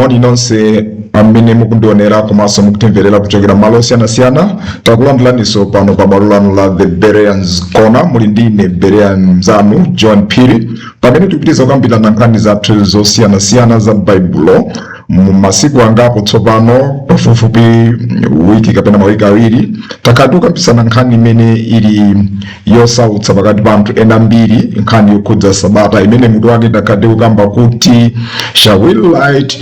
moni nonse amene mukundionera komanso mukutimverera kuchokera malo osiyanasiyana. Takulandiraniso pano pa bwalo lanu la The Bereans Corner, muli ndine Berean mzanu John Phiri, pamene tikupitiriza kukambirana nkhani zathu zosiyanasiyana za baibulo mumasiku angapo tsopano pafupifupi wiki kapena mawiki awiri. Takhala tikukambirana nkhani imene ili yosautsa pakati pa anthu ena ambiri, nkhani yokhudza sabata imene mutu wake takhala tikukamba kuti shall we light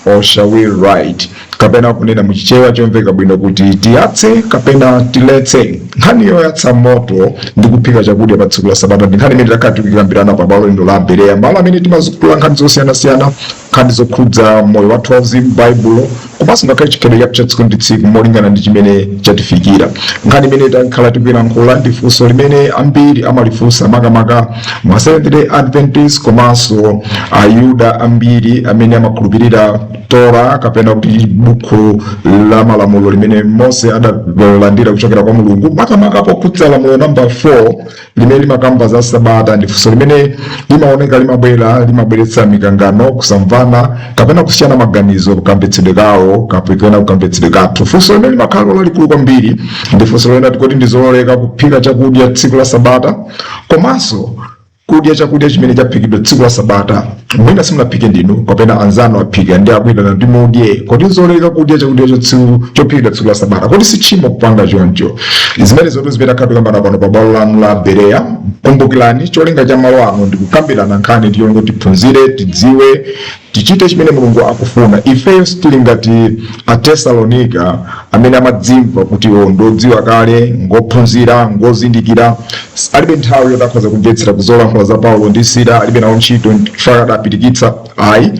or shall we write, kapena kunena muchichewa chomveka bwino kuti tiyatse kapena tiletse. Nkhani yoyatsa moto ndi kuphika chakudya pa tsiku la sabata ndi nkhani imene takhala tikukambirana pa bwalo lino la Bereya, malo amene timazikula nkhani zosiyanasiyana, nkhani zokhudza moyo wathu wauzimu baibulo, komanso ngakhale chikhedwe cha tsiku ndi tsiku molingana ndi chimene chatifikira. Nkhani imene takhala tikuyankhula ndi funso limene ambiri amalifunsa makamaka ma Seventh Day Adventist komanso Ayuda ambiri amene amakhulupirira Torah kapena kuti buku la malamulo limene Mose adalandira kuchokera kwa Mulungu, makamaka pokhudza lamulo number 4 limene limakamba za sabata. Ndi funso limene limaoneka limabweretsa mikangano, kusamvana kapena kusiyana maganizo kukambetsedwe kawo kapena kukambetsedwe kathu. Funso limene limakhala lalikulu kwambiri ndi funso lina tikoti ndizololeka kuphika chakudya tsiku la sabata, komanso kudya chakudya chimene chaphikidwa tsiku la sabata mwina simunaphike ndinu kapena anzanu aphika ndi akuyitana ndi mudye. Kodi zololeka kudya chakudya chophikidwa tsiku la sabata, kodi si tchimo kupanga choncho? Zimene zotu zimene takhala tikukambirana pano pa bwalo lanu la Bereya. Kumbukirani cholinga cha malo ano ndi kukambirana nkhani tiyongo tiphunzire, tidziwe, tichite chimene Mulungu akufuna. Ifeyo tili ngati Atesalonika amene amadzimva kuti ndodziwa kale, ngophunzira, ngozindikira, alibe nthawi yotakhoza kumvetsera kuzolankhula za Paulo ndi Sila, alibe nawo ntchito mpaka apirikitsa. Ayi,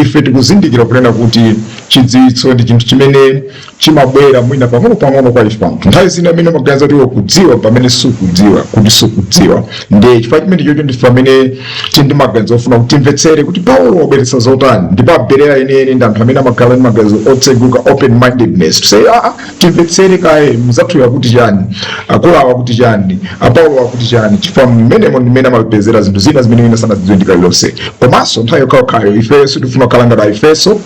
ife tikuzindikira kunena kuti chidziwitso ndi chinthu chimene chimabwera mwina pang'ono kwa ife anthu. Nthawi zina amene maganizo kuti kudziwa pamene sukudziwa, kuti sukudziwa. Ndiye chifukwa chimene chocho ndife amene tindi maganizo ofuna kuti timvetsere kuti Paulo wabweretsa zotani. Ndipo Bereya yeniyeni ndi anthu amene amakhala ndi maganizo otseguka, open mindedness, to say timvetsere kaye mzathu yakuti chani, akulawa akuti chani, Paulo akuti chani, chifukwa mmenemo ndimene amapezera zinthu zina zimene wina sanazidziwe ndi kalilonse. Komanso nthawi yokhayo ifeso tifuna kukhala ngati Aefeso,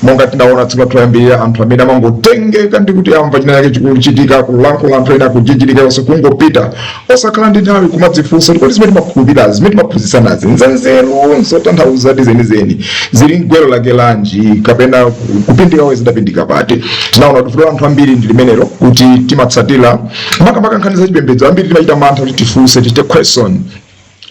monga tinaona tsiku lathu anthu amene amangotengeka ndi kuti amva china chake chikuchitika, kulankhula anthu ena kujijilika onse kungopita osakhala ndi nthawi kumadzifunsa kuti zimene timakhulupirira, zimene timaphunzitsanazi nzanzeru zotanthauza zenizeni zili mgwero lake lanji kapena kupindika wawo zidapindika pati. Tinaona kuti anthu ambiri ndi limenelo kuti timatsatira makamaka nkhani za chipembedzo, ambiri timachita mantha kuti tifunse, tichite question.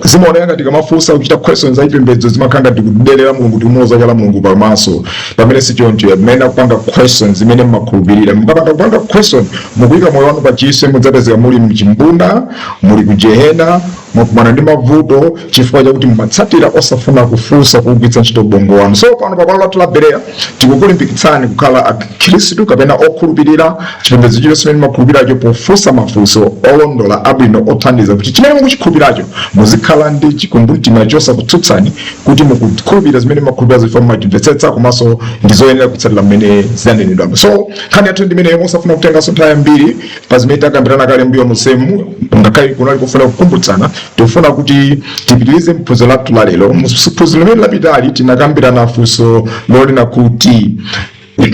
Zimaoneka ngati kamafunsa kuchita questions za chipembedzo zimakhala ngati kudelera Mulungu kuti umuoza chala Mulungu pamaso, pamene si choncho. Amene akupanga questions zimene mmakhulupirira, mukapanda kupanga question mukuyika moyo wanu pa chiswe, mudzapezeka muli mchimbunda, muli ku Jehena, mukumana ndi mavuto chifukwa chakuti mmatsatira osafuna kufunsa kugwiritsa ntchito ubongo wanu. So pano pa bwalo lathu la Bereya tikukulimbikitsani kukhala akhristu kapena okhulupirira chipembedzo chilichonse chimene mumakhulupiriracho pofunsa mafunso olondola abwino othandiza kuti chimene mukuchikhulupiriracho muzikhala ndi chikumbumtima chosakutsutsani kuti mukukhulupirira zimene mumakhulupirira zifuna mumachimvetsetsa komanso ndi zoyenera kutsatira mmene zidanenedwa. So nkhani yathu ndi imene mosafuna kutenganso nthawi yambiri pa zimene takambirana kale mbuyo musemu, ngakhale kunali kufuna kukumbutsana, tifuna kuti tipitirize phunziro lathu la lero. Phunziro limene lapitali tinakambirana funso lolina kuti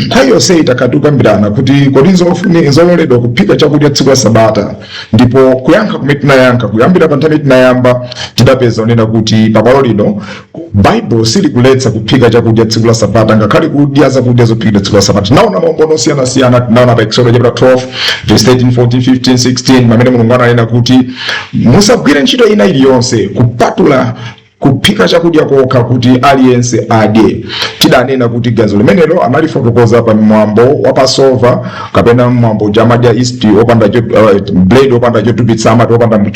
nthawi yonse takhala tikukambirana kuti kodi zololedwa kuphika chakudya tsiku la sabata. Ndipo kuyankha kumene tinayankha kuyambira pa nthawi tinayamba tidapeza unena kuti pa bwalo lino Bible silikuletsa kuphika chakudya tsiku la sabata, ngakhale kudya zakudya zophikidwa tsiku la sabata. Tinaona maumbono osiyanasiyana, tinaona pa Exodus chapter 12 verse 13, 14, 15, 16 pamene Mulungu ananena kuti musagwire ntchito ina iliyonse kupatula kuphika chakudya kokha kuti aliyense adye. Tidanena kuti ganizo limenelo analifotokoza pa mwambo wa Passover kapena mwambo jamadya East opanda blade opanda chotupitsa amati opanda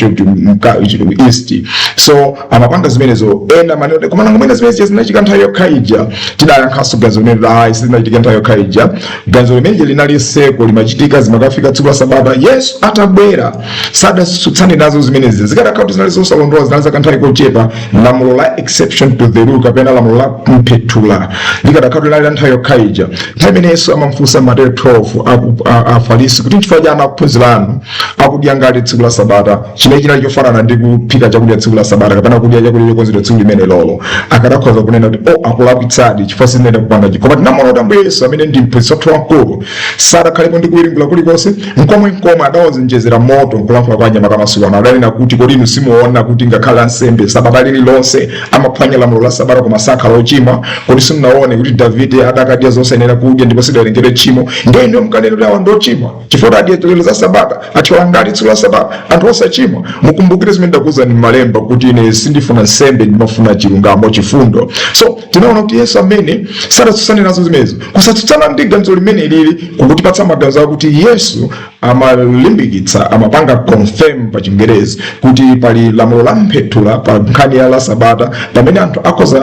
East. So amapanga zimenezo ena maneno komana ngomene zimene zinachika nthawi yokhaija. Tidayankhaso ganizo limenelo sizinachika nthawi yokhaija. Ganizo limenelo linali seko limachitika zimakafika tsiku la sabata Yesu atabwera sadatsutsane nazo zimenezi, zikadakhala kuti zinali zosalondola, zinali zakanthawi kochepa lamulo la exception to the rule kapena lamulo la mphetula likadakhala la nthawi yokhaija nthawi Yesu amamfunsa Mateyu 12 afarisi kuti chifukwa chani ophunzira anu akudya ngati tsiku la Sabata chimene chinali chofanana ndi kuphika chakudya tsiku la Sabata kapena kudya chakudya chokonzedwa tsiku limene lolo akadakhoza kunena kuti akulakwitsadi chifukwa sizinenda kupanga koma tinamaona kuti Ambuye Yesu amene ndi mphunzitsi wathu wamkulu sadakhalepo ndi kuwiringula kulikonse mkomwe adawonjezera moto nkulankhula kwa anyama kamasiku ano adanena kuti kodi inu simuona kuti ngakhale ansembe Sabata lililonse amaphwanya lamulo la Sabata koma sakhala ochimwa kodi simunaone kuti Davide adakadya zosayenera kudya ndipo sidawerengedwe tchimo ndiye inu mkanena kuti awa ndi ochimwa chifukwa adya lero za Sabata athiwa ngati tsiku la Sabata anthu osachimwa mukumbukire zimene ndakuwuzani m'malemba kuti ine sindifuna nsembe ndimafuna chilungamo chifundo so tinaona kuti Yesu amene sadatsutsane nazo zimenezo kusatsutsana ndi ganizo limene lili kukutipatsa maganizo akuti Yesu amalimbikitsa amapanga confirm pa Chingerezi kuti pali lamulo la mphetula pa nkhani ya la Sabata pamene anthu akhoza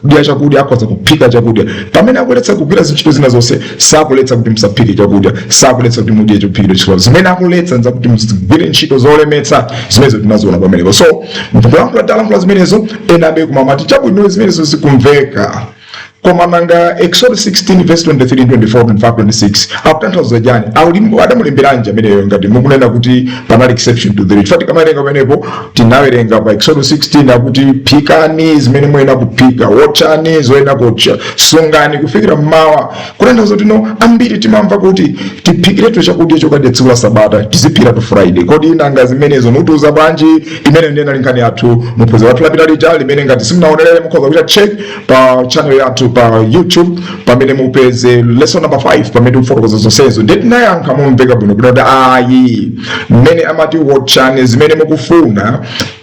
kudya chakudya akhoza kuphika chakudya pamene akuletsa kugwira zintchito zina zonse sakuletsa kuti musaphike chakudya sakuletsa kuti mudye chophikidwa chifukwa zimene akuletsa nza kuti mugwire ntchito zolemetsa zimenezo tinaziona pamenepo so mkulankhula talankhula zimenezo ena abe kumamati chabwino zimenezo zikumveka koma nanga Exodus 16 verse 23 24 25 26 akutanthauza chani adamulemberanje ameneyo ngati mukunena kuti panali exception to the rule fati kamaerenga pamenepo tinawerenga pa Exodus 16 akuti phikani zimene muyenera kuphika watchani zoyenera kuotcha sungani kufikira mmawa kutanthauza kuti ambiri timamva kuti tiphikiretu chakudya chokadya tsiku la Sabata tiziphira to Friday kodi nanga zimenezo mutiuza bwanji imene ndiyena nkhani yathu muphunziro wathu lapitalo limene ngati simunaonelere mukhoza kuita check pa channel yathu pa YouTube pamene mupeze lesson number 5 pamene kufotokoza zonsezo ndeti nayankha mumveka bwino kuti ayi mmene amati watchani zimene mukufuna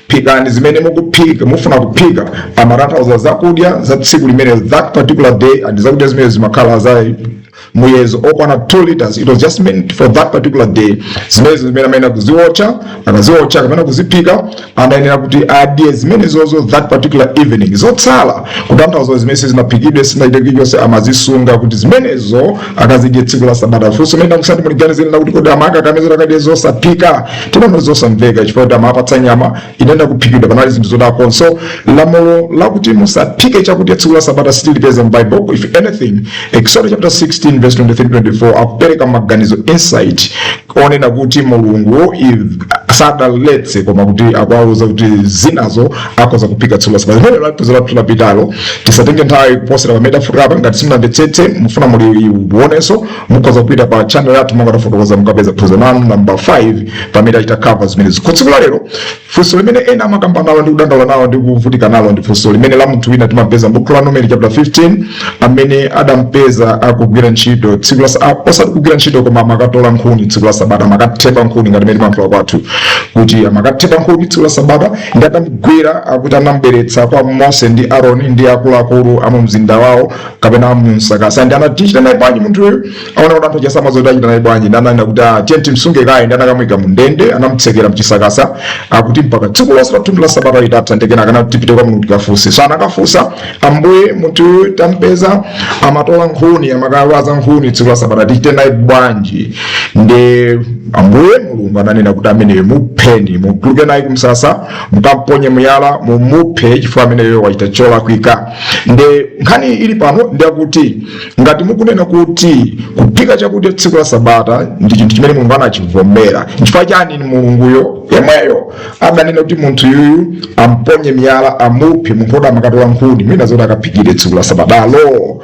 phikani zimene mukuphika mufuna kuphika amatanthauza zakudya za tsiku limene that particular day and zakudya zimene zimakhala za muyezo okwana 2 liters it was just meant for that particular day zimene amene kuziwotcha akaziwotcha kapena kuziphika anayenera kuti adye zimene zozo that particular evening zotsala kutanthauza zimene zinaphikidwe sinaiteki yonse amazisunga kuti zimenezo akazidye tsiku la Sabata funso mene ndakusati muliganizira kuti kodi amaka kamezera kadye zosaphika tinaona zosamveka chifukwa kuti amapatsa nyama inenda kuphikidwa panali zinthu zodako so lamulo lakuti musaphike chakudya tsiku la Sabata sitilipeza m'Bible if anything Exodus chapter 16 verse 23-24 akupereka maganizo insight onena kuti Mulungu sadaletse koma kuti akuwauza kuti zinazo akhoza kuphika tsiku la Sabata zimene lapitalo lapitalo tisatenge nthawi kuposera pamene tafutapa ngati simunamvetsetse mufuna muliwonenso mukhoza kupita pa channel yathu mungatafotokoza mukapeza phunziro lanu number 5 pamene achita cover zimenezo ku tsiku la lero funso limene ena amakamba nawo ndi kudandaula nawo ndi kuvutika nalo ndi funso limene la munthu wina timapeza m'buku la Numeri chapter 15 amene adampeza akugwira ntchito tsiku la osati kugwira ntchito koma amakatola nkhuni tsiku la Sabata amakathepa nkhuni ngati mmene mankhulo kwathu kuti amakathepa nkhuni tsiku la Sabata ndi atamugwira akuti anambweretsa kwa Mose ndi Aaroni ndi akuluakulu amu mzinda wawo kapena amu msakasa ndi anatichita naye bwanji munthuyo aona kuti anthu chasama zoti achita naye bwanji ndi ananena kuti tiye timsunge kaye ndi anakamuyika mu ndende anamutsekera mchisakasa akuti mpaka tsiku lonse la Sabata litatha ndekena kana tipite kwa Mulungu tikafunse so anakafunsa Ambuye munthu tampeza amatola nkhuni amakawaza nkhuni tsiku la Sabata tichite naye bwanji ndi Ambuye Mulungu ananena kuti ameneyo mupheni mutuluke naye kumsasa mukamponye muyala mumuphe chifukwa ameneyo wachita cholakwika ndi nkhani ili pano ndi akuti ngati mukunena kuti kuphika chakudya tsiku la Sabata ndi chinthu chimene Mulungu anachivomera chifukwa chani Mulunguyo yemweyo adanena kuti munthu yuyu amponye miyala amuphe munthu amakatola nkhuni mwina zoti akaphikire tsiku la Sabatalo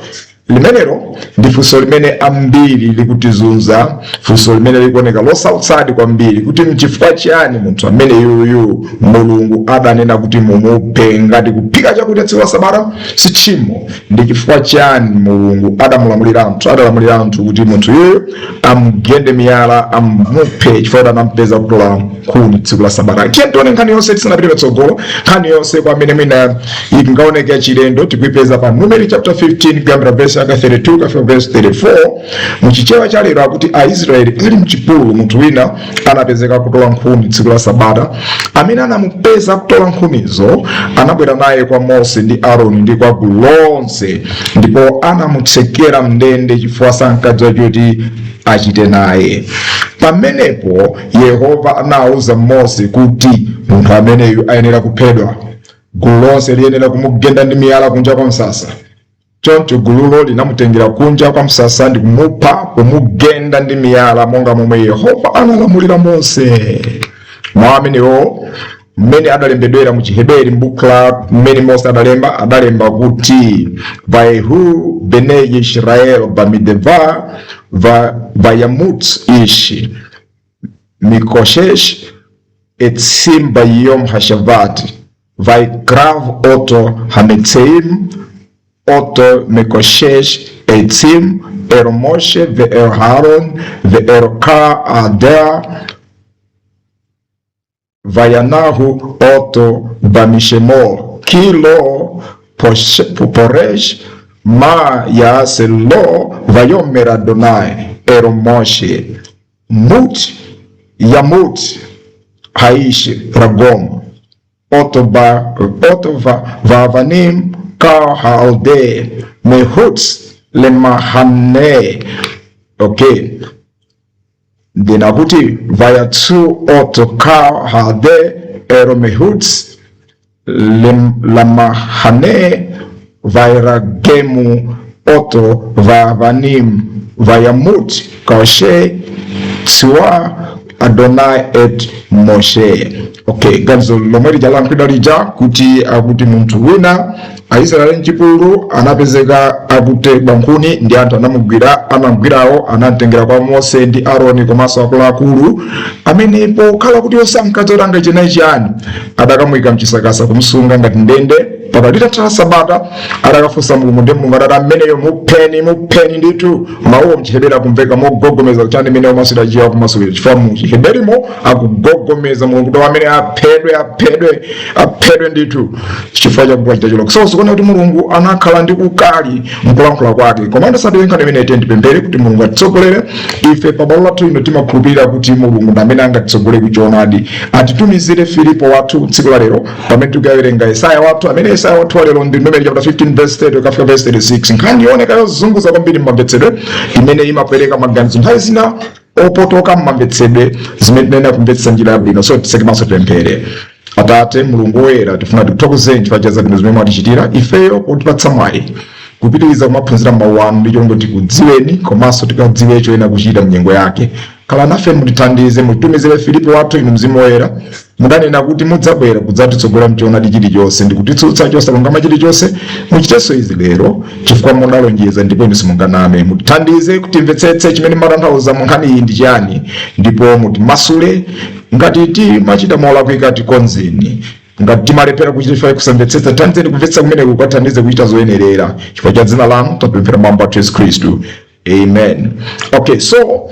limenelo ndi funso limene ambiri likutizunza funso limene likuoneka losautsa kwambiri kuti mchifukwa chiyani munthu amene yuyu Mulungu adanena kuti mumuphe ngati kuphika chakudya tsiku la Sabata si tchimo ndi chifukwa chiyani Mulungu adalamulira anthu kuti munthu yuyu amugende miyala amuphe chifukwa anampeza kutola nkhuni tsiku la Sabata tiye tione nkhani yonse tisanapite patsogolo nkhani yonse kwa amene mwina ingaoneka chilendo tikuipeza pa Numeri chapter 15 kuyambira verse 32 kafika verse 34 muchichewa cha lero akuti Aisraeli ali mchipululu munthu wina anapezeka kutola nkhuni tsiku la Sabata amene anamupeza kutola nkhunizo anabwera naye kwa Mose ndi Aaroni ndi kwa gulu lonse ndipo anamutsekera mndende chifukwa sankadziwa choti achite naye pamenepo Yehova anawuza Mose kuti munthu ameneyu ayenera kuphedwa gulu lonse liyenera kumugenda ndi miyala kunja kwa msasa. Choncho gululo linamutengera kunja kwa msasa ndi kumupha, kumugenda ndi miyala monga momwe Yehova analamulira Mose. Mawu amenewo mmene adalembedwera mu Chiheberi m'buku la mmene Mose adalemba kuti Vayehu bene Yisrael bamideva Yamunthu ishi Mikoshesh etsim bayom hashavat Vaikrav oto hametseim oto Mikoshesh etsim Moshe ve Haron ve Ka adea Vayanahu oto bamishemo kilo poresh ma yaselo vayomer Adonai Moshe mut Yamunthu haish ragom oto vavanim ka halde mehutz lemahane. Okay, Dinakuti vayatsu oto ka halde mehutz lemahane vairagemu oto vavanim Vayamunthu kaoshe tsua Adonai et Moshe. Okay, ganzo lomweri jalankwida lija kuti akuti munthu wina Aisraeli mchipululu anapezeka akute Nkhuni ndi anthu anamugwirawo anamtengera kwa Mose ndi Aroni komanso akuluakulu amene pokhala kuti osankadzoranga Chiyani adakamuyika mchisakasa kumsunga ngati ndende mpaka litatha Sabata adakafunsa Mulungu ndi Mulungu adati ameneyo mupheni ndithu. Mawu mchiheberi akumveka mogogomeza kuchani imene omasira jiwa kumasukira chifukwa mu Chiheberimo akugogomeza Mulungu kuti amene aphedwe ndithu chifukwa cha kuchita chiloko. So sikona kuti Mulungu anakhala ndi ukali mkulankhula kwake. Komanda sadiwe nkhani imene tipemphere kuti Mulungu atitsogolere ife pabwalo lathu ino timakhulupirira kuti Mulungu ndi amene angatitsogolere kuchoonadi. Atitumizire Filipo wathu tsiku la lero pamene tikuwerenga Yesaya wathu amene Yesaya wathu walero ndi Numeri chapter 15 verse 30 kufika verse 36. Nkhani yoneka yozunguza kwambiri mmamvetsedwe imene imapereka maganizo nthawi zina opotoka mmamvetsedwe zimene tinena kumvetsa njira yabwino. So tiseke maso tipemphere. Atate Mulungu woyera tifuna tikuthokozeni chifukwa cha zabwino zimene mwatichitira ifeyo kutipatsa mwayi kupitiriza kumaphunzira mawu anu ndi chongo tikudziweni komanso tikadziwe choyenera kuchita mnyengo yake. Khala nafe mutithandize mutumizire Filipo wathu inu Mzimu Woyera mudanena kuti mudzabwera kudzatitsogolera mchoonadi chilichonse ndi kutitsutsa chosalungama chilichonse. Muchitenso izi lero chifukwa munalonjeza ndipo inu simunganame. Mutithandize kutimvetsetse chimene matanthauza mu nkhani iyi ndi chiyani ndipo mutimasule ngati timachita molakwika tikonzeni. Ngati timalephera kuchita chifukwa kusamvetsetsa thandizeni kumvetsa kumene kukathandize kuchita zoyenerera chifukwa cha dzina lanu tapemphera m'mamba mwa Yesu Khristu. Amen. Okay, so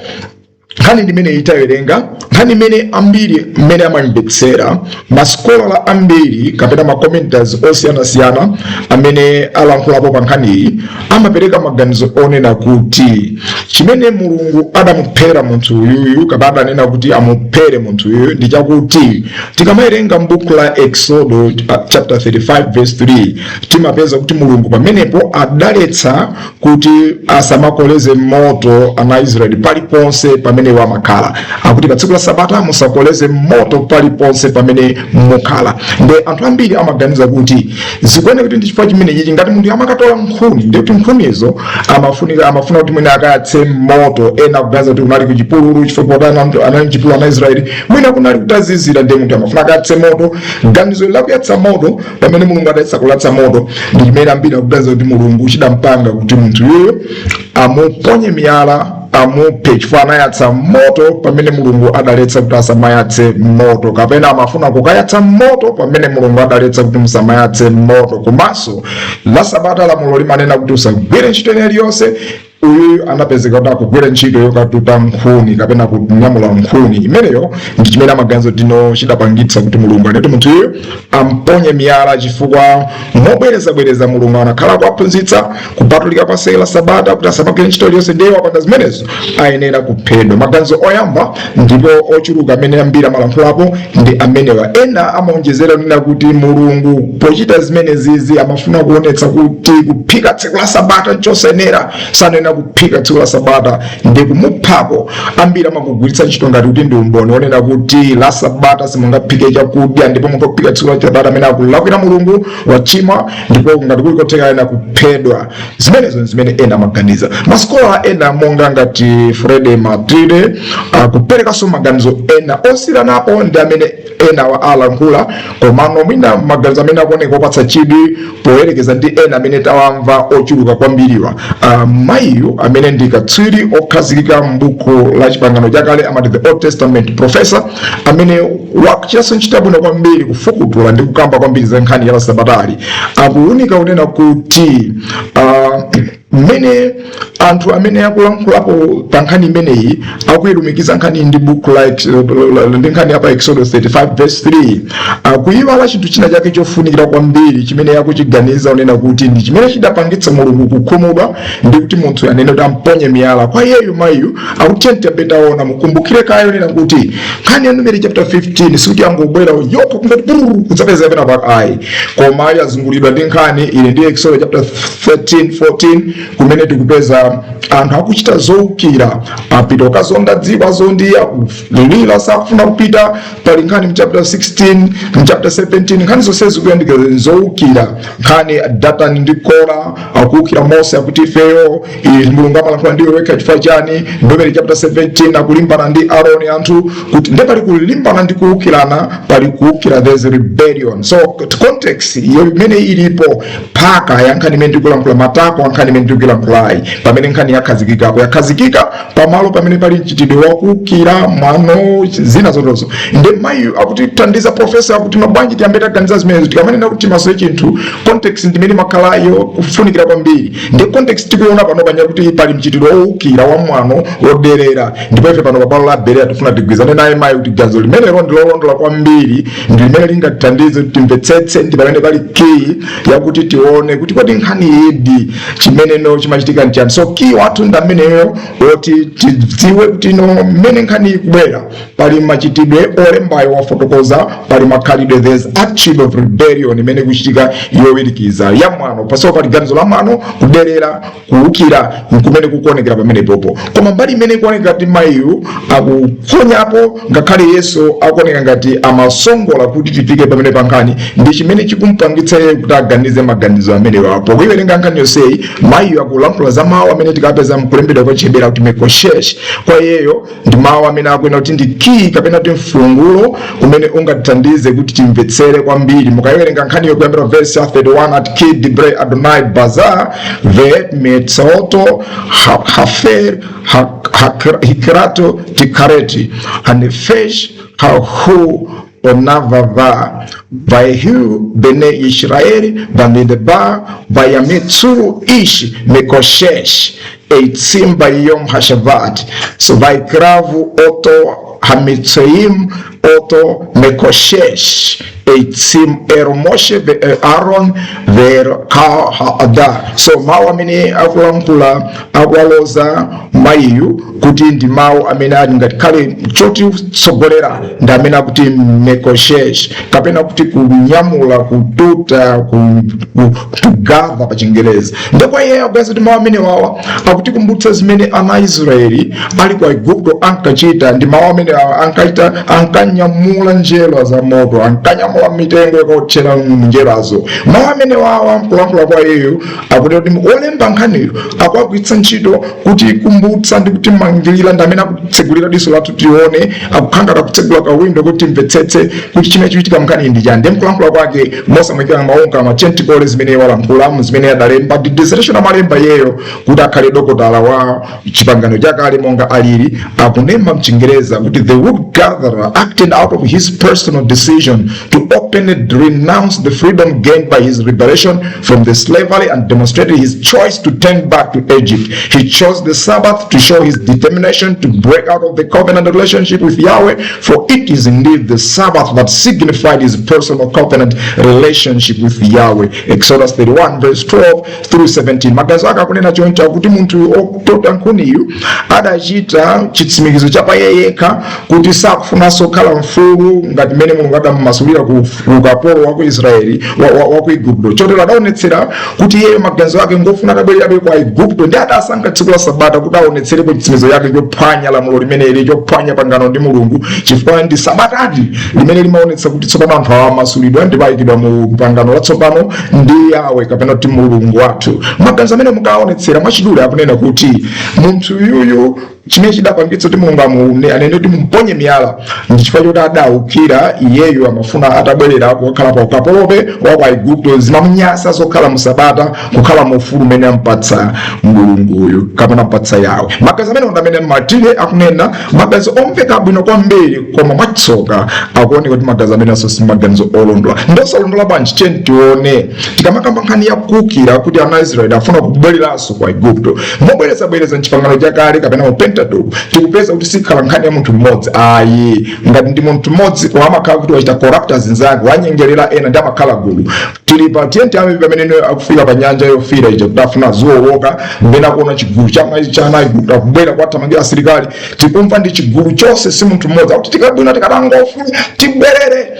nkhani ndimene itawerenga nkhani imene ambiri mmene amamvetsera masikola ambiri kapena makomenters osiyanasiyana amene alankhulapo pa nkhani iyi amapereka maganizo onena kuti chimene Mulungu adamuphera munthu uyuyu kapena adanena kuti amuphere munthu uyuyu ndi chakuti tikamawerenga m'buku la Exodus chapter 35 verse 3 timapeza kuti Mulungu pamenepo adaletsa kuti asamakoleze moto ana Israeli paliponse pamene wamakhala. Akuti pa tsiku la Sabata musakoleze moto paliponse pamene mukhala. Ndi anthu ambiri amaganiza kuti zikuoneka kuti ndi chifukwa chimene chichi ngati munthu amakatola nkhuni ndi kuti nkhunizo amafuna kuti mwina akayatse moto ena kuganiza kuti kunali ku chipululu chifukwa kuti anali mchipululu ana Israeli mwina kunali kutazizira ndi munthu amafuna akayatse moto. Ganizo lakuyatsa moto pamene Mulungu adayesa kulatsa moto ndi chimene ambiri akuganiza kuti Mulungu chidampanga kuti munthu yuyo amuponye miyala amuphe chifukwa anayatsa moto pamene Mulungu adaletsa kuti asamayatse moto kapena amafuna kukayatsa moto pamene Mulungu adaletsa kuti musamayatse moto. Komanso la Sabata lamulo limanena kuti usagwire ntchito iliyonse. Uyu anapezeka kuti akugwira ntchito yokatuta nkhuni kapena kunyamula nkhuni. Imeneyo ndi chimene amaganizo tino chidapangitsa kuti Mulungu anati munthu uyu amponye miyala chifukwa mobwereza Mulungu anakhala kuwaphunzitsa kupatulika kwa tsiku la Sabata kuti asamagwire ntchito iliyonse ndiye wapanga zimenezo ayenera kuphedwa. Maganizo oyamba ndipo ochuluka amene ambiri amalankhulapo ndi amenewa. Ena amaonjezera nena kuti Mulungu pochita zimene zizi amafuna kuonetsa kuti kuphika tsiku la Sabata nchosenera sanena onena kuphika tsiku la sabata ndi kumuphako. Ambiri amakugwiritsa ntchito ngati kuti ndi umboni onena kuti la sabata simungaphike chakudya ndipo munthu kuphika tsiku la sabata amene akulakwira Mulungu wachimwa ndipo ngati kuli kotheka ena kuphedwa. Zimenezo zimene ena amaganiza. Masikola ena monga ngati Fred Matride kuperekanso maganizo ena osiranapo ndi amene ena wa alankhula komano mwina maganizo amene akuoneka opatsa chidwi poyerekeza ndi ena amene tawamva ochuluka kwambiriwa. Mayiyu amene ndi katswiri okhazikika m'buku la chipangano chakale amati the Old Testament professor amene wakuchitanso ntchito yabwino kwambiri kufukutula ndi kukamba kwambiri za nkhani ya sabatali akuwunika kunena kuti mmene anthu amene akulankhulapo pa nkhani imeneyi akuyilumikiza nkhani ndi buku ndi nkhani apa Exodus 35 verse 3 akuyiwala chinthu china chake chofunikira kwambiri chimene akuchiganiza unena kuti ndi chimene chidapangitsa Mulungu kukhumudwa ndi kuti munthu yanene kuti amponye miyala. Kwa iyeyo mayiyu akutenti apetaona mukumbukire kayo unena kuti nkhani ya Numeri chapter 15 sikuti angobwera yoko kungati kudzapeza pena pa ayi koma yazungulidwa ndi nkhani ili ndi Exodus chapter 13-14 kumene tikupeza anthu akuchita zoukira apita ukazonda dziko azondiya kulira sakufuna kupita pali nkhani mu chapter 16 mu chapter 17 nkhani zonse zikuyandika zoukira nkhani Datani ndi Kora akuukira Mose akuti ifeyo Mulungu amalankhula ndiwe wekha chifukwa chani. Numeri chapter 17 akulimbana ndi Aaron anthu kuti ndi pali kulimbana ndi kuukirana pali kuukira there's a rebellion. So context iyo imene ilipo phaka ya nkhani imene ndikulankhula matako nkhani imene ndikulankhulayi pamene nkhani yakhazikika pamalo pamene pali mchitidwe wakuukira mwano zina zondozo. Ndi mayiyu akutithandiza professor akuti mabwanji tiyambe taganiza zimenezo tikamanena kuti maso chinthu context ndimene makhalayo kufunikira kwambiri. Ndi context tikuona pano panya kuti pali mchitidwe woukira wa mwano woderera ndipo ife pano papalo la Berea tifuna tigwizane naye mayi kuti gazo limenelo ndilolondola kwambiri ndi limene lingatithandize kuti timvetsetse ndi pamene pali key yakuti tione kuti kodi nkhani idi chimeneno chimachitika nchani. So key wathu ndi ameneyo woti tidziwe kuti no mmene nkhani ikubwera pali machitidwe olembayo wafotokoza pali makhalidwe there's actually of rebellion imene kuchitika yowirikiza ya mwano paso pali ganizo la mwano kuderera kuukira nkumene kukuonekera pamene popo koma mbali imene kuoneka ngati mayiyu akuphonyapo ngakhale Yesu akuoneka ngati amasongola kuti tifike pamene pankhani ndi chimene chikumpangitsa kuti aganize maganizo amene wapo. Kuiwerenga nkhani yonseyi mayiyu akulankhula za mawu amene tikapeza mkulembedwa kwa chihebera kuti mekoshesh. Kwa iyeyo ndi mawu amene akuena kuti ndi key kapena kuti mfungulo umene ungatithandize kuti timvetsere kwambiri. Mukaiwerenga nkhani yokuyambira verse 31 at kid dibre Adonai bazar vet metsoto hafer hikrato tikareti hanefesh hahu onavava vaihu bene Israeli vamideba vayamitsu ish mekoshesh eitsim bayom hashavat so vaikravu oto hamitsoim oto mekoshesh eitsim ermoshe ve Aaron ver haada. So mawu amene akulankhula akuwaloza mayiyu kuti ndi mawu amene ali ngati kale choti tsogolera ndi amene akuti mekoshesh kapena kuti kunyamula kututa kugather pa Chingereza. Ndipo iye akuganiza kuti mawu amene wawa akuti kumbutsa zimene ana Israeli ali kwa Igupto ankachita ndi mawu amene ankaita ankanyamula njelo za moto ankanyamula mitengo yakotchera njelazo. Mawu amene wawa kulankhula kwa iyeyo akuti kuti olemba nkhaniyo akuagwiritsa ntchito kuti kumbutsa ndi kuti mangilira ndi amene akutsegulira diso lathu tione akukhanga kutsegula kawindo kuti timvetsetse kuti chimene chikuchitika mnkhani ndi chani. Ndi mkulankhula kwake mosamwikira maunga machentikole zimene walankhula zimene adalemba ndi dissertation amalemba iyeyo kuti akhale dokotala wa chipangano chakale monga alili akunemba mchingereza kuti the wood gatherer acted out of his personal decision to openly renounce the freedom gained by his liberation from the slavery and demonstrated his choice to turn back to Egypt. He chose the Sabbath to show his determination to break out of the covenant relationship with Yahweh, for it is indeed the Sabbath that signified his personal covenant relationship with Yahweh. Exodus 31 verse 12 through 17. Magazaka kunena choncha kuti munthu okutota nkhuniyu adachita chitsimikizo chapa yeyeka kuti sakufunanso khala kukhala mfulu ngati mmene Mulungu adamumasulira ku ukapolo wa ku Israeli wa ku Igupto. Chotero adaonetsera kuti iye maganizo ake ngofuna atabwererabe kwa Igupto ndi adasankha tsiku la Sabata kuti aonetserepo chitsimizo yake chophwanya lamulo limeneli, chophwanya pangano ndi Mulungu, chifukwa ndi Sabatati limene limaonetsa kuti tsopano anthu amasulidwa ndipo ayikidwa mu pangano latsopano ndi Yawe kapena kuti Mulungu wathu. Maganizo amene mukaonetsera mwachidule akunena kuti munthu yuyu chimene chidapangitsa kuti Mulungu anene kuti mumponye miyala ndi chifukwa choti adaukira iyeyo amafuna atabwerera kukhala pa ukapolope wa kwa Igupto, zimamunyasa zokhala mu Sabata, kukhala mu ufulu umene ampatsa Mulungu uyu kapena ampatsa Yawe. Magazi amene amene Martire akunena magazi omveka bwino kwambiri koma mwatsoka akuoneka kuti magazi amene asosi magazi olondola. Ndosalondola bwanji cheni tione tikamakamba nkhani ya kukira kuti ana Israeli afuna kubwereranso kwa Igupto mobwereza mchipangano chakale kapena tikupeza kuti sikhala nkhani ya munthu mmodzi ayi, ngati ndi munthu mmodzi wamakhala kuti wachita corrupt zinzake wanyengerera ena ndi amakhala gulu. Tili pa tiyenti ame pamene akufika pa nyanja yofira ija kuti afuna ziwowoka mbena kuona chigulu chana Igupto akubwera kwathamangira asilikali, tikumva ndi chigulu chonse si munthu mmodzi akuti tikabwino tikatangofu tibwerere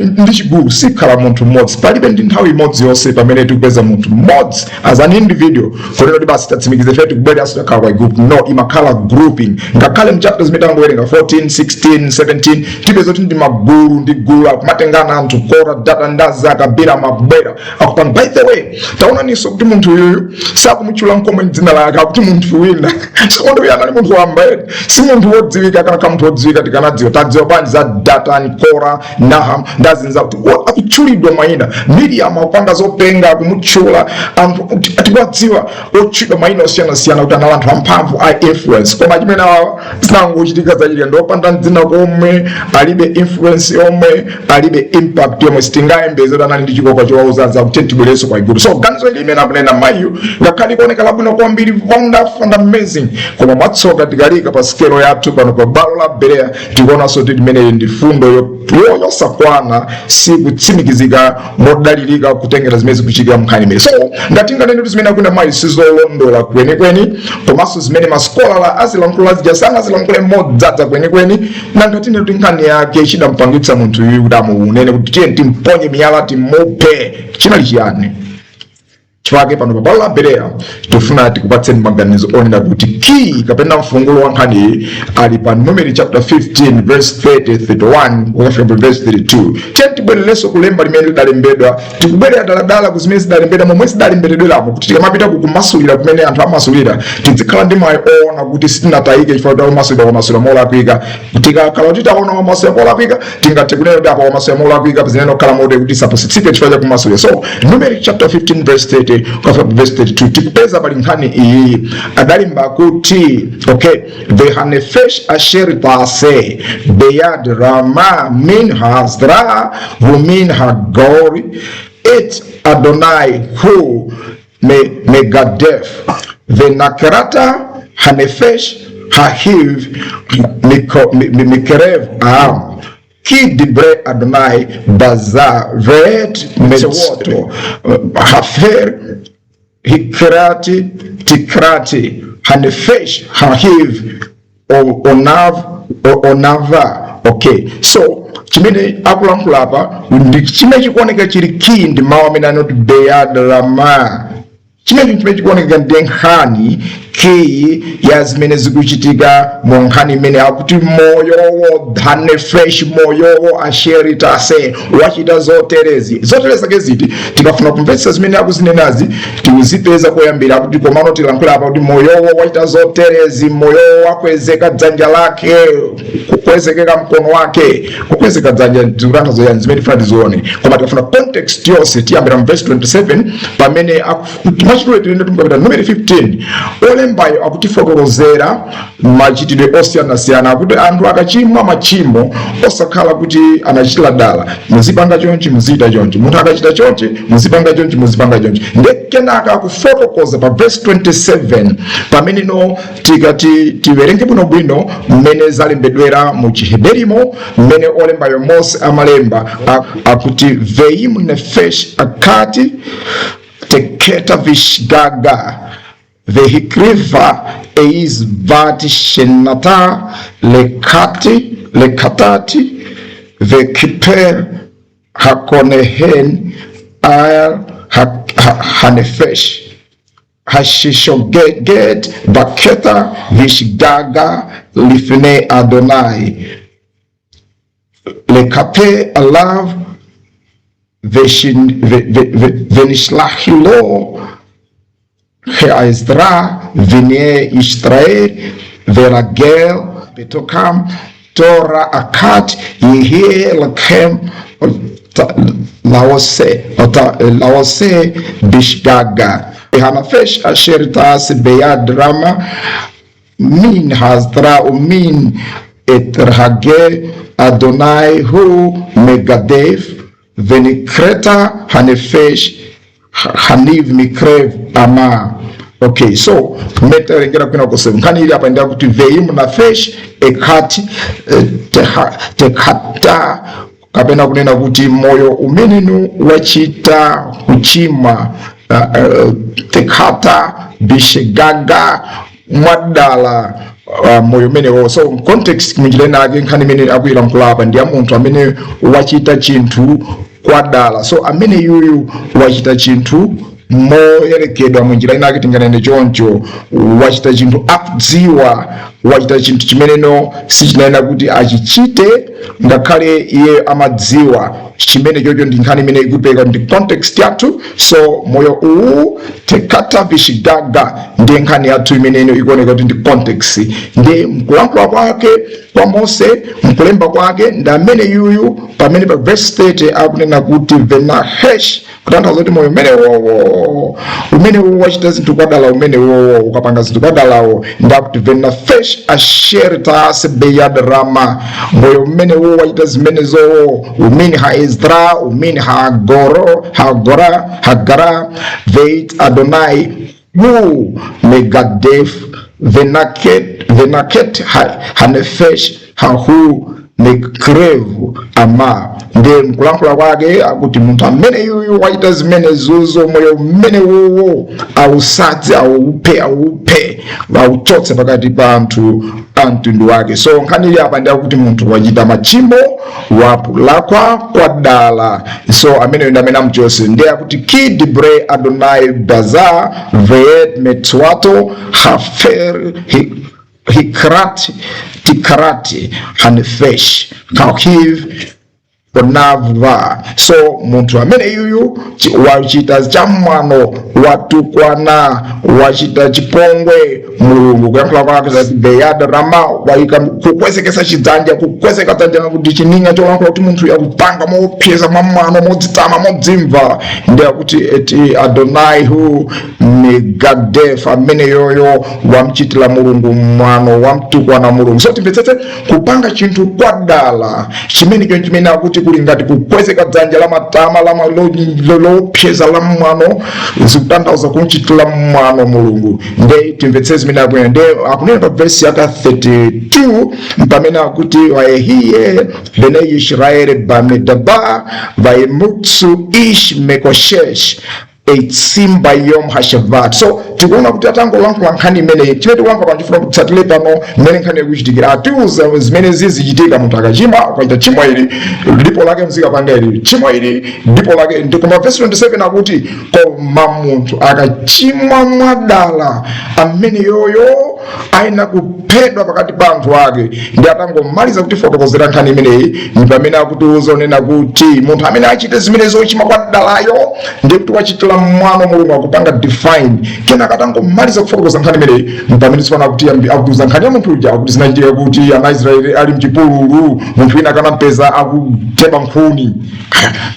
ndi chigulu, sikhala munthu mmodzi. Palibe ndi nthawi imodzi yonse pamene tikupeza munthu mmodzi as an individual kolero ndi basi tatsimikize feti kubwera asakhala kwa Igupto. No, imakhala grouping. Ngakhale mchapter zimetangowerenga 14, 16, 17 tipeza kuti ndi magulu ndi gulu akumatengana anthu kora data ndaza kabira mabwera akupanga. By the way, taona niso kuti munthu uyu sakumutchula nkomwe dzina lake akuti munthu wina sikondo yana munthu wambere si munthu wodziwika kana kama munthu wodziwika tikanadziwa tadziwa bani za Datan, Kora, Naham ndazinza kuti akutchulidwa mayina. Miriam akupanga zopenga akumutchula anthu atiwadziwa otchulidwa mayina osiyana kuti anali anthu amphamvu a influence. Koma chimene sinangochitika zachilika ndopanda dzina komwe, alibe influence yomwe, alibe impact yomwe, sitingayembeze kuti anali ndi chikopa chowauzaza kuti tibwereso kwa Igupto. So ganizo limene akunena mayiyo ngakhale kuoneka labwino kwambiri, wonderful and amazing, koma mwatsoka tikalika pa skelo yathu pano pa balo la Berea tikuonanso kuti limene ndi fundo yosakwana, si kutsimikizika modalirika kutengera zimene zikuchitika mnkhani imene. So ngati nganene kuti zimene akunena mayi sizolondola kwenikweni, komanso zimene maskola azilankhula zijasana azilankhule modzaza kwenikweni, na ngati kuti nkhani yake chidampangitsa munthu uyu kuti amuunene kuti tiye timponye miyala timuphe chinali chiyani. Chifake pano pa la Berea tufuna tikupatseni maganizo onena kuti key kapena mfungulo wa nkhani ali pa Numeri chapter 15 verse 30, 31 ukafika verse 32. Tibwerereso kulemba limene lidalembedwa, tikubwerera daladala kuzimene zidalembedwa momwe zidalembedweramo kuti tikamapita kumasulira kumene anthu amasulira tizikhala ndi mayi oona kuti sitinatayike chifukwa kuti amasulira molakwika. Tikakhala kuti taona wamasulira molakwika tingathe kunena kuti apa wamasulira molakwika zinene okhala mote kuti sapusitsike chifukwa cha kumasulira. So Numeri chapter 15 verse 30 kwa verse 32 tikupeza pali nkhani iyi adalimba kuti okay, vehanefesh asher tase beyad rama min hazra humin hagori et Adonai hu megadef venakrata hanefesh hahiv mikerev am ki dibre Adonai baza vet metwoto hafer hikrati tikrati hanefesh hahiv onava. Okay, so chimene akulankhula apa ndi chimene chikuoneka chili key ndi mawu amene anoti beyad rama. Chimene chikuoneka ndi nkhani key ya zimene zikuchitika mu nkhani imene akuti moyo wo fresh moyo wo asheri tase wachita zotereza keziti tikafuna kumvetsa zimene akuzinenazi tikuzipeza koyambira kuti komano tilankhula apa kuti moyo wo wachita zoterezi, moyo wakwezeka dzanja lake, kukwezekeka mkono wake, kukwezeka dzanja tikutantha zoyani zimene tifuna tizione. Koma tikafuna context yonse tiyambira mu verse 27 pamene machitule tilende tumukapita Numeri 15 olembayo akutifotokozera machitidwe osiyana akuti anthu akachimwa machimo osakhala kuti anachitira dala muzipanga chonchi muzita chonchi, munthu akachita chonchi muzipanga chonchi. Kenaka akufotokoza pa verse 27 pamene no tikati tiwerenge bwinobwino mmene zalembedwera mu Chiheberimo, mmene olembayo Mose amalemba akuti veimu nefesh akati teketa vishgaga vehikriva eis vati shenata lekatati Vekiper hakonehen al hanefesh. Hashishoget baketa vishgaga lifne Adonai. Lekape alav venishlachilo heazdra vine Israel veragel betokam Torah akat yihye lakem laose bishgaga. Hanafesh ashertas beyad rama min hazdra umin etrhage Adonai hu megadev venikreta hanefesh haniv mikrev ama. Okay, so meterengera kuna kusema Nkhani ili hapa ndio kuti veimu na fesh ekati tekata kapena kunena kuti moyo umenenu wachita kuchima tekata bishigaga mwadala moyo menewo. So context mwingine ake Nkhani mene akuila mkulapa ndi Yamunthu amene wachita chinthu kwadala. So amene yuyu wachita chinthu moyerekedwa munjira inake tinganene choncho, wachita chinthu akudziwa, wachita chinthu chimeneno sichinayena kuti achichite ngakhale iye amadziwa chimene chocho. Ndi Nkhani imene ikupeka ndi context yathu. So moyo uwu tekata vishigaga ndi Nkhani yathu imeneno ikuoneka kuti ndi context. Ndi mkulankhula kwake kwa Mose, mkulemba kwake ndi amene yuyu pamene pa verse 30 akunena kuti venahesh, kutanthauza kuti moyo umene wowo wachita zinthu kwadala, umene wowo ukapanga zinthu kwadalawo ndakuti venahesh ashertas beyad rama, moyo umene wowo wachita zimenezo umene haezra umene hagara veit Adonai hu megadef venaket hanefesh hahu mekrevu ama. Ndiye mkulankhula kwake akuti munthu amene yuyu wachita zimenezozo moyo mmene wowo awusadze awuphe awuchotse pakati pa anthu amtundu wake. So Nkhani ili apa ndiye kuti munthu wachita machimo wapulakwa kwadala. So amene ndi amene amchose ndiye akuti ki dibre Adonai baza veet metwato hafer tikarati hanefesh kahiv onavva. So munthu amene yuyu wachita chamwano watukwana wachita chipongwe Mulungu kuyankhula kwake zati beyad rama waika kukwezekesa chidzanja kukwezeka dzanja kuti chininga cholankhula kuti munthu yakupanga mopyeza mwamwano modzitama modzimva ndiye kuti eti Adonai hu megadef amene yoyo wamchitira Mulungu mwano wamtukwana Mulungu. So timvetsetse kupanga chinthu kwadala chimene akuti kuli ngati kukwezeka dzanja la matama la lopyeza la mwano zikutanthauza kumchitira mwano Mulungu. Ndiye timvetsetse zimene akunena. Ndiye akunena pa verse yaka 32 pamene akuti waehiye bene Israeli bamedaba vaimutsu ish mekoshesh eitsimba yom hashavat. So tikuona kuti atangolankhula Nkhani imene chimene tikulankhula panjifuna kutsatire pano mmene Nkhani ikuchitikira. Atiuza zimene zichitika munthu akachimwa akaita chimwa ili ndipo lake mzika panga ili chimwa ili ndipo lake. Ndikoma verse 27 akuti koma munthu akachimwa mwadala amene yoyo aina kuphedwa pakati pa anthu ake. Ndi atangomaliza kuti fotokozera Nkhani imeneyi ndi pamene akuti uzonena kuti munthu amene achite zimene zochimwa kwadalayo ndi kuti wachitira mwano Mulungu akupanga define. Kena katangomaliza kufotokoza Nkhani imeneyi pamene tsopano akuti akutuza Nkhani ya munthu uja akuti zinachitika kuti ana Israeli ali mchipululu munthu wina akanampeza akutema nkhuni.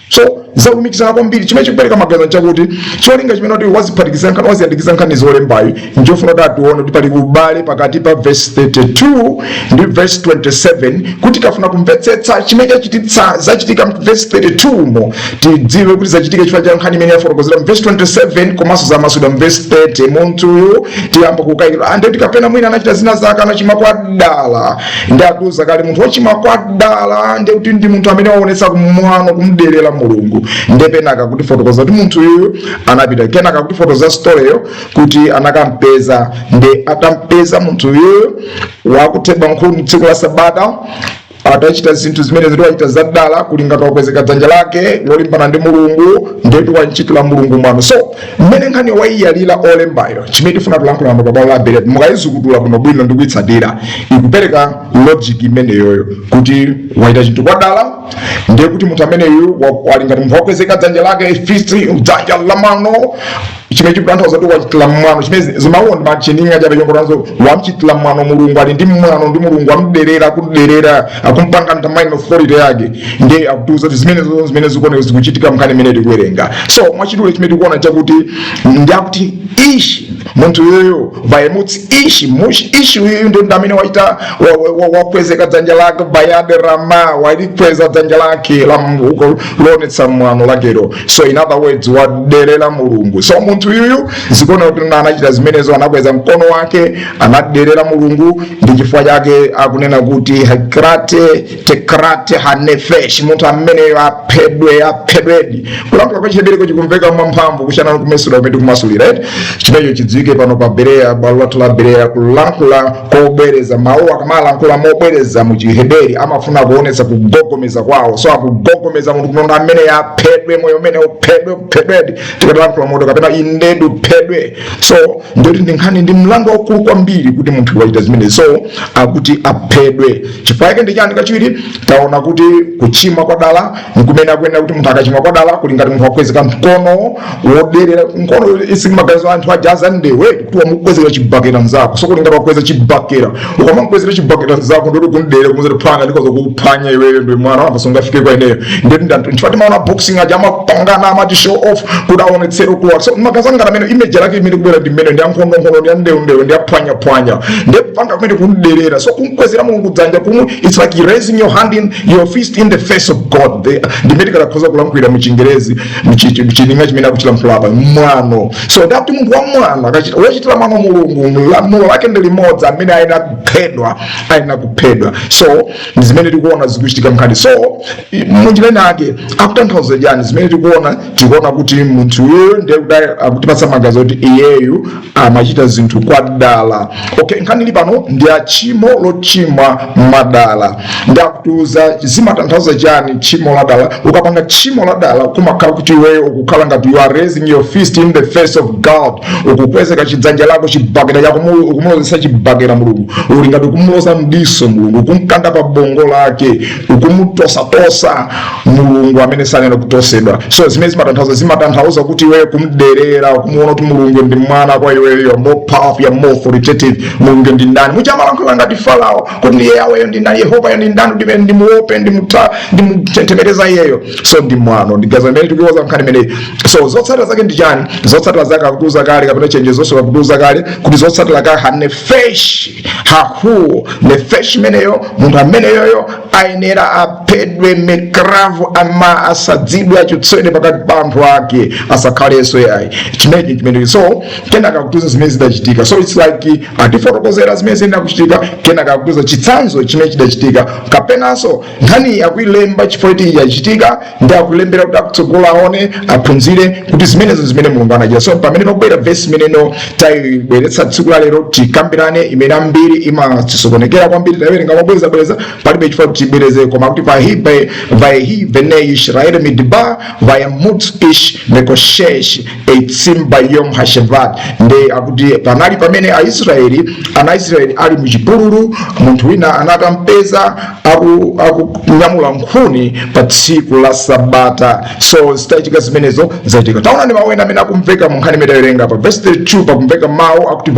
So zakumikizana kwambiri chimene chikupereka magazi chakuti cholinga chimene kuti waziphatikizana Nkhani waziyandikizana Nkhani zolembayo njofuna kuti atione kuti pali ubale pakati pa verse 32 ndi verse 27 kuti kafuna kumvetsetsa chimene chachititsa zachitika mu verse 32 mo tidziwe kuti zachitika chifukwa cha Nkhani imene yafotokozera mu verse 27 komanso zamasula mu verse 30 munthu tiyamba kukayikira ande kuti kapena mwina anachita zina zake anachimwa kwadala. Ndi atuza kale munthu wochimwa kwadala ndi kuti ndi munthu amene waonetsa kumwano kumdelera Mulungu. Ndepenaka kuti fotokoza kuti munthu uyu anapita kenaka kuti fotokoza storyyo kuti anakampeza ndi atampeza munthu uyu wakuteba Nkhuni Tsiku La Sabata atachita zinthu zimene zitiwachita zadala kulinga tokwezeka dzanja lake lolimbana ndi mulungu ndetu wanchitira mulungu mwano. So mmene nkhani waiyalira olembayo chimene tifuna tulankhula pa bwalo la Berea mukayizukutula kuno bwino ndi kuyitsatira ikupereka logic imeneyoyo kuti waita chinthu kwadala ndiye kuti munthu ameneyu walingati munthu wakwezeka dzanja lake fisti dzanja lamano chimene chikutanthauza kuti wachitira mwano chimene zimaona machininga chabe chongotanso wamchitira mwano mulungu ali ndi mwano ndi mulungu amderera kuderera akumpanga ntamine authority yake ndiye akutuza kuti zimene zikuoneka zikuchitika mkhani imene tikuwerenga. So mwachidule chimene tikuona chakuti ndiakuti ishi munthu yoyo vayemutsi ishi uyu ndo ndamene waita wakwezeka dzanja lake vayaderama walikweza dzanja lake lonetsa mwano lakero. So in other words waderera mulungu. So munthu yuyu zikuona kuti anachita zimenezo anakweza mkono wake anaderera mulungu ndi chifukwa chake akunena kuti hakrate tekrate hanefesh munthu ameneyo aphedwedi kulankhula kwa chihebere chikumveka mwamphamvu kuchana kumesula kumene kumasulira chimenecho chidziwike pano pa Berea bwalo lathu la Berea kulankhula kubwereza mawu akamalankhula mobwereza mu chiheberi amafuna kuonetsa kugogomeza kwawo. So akugogomeza munthu kunonda amene aphedwe moyo umene uphedwedi tikatalankhula moto kapena indedu phedwe. So ndoti ndi nkhani ndi mlandu waukulu kwambiri kuti munthu wachita zimene so akuti aphedwe. Chifukwa chake ndi chani kachiwiri taona kuti kuchimwa kwadala nkumene akuyenda kuti munthu akachimwa kwadala kulingati munthu wakwezeka mkono woderera mkono isimagazo anthu ajaza ndewe kuti wamukwezera chibakera mzako. So kulingati wakweza chibakera ukamakwezera chibakera mzako ndoti kundere kumuzera phanga ndikoza kuphanya iweyo ndi mwana wamva sungafike kwa ineyo ndoti nchifati maona boxing aja amapangana amati show off kuti aonetsere kuwa. So makazangana mene image lake imene kubwera ndi mmene ndi ankhondo ndi andewu ndi aphwanya ndi panga kumene kunderera. So kumkwezera mulungu dzanja kumwe it's like raising your fist in the face of God. Ndi mmene kalakhoza kulankhulira mu Chingerezi mchininga chimene akuchilankhula apa mwano. So ndati munthu wa mwano akachita wachitira mwano mulungu lamulo lake ndi limodzi amene aina kuphedwa. So zimene tikuona zikuchitika mkhani. So munjira nake akutanthauza chani zimene tikuona kuti munthu uyo ndiye akutipatsa magazi kuti iyeyu amachita zinthu kwadala. Okay, nkhani ili pano ndi achimo lochimwa madala. Ndakutuza zimatanthauza chani chimo la dala. Ukapanga chimo la dala kumakhala kuti iweyo ukukhala ngati you are raising your fist in the face of God. Ukukwezeka chidzanja lako chibakera chako ukumulozesa chibakera mulungu uli ngati ukumuloza mdiso mulungu ukumkanda pa bongo lake ukumutosa mulungu amene sanena kutosedwa. So zimene zimatanthauza kuti iweyo kumderera ukumuona kuti mulungu ndi mwana kwa iweyo you are more powerful, you are more authoritative. Mulungu ndi ndani muchamalankhula ngati Farao kuti ndiye Yahweh ndi ndani Yehova ndi ndani ndimene ndimuope ndimutetemereza iyeyo. So ndi mwano ndigaza imene tikuoza nkhani imeneyi. So zotsatira zake ndi chani? Zotsatira zake akutuza kale kapena chenjezo akutuza kale kuti zotsatira kale hanefesh hahu nefesh imeneyo munthu ameneyoyo ayenera aphedwe mekravu ama asadzidwe achotsedwe pakati pa anthu ake asakhalenso yayi chimenechi. So kenaka akutuza zimene zidachitika. So it's like atifotokozera zimene zinakuchitika kenaka akutuza chitsanzo chimene chidachitika kapenanso nkhani akuilemba chifukwa kuti yachitika ndi akulembera kuti akutsogola aone aphunzire kuti zimene mulungu anachita. So pamene nobwera verse imeneyo tayibweretsa tsiku la lero tikambirane imene ambiri imatisokonekera kwambiri tawerenga mabweza palibe chifukwa kuti tibwereze koma kuti vayehi vene Israeli midba vayamunthu ish mekoshesh eitsimba yom hashevat ndi akuti panali pamene Anaisraeli ali muchipululu munthu wina anakampeza akunyamula nkhuni pa tsiku la Sabata. So zitachitika zimenezo zachitika. Taona ni mawena amene akumveka mu nkhani imene tawerenga pa verse 2 pakumveka mawu akuti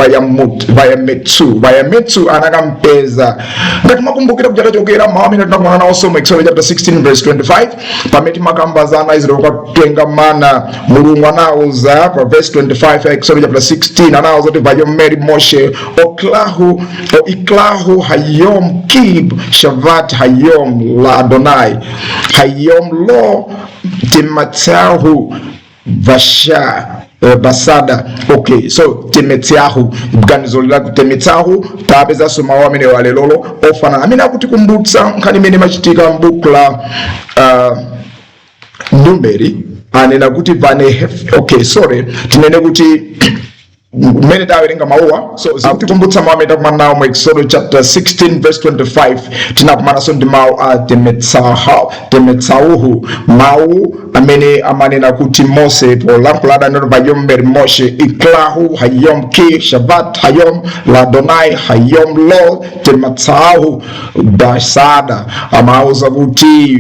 vayametsu anakampeza. Ngati makumbukira kuchata chokera mawu amene tinakumana nawo so mu Exodus chapter 16 verse 25 pamene timakambaza ana Israeli okatenga mana mulungu anauza pa verse 25 ya Exodus chapter 16 anauza kuti vayomeri Moshe iklahu hayom kib shavat hayom la Adonai hayom lo timatsahu vasha basada. Okay, so temetiahu ganizo lila kutemetiahu tapeza soma wamene wale lolo ofana amene akuti kumbutsa nkhani imene machitika m'buku la Numeri anena kuti tinene kuti mmene tawerenga mawuwa. So zikutikumbutsa mawu amene takumana nawo mu Exodus chapter 16 verse 25. Tinakumananso ndi mawu a temetsauhu, mawu amene amanena kuti Mose polankhula nalo pa Numeri Moshe iklahu hayom ki shavat hayom ladonai hayom lo temetsauhu basada, amauza kuti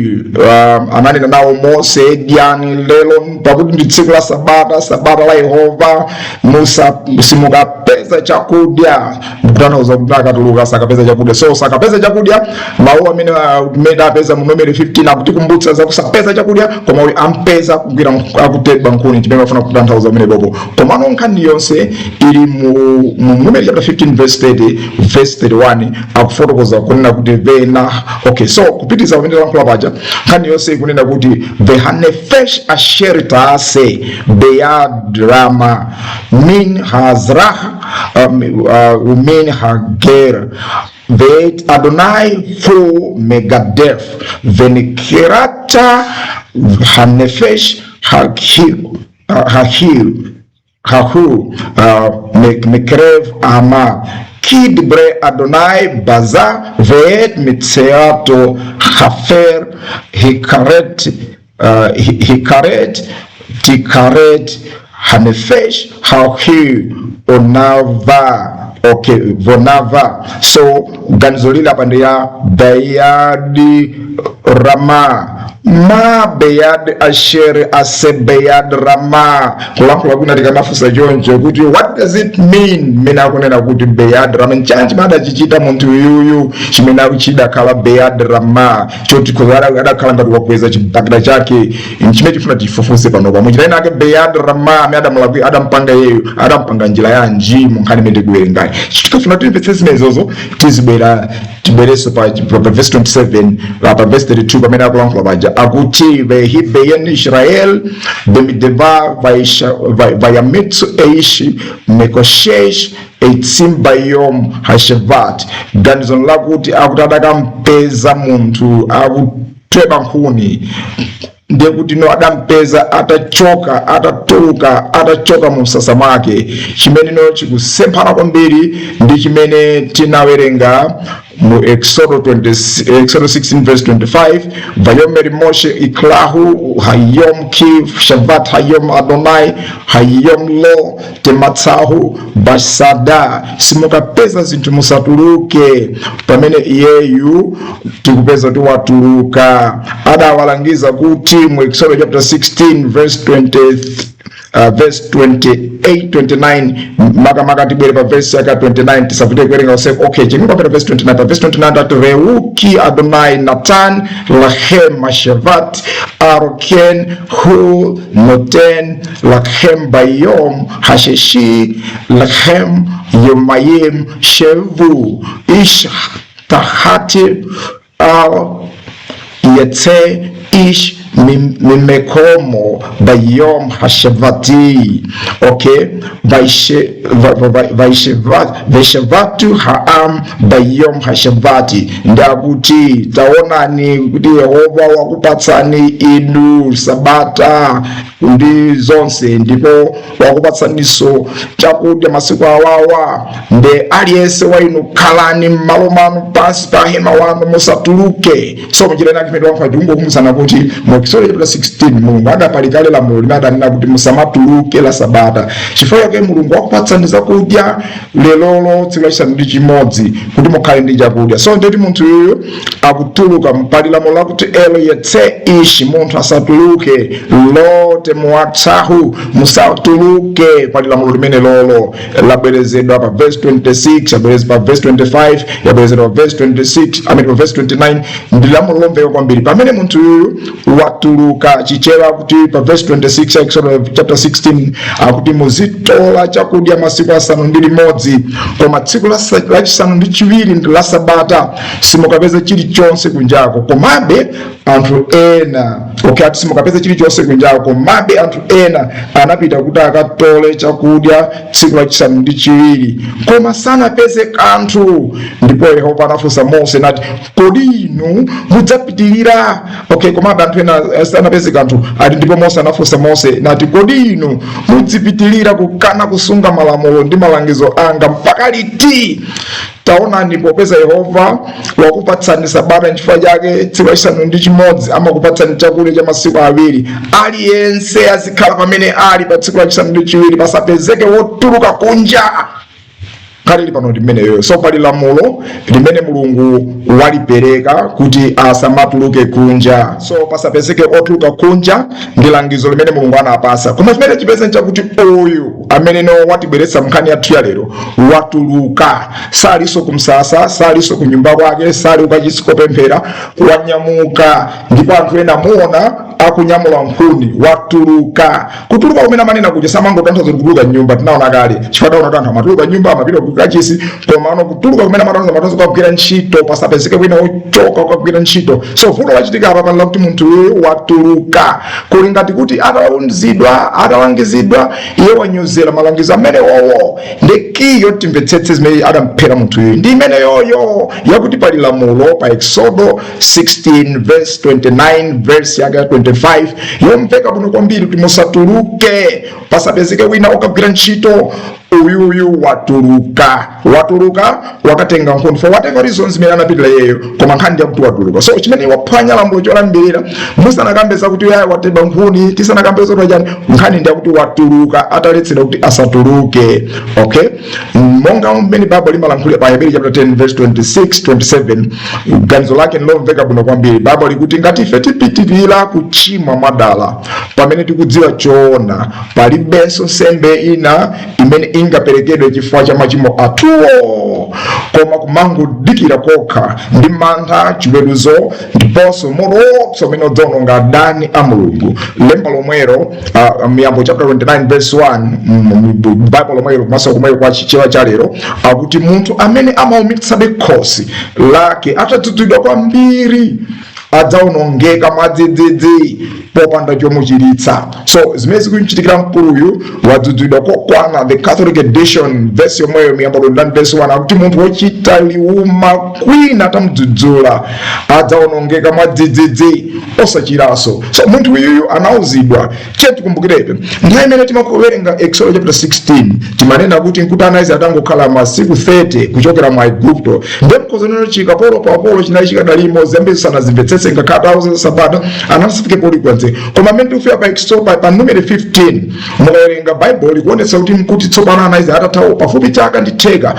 ananena nawo Mose dyani lelo pakuti ndi tsiku la Sabata, Sabata la Yehova, Musa simukapeza chakudya. Mkutanauza kuti akatuluka sakapeza chakudya. So sakapeza chakudya, mawu amene apeza mu Numeri 15 akutikumbutsa za kusapeza chakudya, koma uyu ampeza kugwira akuteba nkhuni, chimene afuna kutanthauza amene bobo. Komano nkhani yonse ili mu Numeri chapter 15 verse 30 verse 31 akufotokoza kunena kuti vena. Okay, so kupitiza pamene lankhula paja, nkhani yonse ikunena kuti vehanefesh asherita se beyad rama min hazrah min hager vet Adonai fu megadef venikirata hanefesh hahu mekrev ama kidbre Adonai baza vet mitseato hafer hikaret tikaret hanefesh hahu onava. Okay, vonava. So ganzolila pande ya bayadi rama ma beyad ashere ase beyad rama. Kulankhula kuna tikanafusa choncho kuti what does it mean? Mina kunena kuti beyad rama nchanchi mada chichita munthu yuyu chimene akuchida khala beyad rama, choti kuzara adakhala ngati wakweza chibakira chake chimene chifuna tifufuse pano pa muchita inake beyad rama amene adamulakwi adampanga yeyo adampanga njira yanji mu nkhani imene tikuwerengayi. Chitikafuna timvetse zimenezozo tibwereso pa verse 27 pa verse 32 pamene akulankhula paja akuti vehibeyen Israel bemideva vayamitsu eishi mekoshesh eitsimba yom hashevat. Ganizon lakuti akuti adakampeza munthu akutweba nkhuni, ndiye kuti no adampeza atachoka atachoka mu msasa mwake, chimene no chikusemphana kwambiri ndi chimene tinawerenga mu Exodus 16 verse 25 vayomeri Moshe iklahu hayom ki shavat hayom Adonai hayom lo tematsahu basada, simukapeza zinthu musatuluke. Pamene iyeyu tikupeza tiwatuluka, adawalangiza kuti mu Exodus chapter 16 verse 28-29 maka tibwere pa verse yaka 29 tisavute kuwerenga yourself. Okay, chimwe pa verse 29. Pa verse 29 ati reuki Adonai Natan lachem mashavat aroken hu noten lachem bayom hasheshi lachem yomayim shevu ish tahati Tiyatse ish mimekomo bayom hashavati. Okay, vaishevatu haam bayom hashavati. Ndakuti taonani kuti Yehova wakupatsani inu Sabata ndi zonse, ndipo wakupatsaniso chakudya masiku awawa, nde aliyense wainu khalani m'malo manu pansi pa hema wanu musatuluke. So mchilena kimene wankha chungokumusana kuti mu Exodus 16 Mulungu adapalikale lamulo limene adanena kuti musamatuluke la Sabata. Chifukwa chake Mulungu wakupatsani zakudya lelolo tsiku lachisanu ndi chimodzi kuti mukhale ndi chakudya. So ndeti munthu yuyu akutuluka mpali lamulo lakuti elo yetse ishi munthu asatuluke lote muwatsahu musatuluke pali lamulo limene lolo labwerezedwa pa verse 26, yabwerezedwa pa verse 25, yabwerezedwa pa verse 26, pa verse 29. ndi lamulo lomveka kwambiri. Pamene munthu yuyu watuluka chichewa kuti pa verse 26 Exodus chapter 16 akuti muzitola chakudya masiku asanu ndi limodzi, koma tsiku lachisanu ndi chiwiri ndi la Sabata simukapeza chilichonse kunjako. Komabe anthu ena, okay, ati simukapeza chilichonse kunjako, komabe anthu ena anapita kuti akatole chakudya tsiku lachisanu ndi chiwiri, koma sanapeze kanthu. Ndipo Yehova anafunsa Mose nati, kodi inu mudzapitirira? Okay, komabe anthu ena sanapezeka anthu ati ndipo Mose anafunsa Mose nati kodi inu mudzipitilira kukana kusunga malamulo ndi malangizo anga mpaka liti? Taonani popeza Yehova wakupatsani Sabata nchifukwa chake tsiku lachisanu ndi chimodzi amakupatsani chakudya cha masiku awiri. Aliyense azikhala pamene ali pa tsiku lachisanu ndi chiwiri, pasapezeke wotuluka kunja. Kali pano limene yoyo. So pali lamulo limene Mulungu walipereka kuti asamatuluke kunja. So pasapezeke otuluka kunja ndi langizo limene Mulungu anapasa. Koma chimene chipeze nchakuti uyu amene no watibweretsa nkhani yathu ya lero watuluka, saliso kumsasa, saliso kunyumba kwake, sali ukachisiko pemphera, wanyamuka ndipo anthu ena muona akunyamula nkhuni, watuluka. Kutuluka kumene amanena kuti samangotanthaza kutuluka nyumba, tinaona kale chifukwa taona anthu amatuluka nyumba amapita kukachisi, koma ano kutuluka kumene amatanza kugwira ntchito, pasapezeke wina ochoka kugwira ntchito. So vuto lachitika apa pano kuti munthu uyu watuluka, kuli ngati kuti atawangizidwa iye wanyozera malangizo amene wowo ndekiyo timvetsetse zimene adamphera munthu uyu ndi imene yoyo yakuti pali lamulo pa Exodo 16 verse 29 verse yake 25 yomveka bwino kwambiri kuti musatuluke pasapezeke wina okagwira ntchito. Uyu watuluka wakatenga nkhuni for whatever reasons zimene anapitira yeyo, koma nkhani ndi kuti watuluka. So chimene waphwanya lamulo cholamulira musanakambeza kuti yayi watenga nkhuni, tisanakambeza kuti chani, nkhani ndi kuti watuluka ataletsera kuti asatuluke. Okay, monga mmene Bible limalankhulira pa Hebrew chapter 10 verse 26 27 ganizo lake lomveka bwino kwambiri. Bible likuti ngati ife tipitirira kuchimwa madala pamene tikudziwa choona, palibenso nsembe ina imene ingaperekedwe chifukwa cha machimo athuwo, koma kumangodikira kokha ndi mantha, chiweruzo ndiponso moto umene udzawononga adani a Mulungu. Lemba lomwero Miyambo chapter 29 verse 1 Bible lomwero kumaso kumwero kwa chichewa cha lero akuti munthu amene amaumitsabe khosi lake atadzutidwa kwambiri adzawonongeka mwadzidzidzi popanda chomuchiritsa. So zimene zikuchitikira mkuluyu wadzudzulidwa kokwana. The Catholic edition verse yomweyo Miyambo 29 verse 1 akuti munthu wochita liuma kwina atamudzudzula adzawonongeka mwadzidzidzi osachiranso. So munthu uyuyu anauzidwa. Tikumbukirepe nthawi imene timakuwerenga Exodo chapter 16 timanena kuti nkuti anaizi atangokhala masiku 30 kuchokera mwa Igupto, ndipo mkhozaniro chika polo papolo chinali chikadalimo zambiri sanazimvetsetse ngakhala auza Sabata anasifike poli kwanze. Koma mmene tikufika pa Exodo pa Numeri 15 mukawerenga Bible ikuonetsa kuti nkuti tsopano anaizi atathawa pafupi chaka ndi theka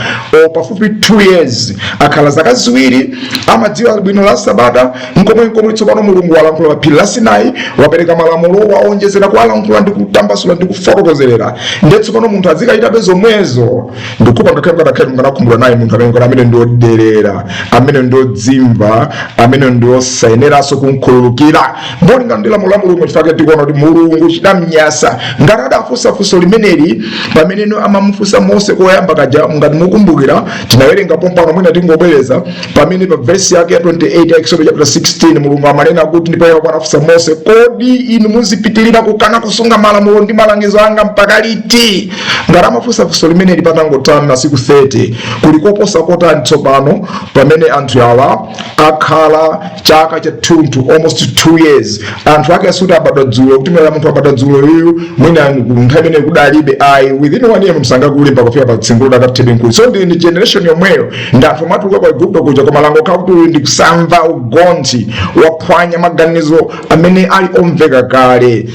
pafupi 2 years, akhala zaka ziwiri amadziwa bwino la Sabata. Nkomwe tsopano Mulungu walankhula pa phiri la Sinai, wapereka malamulo, waonjezera kuwalankhula ndi kutambasula ndi kufotokozerera. Ndiye tsopano munthu azikachitabe zomwezo ndikupa ngakhale mukanakumbula naye munthu amene ndioderera, amene ndiodzimva, amene ndiosayeneranso kunkhululukira. Mbolinga ndi lamulo la Mulungu chifukwa tikuona kuti Mulungu chidamnyasa ngati adafunsa funso limeneli pamene amamufunsa Mose koyamba kaja. Ngati mukumbukira tinawerenga pompano mwina tingobwereza pamene pa verse yake ya 28 ya Exodo chapter 16 Mulungu amanena kuti ndipo Yehova anafunsa Mose, kodi inu muzipitirira kukana kusunga malamulo ndi malangizo anga mpaka liti? Ngati amafunsa funso limeneli patangotana masiku 30 kulikoposa kotani tsopano pamene anthu awa akhala chaka cha thunthu almost 2 years. Anthu ake asuti abadwa dzulo kuti mwina munthu abadwa dzulo uyu mwina nthawi imene kudalibe ayi within 1 year msanga kulimba kufika pa tsingulu dakathibe nkulu. So ndi generation yomweyo ndi anthu matuluka kwa Igupto kuja koma lango kuti ndi kusamva ugonthi waphwanya maganizo amene ali omveka kale.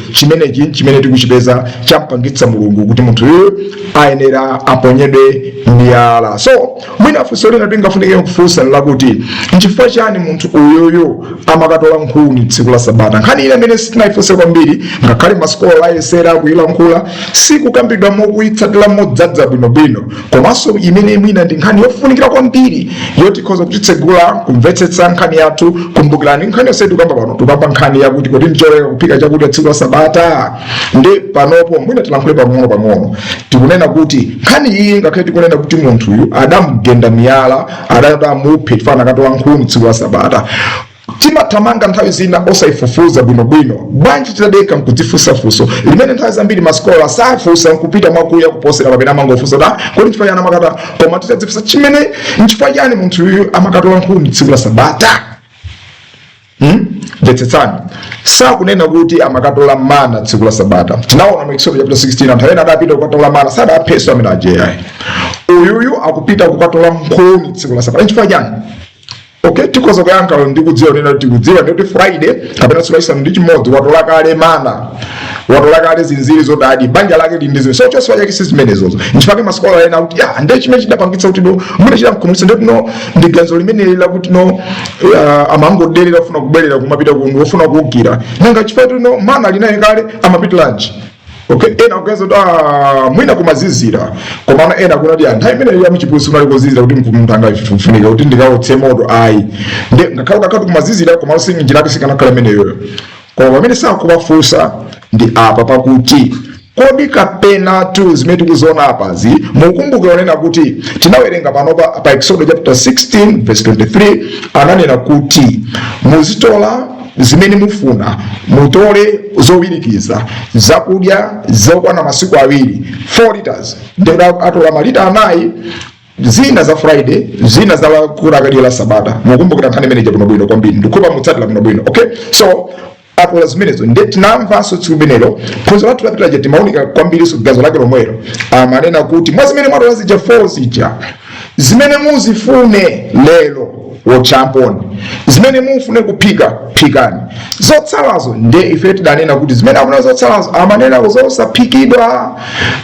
Chimene tikuchipeza champangitsa Mulungu kuti munthu uyu ayenera aponyedwe miyala. So mwina funso lina tingafunike kufunsa lakuti nchifukwa chani munthu uyuyu amakatola nkhuni tsiku la Sabata. Nkhani ile imene sitinayifunse kwambiri ngakhale masikola ayesera kuyilankhula sikukambidwa mokuitsatira modzadza bwinobwino, komanso imene mwina ndi nkhani yofunikira kwambiri yoti ikhoza kutitsegula kumvetsetsa nkhani yathu. Kumbukirani nkhani yonse tikamba pano tukamba nkhani yakuti kodi ncholeka kuphika chakudya tsiku la Sabata. Ndi panopo mwina tilankhule pang'ono tikunena kuti nkhani iyi ngakhale tikunena kuti munthu uyu adamugenda miyala, adamupha chifukwa akatola nkhuni tsiku la Sabata. Timathamanga nthawi zina osayifufuza bwinobwino. Bwanji titadeka nkudzifunsa funso limene nthawi zambiri masikola safunsa nkupita mwakuya kuposera kapena amangofunsa kodi nchifukwa chani amakata, koma titadzifunsa chimene nchifukwa chani munthu uyu amakatola nkhuni tsiku la Sabata. Mvetsetsani, sakunena kuti amakatola mana tsiku la Sabata. Tinaona mu Exodus chapter 16 anthu ena adapita kukatola mana sadapheso amene ajeyayi. Uyuyu akupita kukatola nkhuni tsiku la Sabata. Nchifukwa chani? Okay, tikoza kuyankha ndikudziwa nena tikudziwa ndi Friday kapena tsiku la Isanu ndi chimodzi watola kale mana. Watola kale zinziri zodadi banja lake lindizo. So choswa chake sizimenezozo. Nchifukwa masikola ena kuti ya ndiye chimene chidapangitsa kuti no mune chidamkhumulitsa ndipo no ndiganzo limene la kuti no amangodelera kufuna kubwerera kumapita kundu ofuna kuukira. Nanga chifukwa no mana linaye kale amapita lunch. Okay, ena kugenza mwina kumazizira komana ena kunati anthu imene ya michipusi unali kuzizira kuti munthu angafunika kuti ndikaotse moto ayi nde ngakhale kakati kumazizira komana sinjira yake sikanakhala imeneyo koma pamene sakubafunsa ndi apa pakuti kodi kapena tu zimene tikuziona apazi mukumbuke onena kuti tinawerenga panopa pa Exodus chapter 16 verse 23 ananena kuti muzitola zimene mufuna mutole zowirikiza zakudya zokwana masiku awiri 4 liters ndenga atola malita 4 zina za Friday zina za kuphika la Sabata mukumbukira nkhani imene jabuno bwino kwambiri ndikupa mutsatira bwino bwino. Okay, so atola zimenezo ndi tinamvanso tsiku limenelo phunziro lathu lapitala ja timaunika kwambiri so gazo lake lomwelo amanena kuti mwa zimene mwatola zija 4 zija zimene muzifune lero wochamponi zimene mufune kuphika phikani zotsalazo nde ife tidanena kuti zimene akuna zotsalazo amanena zosaphikidwa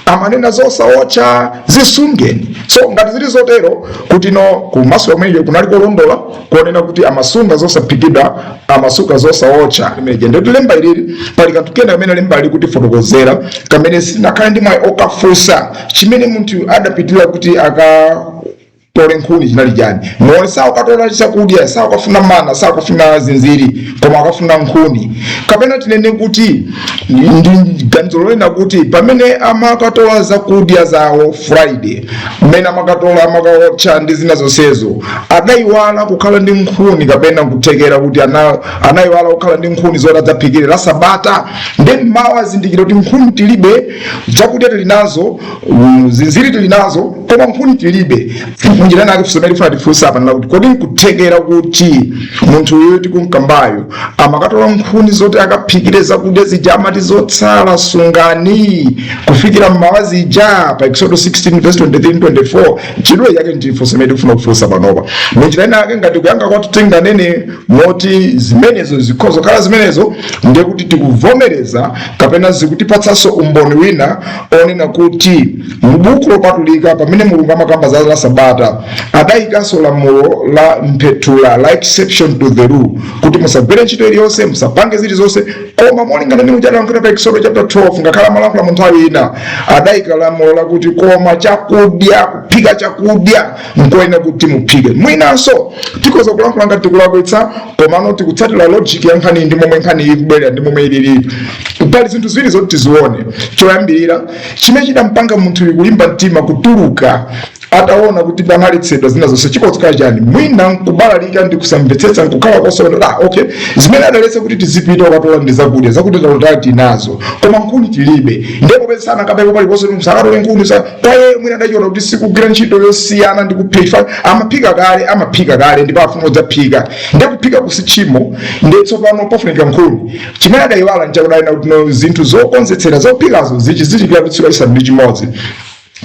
amanena zosaocha zisungeni. So ngati zili zotero kuti no kumaso kumene kunali kolondola kuonena kuti amasunga zosaphikidwa amasuka zosaocha imeneje ndio lemba ilili pali kanthu kena kamene lemba lili kuti fotokozera kamene sinakhale ndi mwayi okafunsa chimene munthu adapitira kuti tole nkhuni chinali chani muone sawa katola chakudya sawa kafuna mana sawa kafuna zinziri koma akafuna nkhuni kapena tinene kuti ndi ganzo lolena kuti pamene amakatola zakudya zawo Friday mmene amakatola amakaotcha ndi zina zonsezo adayiwala kukhala ndi nkhuni kapena kuthekera kuti anayiwala kukhala ndi nkhuni zoti adzaphikire la Sabata then mawu azindikira kuti nkhuni tilibe zakudya tilinazo zinziri tilinazo koma nkhuni tilibe. Njira nake kusomera ifuna tifunsa apa na kuti kodi nkuthekera kuti munthu uyo tikumkambayo amakatola nkhuni zoti akaphikire zakudya zija amati zotsala sungani kufikira mmawazi ija pa Exodus 16 verse 23-24 chidwe yake ndifunsemera tifuna kufunsa panopa njira nake ngati kuyankha kwathu tinganene moti zimenezo zikhozo khala zimenezo ndiye kuti tikuvomereza kapena zikutipatsanso umboni wina onena kuti m'buku lopatulika pamene Mulungu amakamba za la Sabata adayikanso lamulo la mphetula la exception to the rule kuti musagwire ntchito iliyonse musapange zilizonse koma molingana ndi muchalankhulo pa Exodus chapter 12 ngakhala malankhula mu nthawi ina adayika lamulo lakuti koma chakudya kuphika chakudya nkoyenera kuti muphike mwinanso tikhoza kulankhula ngati tikulakwitsa komano tikutsatira logic ya nkhani ndi momwe nkhani ikubwerera ndi momwe ilili pali zinthu ziwiri zoti tizione. Choyambirira chimene chidampanga munthu kulimba mtima kutuluka ataona kuti panalitsedwa zina zonse chikotsika chani mwina nkubalalika ndi kusamvetsetsa nkukhala kosonera okay zimene adaletse kuti tizipita ukatola ndi zakudya talotati nazo koma nkhuni tilibe ndipo pesana kapeko pali konse musakatole nkhuni sa paye mwina adachiona kuti sikugwira ntchito yosiyana ndi kuphika amaphika kale ndipo afuna kudzaphika ndi kuphika kusichimo ndi tsopano pofunika nkhuni chimene adayiwala nchakudaina kuti no zinthu zokonzetsera zophikazo zichizichikira kutsika Isanu ndi chimodzi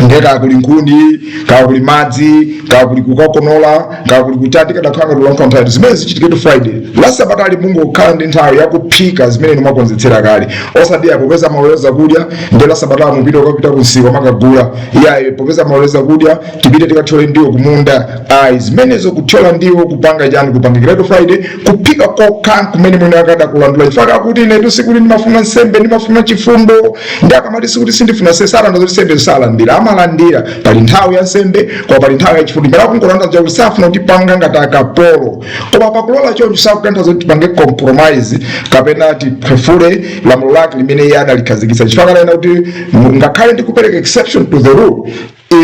ngeka kuli nkhuni kawa kuli madzi kawa kuli kukokonola kawa kuli kutati kadakhala tulankhula nthawi zimene zichitikatu Friday la Sabata ali Mungu kukhala ndi nthawi yakuphika zimene nimakonzetsera kale osati popeza maloleza kudya ndi la Sabata mupita ukapita kunsika makagula iyayi popeza maloleza kudya tipite tikathole ndiwo kumunda ayi zimenezo kuthyola ndiwo kupanga chani kupangikiratu Friday kuphika kokha kumene mwene akada kulandula chifaka kuti inetu sikuti ndimafuna nsembe ndimafuna chifundo ndi akamati sikuti sindifuna sesala ndazoti sembe sala ndira amalandira pali nthawi ya nsembe kwa pali nthawi ya chifundo mbera kunkolanda cha usafuna kuti panga ngati akapolo koma pakulola choncho sakutantha zoti pange compromise kapena tipefule lamulo lake limene iye adalikhazikitsa chifaka lena kuti ngakhale ndi kupereka exception to the rule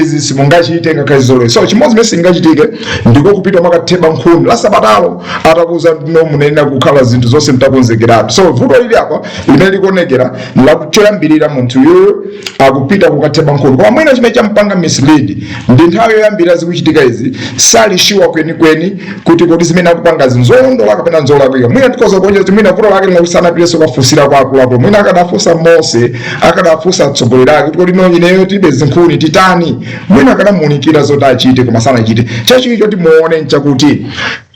izi simungachite ngakhale zoloweza. So chimodzi mese ingachitike ndiko kupita makatheba nkhuni la sabatalo atakuza no munena kukhala zinthu zonse mtakonzekeratu. So vuto lili apa limene likuonekera lakuchoyambirira munthu yuyo akupita kukatheba nkhuni koma mwina chimene champanga mislead ndi nthawi yoyambira zikuchitika izi salishuwa kwenikweni kuti kodi zimene akupanga zinzolondola kapena nzolakwika. Mwina tikoza kuonja kuti mwina vuto lake linakusanapireso kafusira kwa akuluakulu, mwina akadafunsa Mose akadafunsa atsogoleri ake kuti kodi no ineyo tibe zinkhuni titani, mwina akadamuunikira zoti achite koma sanachite. Chachicho timuone nchakuti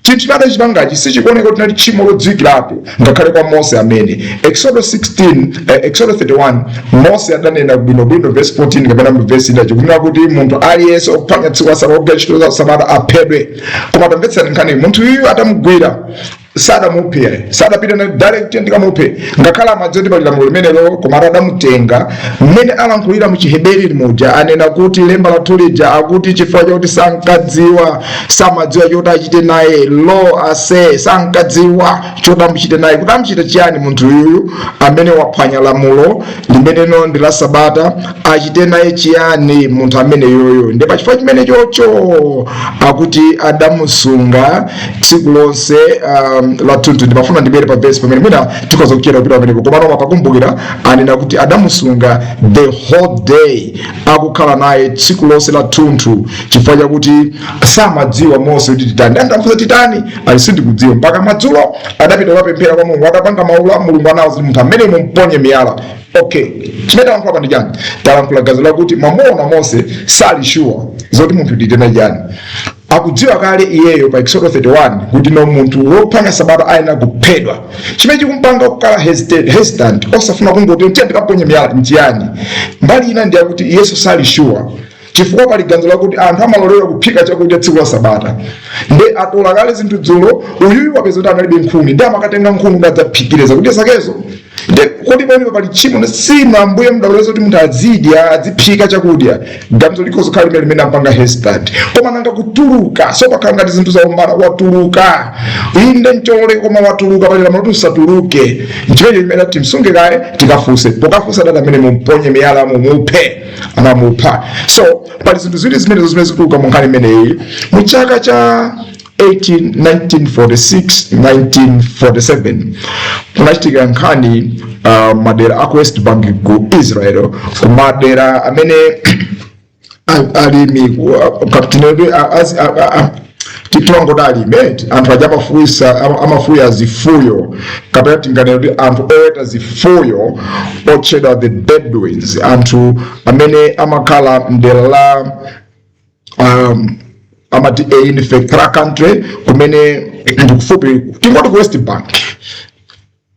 chinthu chimene chipangachi sichikuoneka kuti nali tchimo lodziwikirapo ngakhale kwa Mose amene. Exodus 31 Mose adanena bwinobwino verse 14 kapena verse inacho kunena kuti munthu aliyense ophwanya tsiku la Sabata ogwira ntchito za Sabata aphedwe. Koma tamvetsera nkhani munthu uyu atamugwira sadamuphe, sadapita na direct ndikamuphe ngakhale amadziwa kuti pali lamulo limenelo koma adamutenga mmene alankhulira mu Chiheberi muja anena kuti lemba lathu lija akuti chifukwa chakuti sankadziwa samadziwa choti achite naye lo ase sankadziwa choti amuchite naye kuti amuchite chiyani munthu uyu amene waphwanya lamulo limenelo ndi la Sabata achite naye chiyani munthu amene yoyo. Ndi pachifukwa chimene chocho akuti adamusunga tsiku lonse la tuntu. Ndimafuna ndibere pa verse pamene mwina tikoza kuchera kupita pamenepo koma noma pakumbukira anena kuti adamusunga the whole day akukhala naye tsiku lonse la tuntu chifukwa chakuti samadziwa Mose kuti titani andamufunsa titani ali sindikudziwa mpaka madzulo adapita kupemphera kwa Mulungu adapanga mawu a Mulungu anawo kuti munthu amene mumponye miyala. Okay, chimene talankhula ndi chani? Talankhula gazo lakuti mamuona Mose salishuwa zoti munthu titena chani. Akudziwa kale iyeyo pa Exodus 31 kuti no munthu wophwanya Sabata ayenera kuphedwa. Chimene chikumpanga kukhala hesitant osafuna kungoti ndikaponye miyala nchiyani. Mbali ina ndi akuti Yesu salishuwa chifukwa pali ganzo lakuti anthu amalolera kuphika chakudya tsiku la Sabata. Ndi atola kale zinthu dzulo uyuyu wapeza kuti analibe nkhuni ndi amakatenga nkhuni nadzaphikireza kuti zakezo. Ndi kodi pamene pali tchimo nsima ambuye mdaloleza kuti munthu azidya aziphika chakudya ganzo likozo kale limene ampanga hesitant koma nanga kutuluka so pakhala ngati zinthu zaumara watuluka inde ncholole koma watuluka pali lamulo kuti usatuluke nchimene limene timsunge kale tikafunse pokafunsa dada amene mumponye miyala mumuphe anamupha. So pali zinthu ziwiri zimene zituluka mu nkhani imeneyi mu chaka cha 1946-1947 kunachitika nkhani madera aku West Bank ku Israel ku madera amene alimi kapitene titongo dalime anthu aja amafuya zifuyo kapena tinganena kuti anthu oweta zifuyo otchedwa the Bedouins, anthu amene amakhala mdera la amati in third country kumene ndikufupi tingoti ku West Bank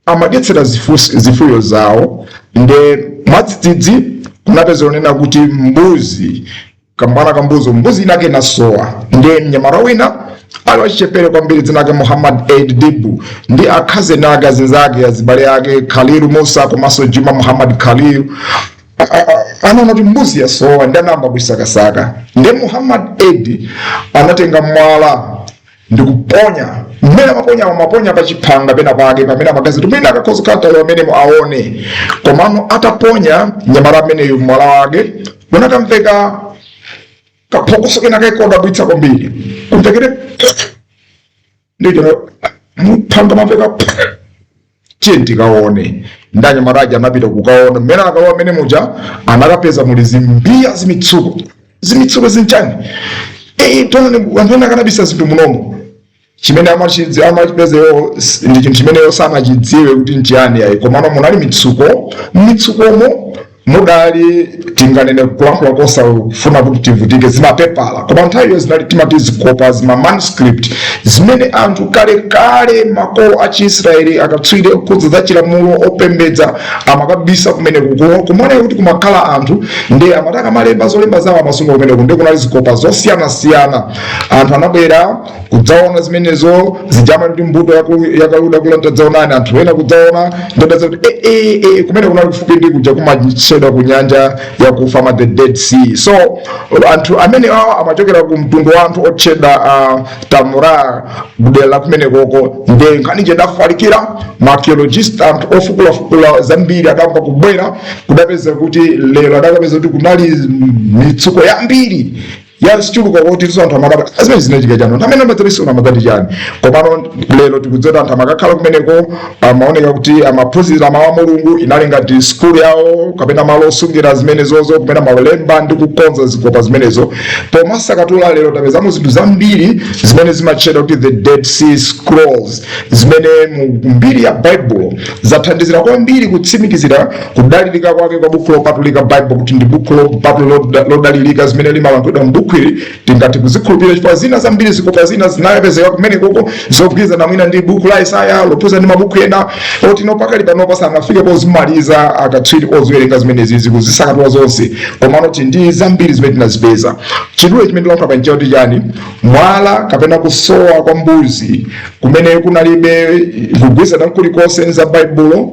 amadyetsera zifuyo zawo. Nde mwadzidzidzi kunapeza onena kuti mbuzi kambana kambuzo mbuzi inake nasowa. Nde mnyamata wina ali wachichepere kwambiri dzina lake Muhammad Dibu ndi akhaze naga zinzake azibale yake Khalilu Musa komanso Juma Muhammad Khalilu anaona kuti mbuzi yasowa ndi anayamba kuisakasaka. Ndi Muhammad anatenga mwala ndikuponya mmene amaponya pa chipanga pena pake pamene amagazi tumene akakhoza kukhala amene aone komano ataponya nyamala ameneyo mwala wake unakamveka kaphokoso kena kaikoda bwitsa kwambiri kumvekere ndito mpanga maveka chenti kaone ndanya maraja anapita kukaona mmene akawa amene muja anakapeza muli zimbiya zimitsuko zinchani tona wanthu akanabisa zinthu munomo chimene amachipezeyo ndi chinthu chimeneyo sanachidziwe kuti nchiyani ayi komano munali mitsukomo mudali tinganene kulankhula kosafuna kuti tivutike zimapepala koma nthawiyo zinali timati zikopa zima manuscript zimene anthu kale makolo a Chiisraeli akatswiri okhudza za chilamulo opembedza amakabisa kumene kumene kuti kumakhala anthu ndi amataka malemba zolemba zawo amasunga kumene kunde kunali zikopa zosiyanasiyana. Anthu anabwera kudzaona zimenezo zijama kuti mbuto yakayuda kulanta dzaonani anthu ena kudzaona ndoda kuti kumene kunali kufupi ndi kuja kumachedwa ku nyanja ya yakufama the Dead Sea. So anthu amene amachokera ku mtundu wa anthu otchedwa Tamura kudera kumene koko nde nkhani jedafalikira archaeologist anthu ofukula zambiri adamba kubwera kudapeza kuti lero adakapeza kuti kunali mitsuko yambiri yasichuluka kuti tiso anthu amakaba azimene zinachika chano amene amadzapesona amadzati chani komano lero tikudzera anthu amakakhala kumeneko amaoneka kuti amaphunzira mawu a Mulungu inali ngati skulu yawo kapena malo osungira zimene zozo kumene malemba ndi kukonza zikopa zimenezo pomasakatula lero tapezamo zinthu zambiri zimene zimatchedwa kuti the Dead Sea Scrolls zimene mu mbiri ya Bible zathandizira kwambiri kutsimikizira kudalirika kwake kwa buku lopatulika Bible kuti ndi buku lodalirika zimene limalankhulidwa m'buku tingati kuzikhulupirira chifukwa zina zambiri zikopa zina zinapezeka kumene koko zogwirizana mwina ndi buku la Isaya lophunza ndi mabuku ena oti pakali pano pasanafike pozimaliza akatswiri oziwerenga zimenezi kuzisakatula zonse komano ndi zambiri zimene tinazipeza. Chidule chimene tilankhula panjira kuti chani mwala kapena kusowa kwa mbuzi kumene kunalibe kugwirizana kulikonse za Bible,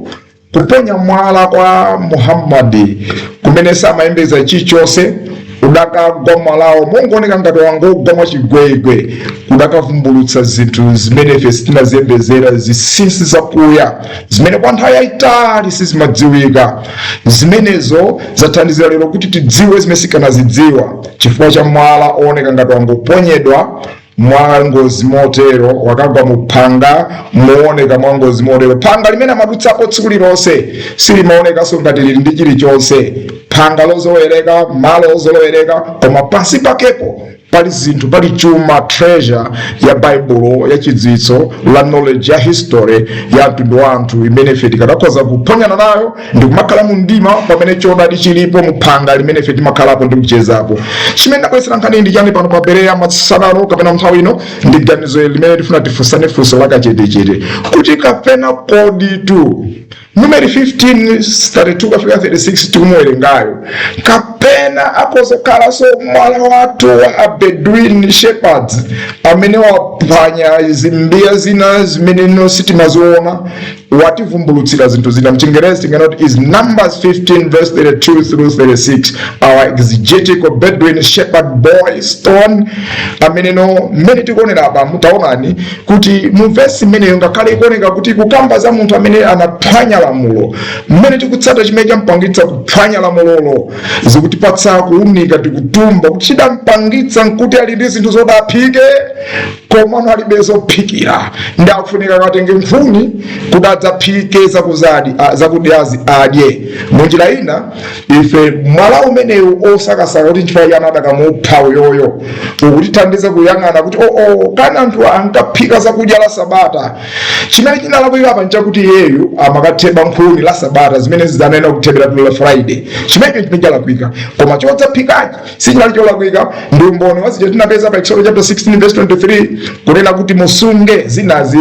kuponya mwala kwa Muhammadi kumene samayembeza chilichonse udakagwa mwalawo mongoneka ngati wangogwa mwachigwegwe kudakavumbulutsa zinthu zimene ife sitinaziyembezera zinsinsi zakuya zimene kwa nthawi yayitali sizimadziwika. Zimenezo zathandizira lero kuti tidziwe zimene sikanazidziwa chifukwa cha mwala ooneka ngati wangoponyedwa mwangozi motero wakagwa muphanga muoneka mwangozi motero. Phanga limene amadutsapo tsiku lilonse silimaonekanso ngati lili ndi chilichonse, phanga lozowereka malo ozolowereka koma pansi pakepo pali zinthu, pali chuma, treasure ya Bible ya chidziwitso la knowledge ya history ya mtundu wa anthu imene ife tikadakhoza kuphonyana nayo ndi kumakhala mu mdima pamene choonadi chilipo muphanga limene ife timakhalapo ndi kuchezapo. Chimene ndabwezera nkhani ndi chani pano pa Bereya masanano kapena nthawi ino ndi ganizo limene tifuna tifunsane funso lakachetechete kuti kapena kodi tu Numeri 15:32 kufika 36 tikumuwerengayo kapena akozokhala so mwala watu wa Bedouin shepherds amene waphwanya zimbiya zina zimene no sitimaziona wativumbulutsira zinthu zina. Mchingerezi tinganoti is Numbers 15:32-36 our exegetical Bedouin shepherd boy stone amene no mmene tikuonera apa mutaonani kuti mu verse imeneyo ngakhale ikuoneka kuti kukamba za munthu amene anaphwanya lamulo mmene tikutsata chimene champangitsa kuphwanya lamulolo zikutipatsa kuunika tikutumba kuti chidampangitsa nkuti ali ndi zinthu zodaphike koma alibe zophikira ndi akufunika katenge nkhuni kudadzaphike zakudyazi adye. Munjira ina ife mwala umenewu osakasaka kuti nchifukwa yana adakamupha uyoyo ukutithandiza kuyang'ana kuti kana anthu ankaphika zakudya la Sabata. Chimene chinalakwika apa nchakuti iyeyu amakatheba nkhuni la Sabata zimene zidanena kuthebera la Friday. Chimene chalakwika koma chodzaphikachi sichinali cholakwika ndi umboni wazija tinapeza pa Exodus chapter 16:23 kunena kuti musunge zinazi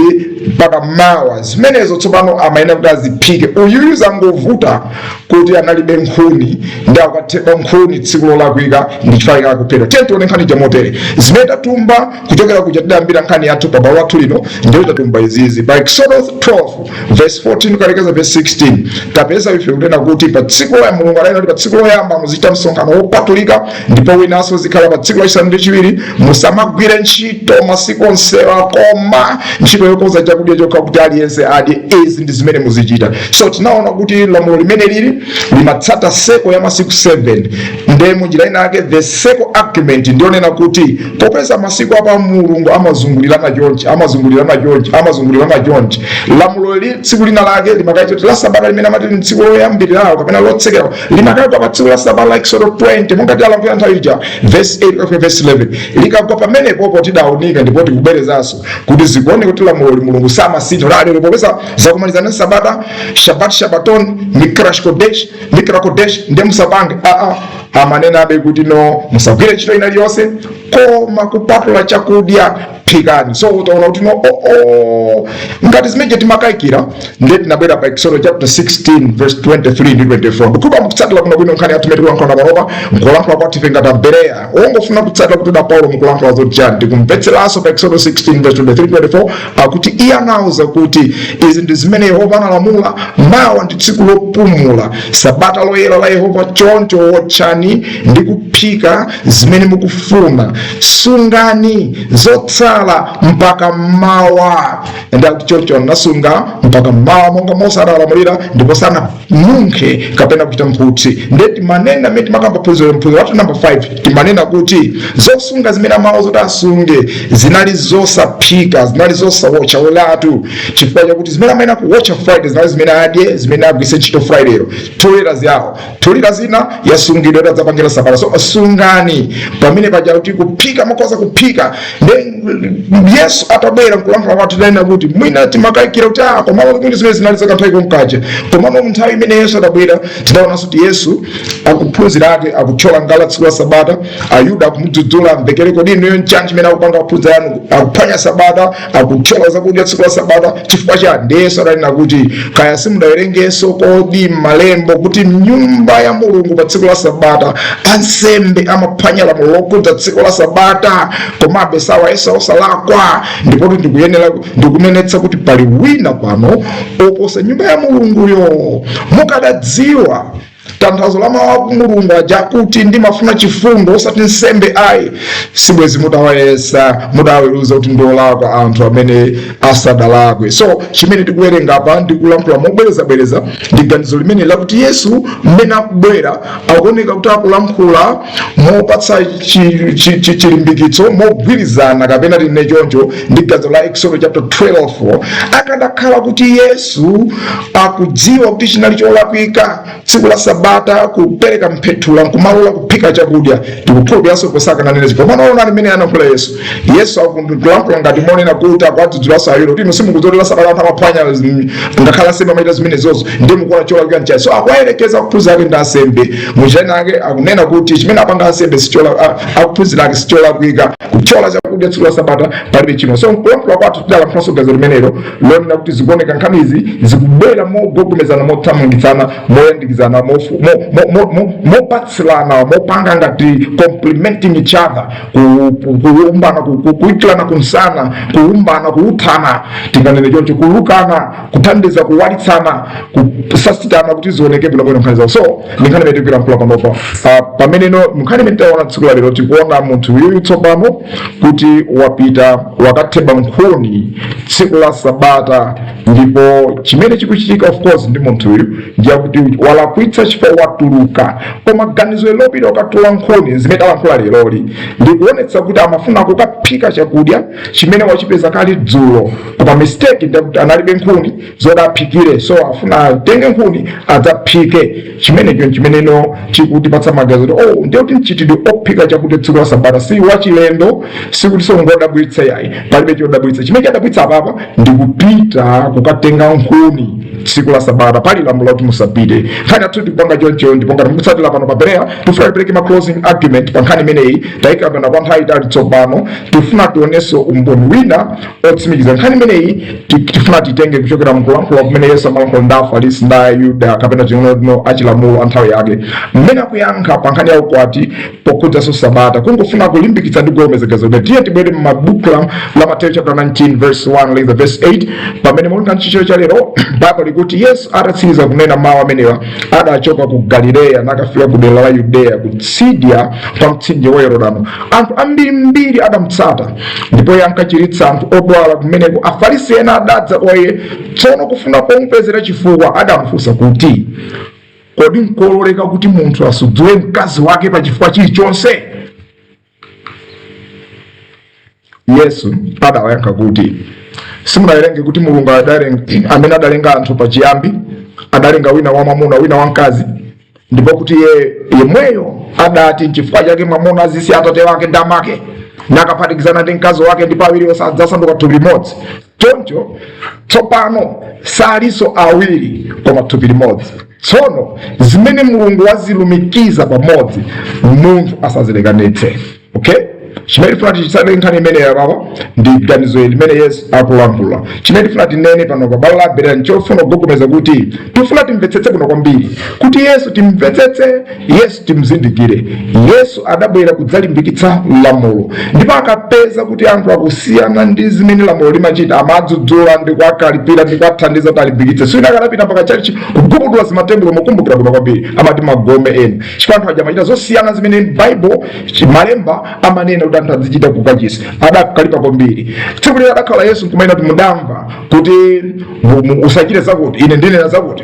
mpaka mawa zimenezo tsopano amayenera kuti aziphike. Uyuyu zangovuta kuti analibe nkhuni ndi akatheba nkhuni tsiku lolakwika ndi chifukwa kuphera. Tione nkhani jamotere zimene tatumba kuchokera kuja tidambira nkhani yathu pa bawu lathu lino ndiyo tatumba izizi pa Exodus 12:14 kalekeza verse 16 tapeza ife kunena kuti pa tsiku la Mulungu ananena kuti pa tsiku loyamba muzichita msonkhano wopatulika ndipo winanso zikhala pa tsiku lachisanu ndi chiwiri musamagwire ntchito masiku onsewa koma ntchito yokonza chakudya chokha kuti aliyense adye. Izi ndi zimene muzichita. So tinaona kuti lamulo limene lili limatsata seko ya masiku 7 nde munjira inake the seko argument ndionena kuti popeza masiku apa Mulungu amazungulirana chonchi lamulo li tsiku lina lake limakaita la Sabata limene amati tsiku loyambirirawo kapena lotsekera limakaita pa tsiku la Sabata la Exodus 20 monga tialamphira nthawi ija verse 8 of verse 11 likagwa pamene popo tidaunika ndipo tikubwerezanso kuti zikuone kuti lamulo Mulungu samasintha lero popeza zakumalizana Sabata Shabbaton Mikra Kodesh ndi musapange amanena abe kuti no musagwire ntchito ina iliyonse koma kupatula chakudya phikani. So utaona kuti no ngati zimene timakayikira ndi tinabwera pa Exodus chapter 16 verse 23 ndi 24 ndikuba mukutsatira kuno bwino nkhani yathu imene tikulankhula panopa nkulankhula kwati ife ngati Bereya ongofuna kutsatira kuti da Paulo mukulankhula zochani tikumvetseranso pa Exodus 16 verse 23-24 akuti iye anawuza kuti izi ndi zimene Yehova analamula, mawa ndi tsiku lopumula, sabata loyera la Yehova, choncho wotchani ndi kuphika zimene mukufuna, sungani zotsala mpaka mawa. Ndi akuti choncho nasunga mpaka mawa monga Mose analamulira ndipo sananunkhe kapena kuchita mphutsi. Ndeti manena amene timakamba phunziro watu number 5 timanena kuti zosunga zimene mawa zoti asunge zinali zosaphika, zinali zosawotcha olatu, chifukwa chakuti zimene amayena kuwotcha Friday zinali zimene adye, zimene agwise ntchito Friday ro toleras yawo, toleras zina yasungidwa idzapangira sabata. So asungani pamene paja kuti kuphika makoza kuphika. Yesu atabwera nkulankhula kwathu tinena kuti mwina timakayikira kuti komano kuti zimene zinali zakanthawi konkaja, komano nthawi imene Yesu atabwera tidaonanso kuti Yesu akuphunzira ake akuthyola ngala tsiku la Sabata, Ayuda akumudzudzula mvekere kodi inuyo nchanji imene akupanga kuphunzira yanu akuphwanya Sabata, akuthyola zakudya tsiku la Sabata. Chifukwa cha Yesu adanena kuti kaya simudawerengenso kodi m'malembo kuti mnyumba ya Mulungu pa tsiku la Sabata ansembe amaphwanya lamulo lokudza tsiku la Sabata, komabe sawa Yesu osalakwa. Ndipo ndikuyenera ndikunenetsa kuti pali wina pano oposa nyumba ya Mulunguyo. Mukadadziwa tanthauzo la mawu a Mulungu aja kuti ndimafuna chifundo osati nsembe ayi, sibwezi mutawayesa mudaweruza kuti ndiolakwa anthu amene asadalakwe. So chimene tikuwerenga apa ndikulankhula mobwereza ndi ganizo limene lakuti Yesu mmene akubwera akuoneka kuti akulankhula mopatsa chilimbikitso mogwirizana kapena tine choncho ndi ganizo la Exodus chapter 12 akadakhala kuti Yesu akudziwa kuti chinali cholakwika tsiku la Sabata kupereka mphethula nkumalola kuphika chakudya ndikukhulupiriraso posaka nanene zipo manaona amene anakhula Yesu akulankhula ngati monena kuti akwadzudzulaso Ayuda kuti simukudzolera Sabata anthu amaphwanya ngakhala nsembe amaita zimene zozo ndi mukuona cholakwika nchayi. So akuwayerekeza kuphunzira ake ndi ansembe muchani ake akunena kuti chimene apanga ansembe akuphunzira ake sicholakwika kuthyola chakudya tsiku la Sabata palibe chino. So nkulankhula kwathu tidalankhulaso gazo limenelo lonena kuti zikuoneka nkhanizi zikubwera mogogomezana mothamangitsana moyandikizana mopatsilana mopanga ngati complementing each other, kuumbana kuitilana kunsana, kuumbana kuuthana tinganene choncho, kulukana kuthandiza kuwalitsana kusasitana kuti zioneke bwino bwino nkhani zawo. So nkhani imene tikulankhula panopa pameneno nkhani imene taona tsiku la lero tikuona munthu uyu tsopano kuti wapita wakatheba nkhuni tsiku la Sabata, ndipo chimene chikuchitika of course ndi munthu uyu ndiye kuti walakwitsa chifukwa watuluka. Koma ganizo lopita wakatola nkhuni zimene talankhula leloli ndikuonetsa kuti amafuna kukaphika chakudya chimene wachipeza kale dzulo, koma mistake ndi analibe nkhuni zodaphikire, so afuna atenge nkhuni adzaphike. Chimeneno chikutipatsa magazi kuti ndiye kuti mchitidwe ophika chakudya tsiku la Sabata si wachilendo, sikuti songodabwitsa yayi, palibe chodabwitsa. Chimene chadabwitsa apapa ndikupita kukatenga nkhuni tsiku la Sabata, pali lamulo kuti musapite. Nkhani athu tikupanga choncho ndipo ngati mukutsatira pano pa Bereya tifuna tipereke ma closing argument pa nkhani imeneyi tayikambana kwa nthawi itali tsopano. Tifuna tionenso umboni wina otsimikiza nkhani imeneyi tifuna titenge kuchokera mkulankhula kumene Yesu amalankhula ndi Afarisi ndi Ayuda kapena chino achilamulo a nthawi yake mmene akuyankha pa nkhani ya ukwati pokhudzaso Sabata. Kungofuna kulimbikitsa ndi kuomezekazo kuti tiye tibwere m'mabuku la Mateyu chapter 19 verse 1 leza verse 8 pamene mulungu nchicho cha lero Bible kuti Yesu atatsiriza kunena mawu amenewa adachoka ku Galileya nakafika ku dera la Yudeya kutsidya pa mtsinje wa Yorodano. Anthu ambirimbiri adamutsata ndipo ankachiritsa anthu odwala kumeneko. Afarisi ena adadza kwa iye tsono kufuna pomupezera chifukwa adamufunsa kuti kodi nkololeka kuti munthu asudzule mkazi wake pa chifukwa chilichonse? Yesu adawayankha kuti simunawerenge kuti Mulungu amene adalenga anthu pa chiyambi adalenga wina wa mwamuna wina wa mkazi, ndipo kuti yemweyo adati chifukwa chake mwamuna azisiya atate wake ndi amake nakaphatikizana ndi mkazi wake ndipo awiri adzasanduka thupi limodzi. Choncho tsopano salinso awiri koma thupi limodzi. Tsono zimene Mulungu wazilumikiza pamodzi munthu asazilekanitse. Okay? chimene funa tichitsate nkhani imene yababa ndi ganizo limene Yesu akulankhula. Chimene funa tinene pano pa bwalo la Bereya nchofuna kugogomeza kuti tifuna timvetsetse kuno kwambiri kuti Yesu timvetsetse, Yesu timzindikire. Yesu adabwera kudzalimbikitsa lamulo, ndipo akapeza kuti anthu akusiyana ndi zimene lamulo limachita amadzudzula ndi kuwakalipira ndi kuwathandiza kuti alimbikitse. Sina akanapita mpaka chalichi kugubudula zimatembulo mukumbukira kuno kwambiri amati magome ena chifukwa anthu ajamachita zosiyana zimene Bible malemba amanena kuti anthu azichita kukachisa adakalipa kwambiri. Tsiku lina adakhala Yesu nkumaina kuti mudamva kuti usachite zakuti ine ndinena zakuti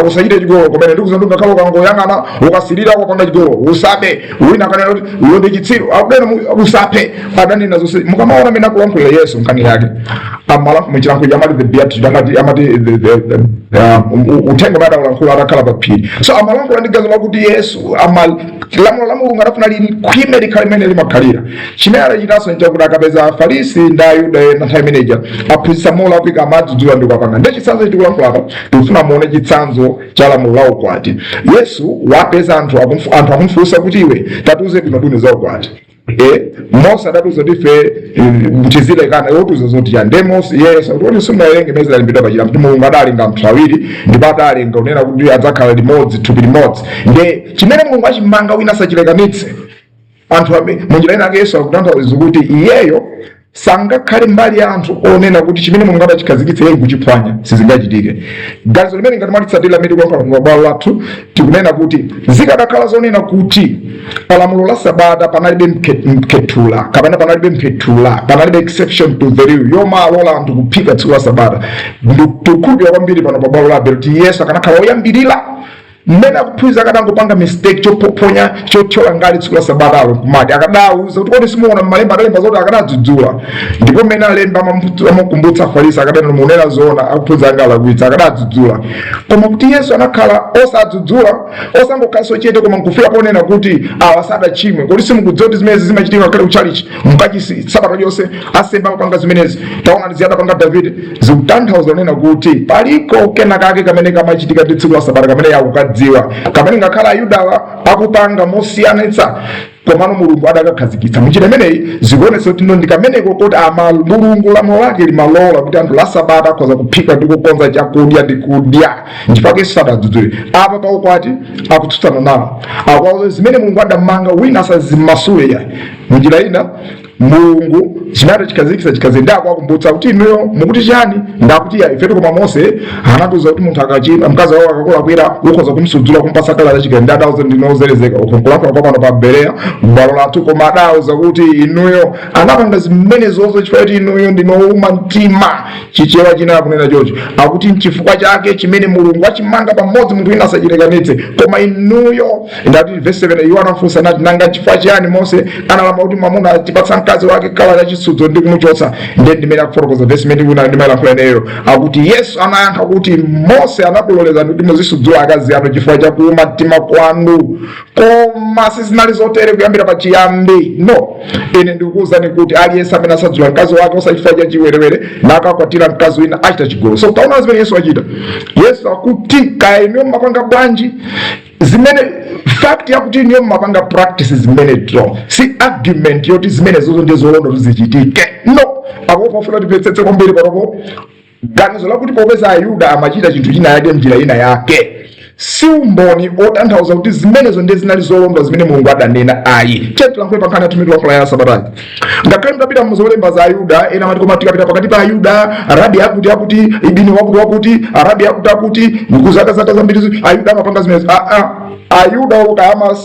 usachite chigololo kumene ndikuzandunga khalo kangoyang'ana ukasilira kupanga chigololo usape wina akanena kuti ulonde chitsiru akudena usape adanena zonse mukamaona amene akulankhulira Yesu nkhani yake amalankhula muchilankhulo amati the beatitude amati uthenga umene adalankhula adakhala pa phiri. So amalankhula ndi gazo lakuti Yesu lamulo la Mulungu adafuna likhwime likhale limene limakhalira. Chimene adachitanso nchakuti akapeza Afarisi ndi Ayuda ena nthawi imeneja aphunzitsa molakwika amadzudzula ndi kuwapanga. Ndi chitsanzo tikulankhulapa tikufuna muone chitsanzo cha lamulo la ukwati. Yesu wapeza anthu akumfunsa kuti iwe tatiuze bwino za ukwati. Mose adatuza tife mchizile kana yotuza zoti ya ndemos Yesu kuti simunawerenge mezi alimbidwa pachira mtu Mulungu adalinga anthu awiri ndipo adalinga unena kuti adzakhala limodzi thupi limodzi. Nde chimene Mulungu achimanga wina sachilekanitse anthu munjira ina Yesu akutanthauza kuti iyeyo sangakhale mbali ya anthu onena kuti chimene Mulungu adachikhazikitsa yeye kuchiphwanya sizingachitike. Ganizo limene ngati mwalitsatira limene tikulankhula pa bwalo lathu tikunena kuti zikadakhala zonena kuti palamulo la Sabata panalibe mphethula kapena panalibe mphethula panalibe exception to the rule yomalola anthu kuphika tsiku la Sabata ndikukhulupirira kwambiri pano pa bwalo la Bereya kuti Yesu akanakhala woyambirira mmene akuphunzitsa akadangopanga mistake chophonya chothyola ngali tsiku la Sabata alo kumati akadauza kuti kodi simuona m'malemba adalemba zoti akadadzudzula ndipo mmene alemba amakumbutsa Afarisi akadanena munena zoona akuphunzitsa angalakwitsa akadadzudzula. Koma kuti Yesu anakhala osadzudzula osangokhalanso chete koma nkufika ponena kuti awasadachimwe kodi simukudziwa kuti zimenezi zimachitika kale kuchalichi mukachisi Sabata yonse asemba akupanga zimenezi taona ziyadapanga Davide zikutanthauza kunena kuti paliko kena kake kamene kamachitika ndi tsiku la Sabata kamene yakukadziwa kamene ngakhala Ayuda akupanga mosiyanitsa komano Mulungu adakakhazikitsa. Muchita imeneyi zikuonetsa kuti ndi kameneko kuti Mulungu lamulo lake limalola kuti anthu la Sabata akhoza kuphika ndi kukonza chakudya ndi kudya nchifukwa Yesu sadadzudzule. Apa pa ukwati akutsutsana nawo akwazo zimene Mulungu adamanga wina asazimasule yayi. Munjira ina Mulungu chimene chikhazikitsa chikazenda akumbutsa kuti inuyo mukuti chiyani ndakuti ya ifetu koma Mose anatuza kuti munthu akachimwa mkazi wawo akakulakwira ukhoza kumsudzula kumpasa kala la chikenda adauza ndinozerezeka ukonkulakula kwa pano pa Bereya bwalo lathu koma adauza kuti inuyo anapanga zimene zonse chifukwa kuti inuyo ndinouma mtima chichewa china kunena chocho akuti nchifukwa chake chimene Mulungu achimanga pamodzi munthu wina asachilekanitse koma inuyo ndati verse 7 iwo anafunsa nati nanga chifukwa chiyani Mose analamula kuti mwamuna atipatsa mkazi wake kala la chisudzo ndi kumuchotsa. Ndi ndimene akufotokoza verse imene ndimayilankhula nayo akuti Yesu anayankha kuti Mose anakuloleza kuti muzisudzula akazi anu chifukwa cha kuuma mtima kwanu koma sizinali zotere kuyambira pachiyambi. No, ine ndikukuwuzani kuti aliyense amene asadzula mkazi wake osachifukwa cha chiwerewere nakakwatira mkazi wina achita chigololo. So taona zimene Yesu achita. Yesu akuti kaya inuyo mmapanga bwanji zimene fact yakuti inuyo mmapanga practice zimene to si argument yoti zimene zozo ndizolonda zichitike. No, akupofuna tipetsetse kwambiri panopo ganizo lakuti popeza Ayuda amachita chinthu china yake mnjira ina yake si umboni otanthauza kuti zimenezo ndi zinali zolonda zimene Mulungu adanena ayi. Tilankhule pa nkhani yatumiki wa ya Sabata. Ngakhale mtapita muzolemba za Ayuda ena mati koma tikapita pakati pa Ayuda Arabi akuti ibini wakuti Arabi akuti mukuzaka zaka zambiri Ayuda amapanga zimenezo. Ayuda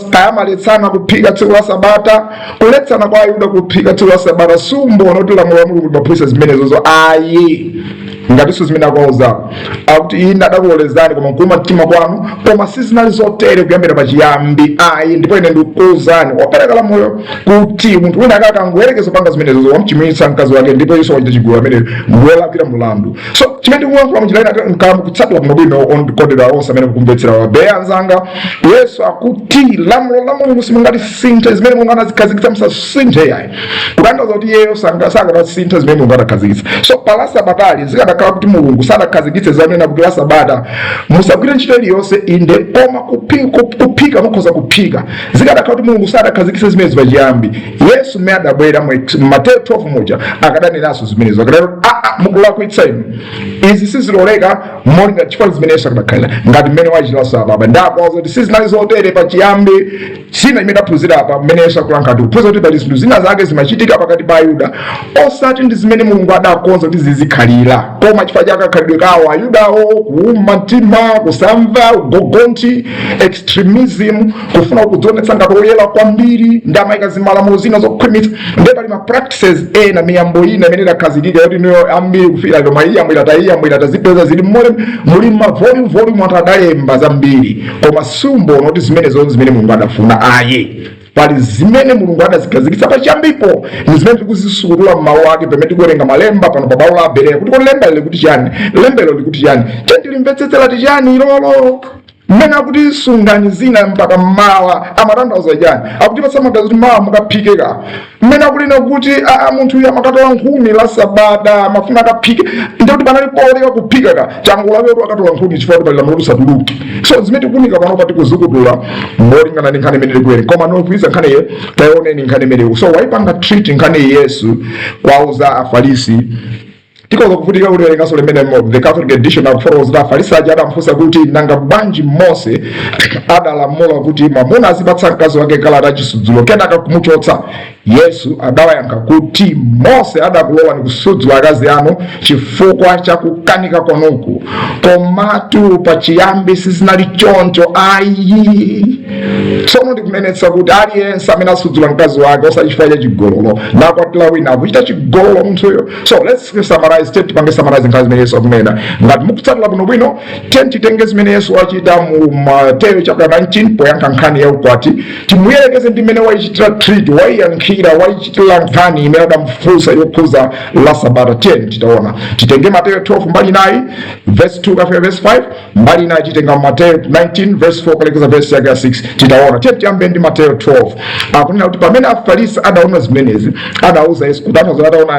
kayamaletsana kuphika tsiku la Sabata kuletsana kwa Ayuda kuphika tsiku la Sabata si umboni oti lamulo la Mulungu limaphunzitsa zimenezo ayi. Ngatiso zimene akuwauza akuti ine adakulolezani koma kuuma mtima kwanu koma sizinali zotere kuyambira pachiyambi ayi. Ndipo ine ndikukuwuzani opereka lamulo kuti munthu wina akakangoyerekeza panga zimenezo wamchimwitsa mkazi wake ndipo Yesu wachita chigololo amene ngoyelakwira mlandu. So chimene ndikulankhula munjira ina nkamukutsatira kumabwino ondikondedwa onse amene kukumvetsera wa Bereya anzanga. Yesu akuti lamulo la Mulungu simungati sinthe zimene Mulungu anazikhazikitsa musasinthe yayi kutanthauza kuti iyeyo sangasinthe zimene Mulungu anakhazikitsa. So pala Sabatali zikada zikadakhala kuti Mulungu sadakhazikitse zanena kuti la Sabata musagwire ntchito iliyonse inde koma kuphika mukhoza kuphika zikadakhala kuti Mulungu sadakhazikitse zimenezo pachiyambi Yesu mmene adabwera mu Mateyu 12 muja akadanenaso zimenezo akadati mukulakwitsa inu izi siziloleka molinga chifukwa zimenezo akadakhalira ngati mmene wachita Sabata ndakuwuza kuti sizinali zotere pachiyambi sina imene aphunzira apa mmeneso akulankhula kuti kuphunzira kuti pali zinthu zina zake zimachitika pakati pa Ayuda osati ndi zimene Mulungu adakonza kuti zizikhalira koma chifukwa cha kakhalidwe kawo Ayudawo kuuma mtima kusamva ugogonti extremism kufuna kudzionetsa ngati oyera kwambiri ndi amayika zimalamulo zina zokhwimitsa ndi pali ma practices ena miyambo ina imene idakhazikika kuti niyo ambiri kufika lero iyambwira tazipeza zili muli ma volume anthu adalemba zambiri koma simbona kuti zimenezo zimene Mulungu adafuna aye pali zimene Mulungu adazikhazikitsa pachiyambipo ndi zimene tikuzisukutula m'mawu ake pamene tikuwerenga malemba pano pa Mawu la Bereya kuti lemba likuti chiyani lembelo likuti chiyani tilimvetsetsera tichiyani ilolo mmene akuti sungani zina mpaka mmawa amatanthauza chiyani akuti pasamagazi kuti mawa mukaphikeka mmene akulina kuti munthu uyu amakatola nkhuni la Sabata amafuna akaphike ndi kuti panali poleka kuphikaka changula wetu akatola nkhuni chifukwa kuti pali lamulo lusatuluke so zimene tikunika pano pa tikuzikutula molingana ndi nkhani imene tikuwerenga koma nokuyisa nkhani ye taioneni nkhani imeneyo so waipanga treat nkhani Yesu kwauza Afarisi tikoza kuvutika kuti werengaso limene the Catholic edition akufotokoza Afarisi aja adamufunsa kuti nanga bwanji Mose adalamula kuti mwamuna azipatsa mkazi wake kalata chisudzulo kenaka kumuchotsa Yesu adawayankha kuti Mose adakulowa ni kusudzula akazi anu chifukwa cha kukanika kwanuku komatu pachiyambi sizinali choncho ayi tsono ndikumenetsa kuti aliyense amene asudzula mkazi wake osachifukwa cha chigololo nakwatira wina akuchita chigololo munthuyo so let's summarize tipange summarize nkhani zimene Yesu akunena ngati mukutsatira bwinobwino titenge zimene Yesu wachita mu Mateyu chapter 19 poyankha nkhani ya ukwati timuyelekeze ndi mmene wayichitira treat wayiyankhira wayichitira nkhani imene adamufunsa yokhuza la Sabata 10 titaona titenge Mateyu 12 mbali 9 verse 2 kafika verse 5 mbali 9 titenga Mateyu 19 verse 4 kalekeza verse 6 titaona tiyambe ndi Mateyu 12 akunena kuti pamene Afarisi adaona zimenezi adauza Yesu kuti adaona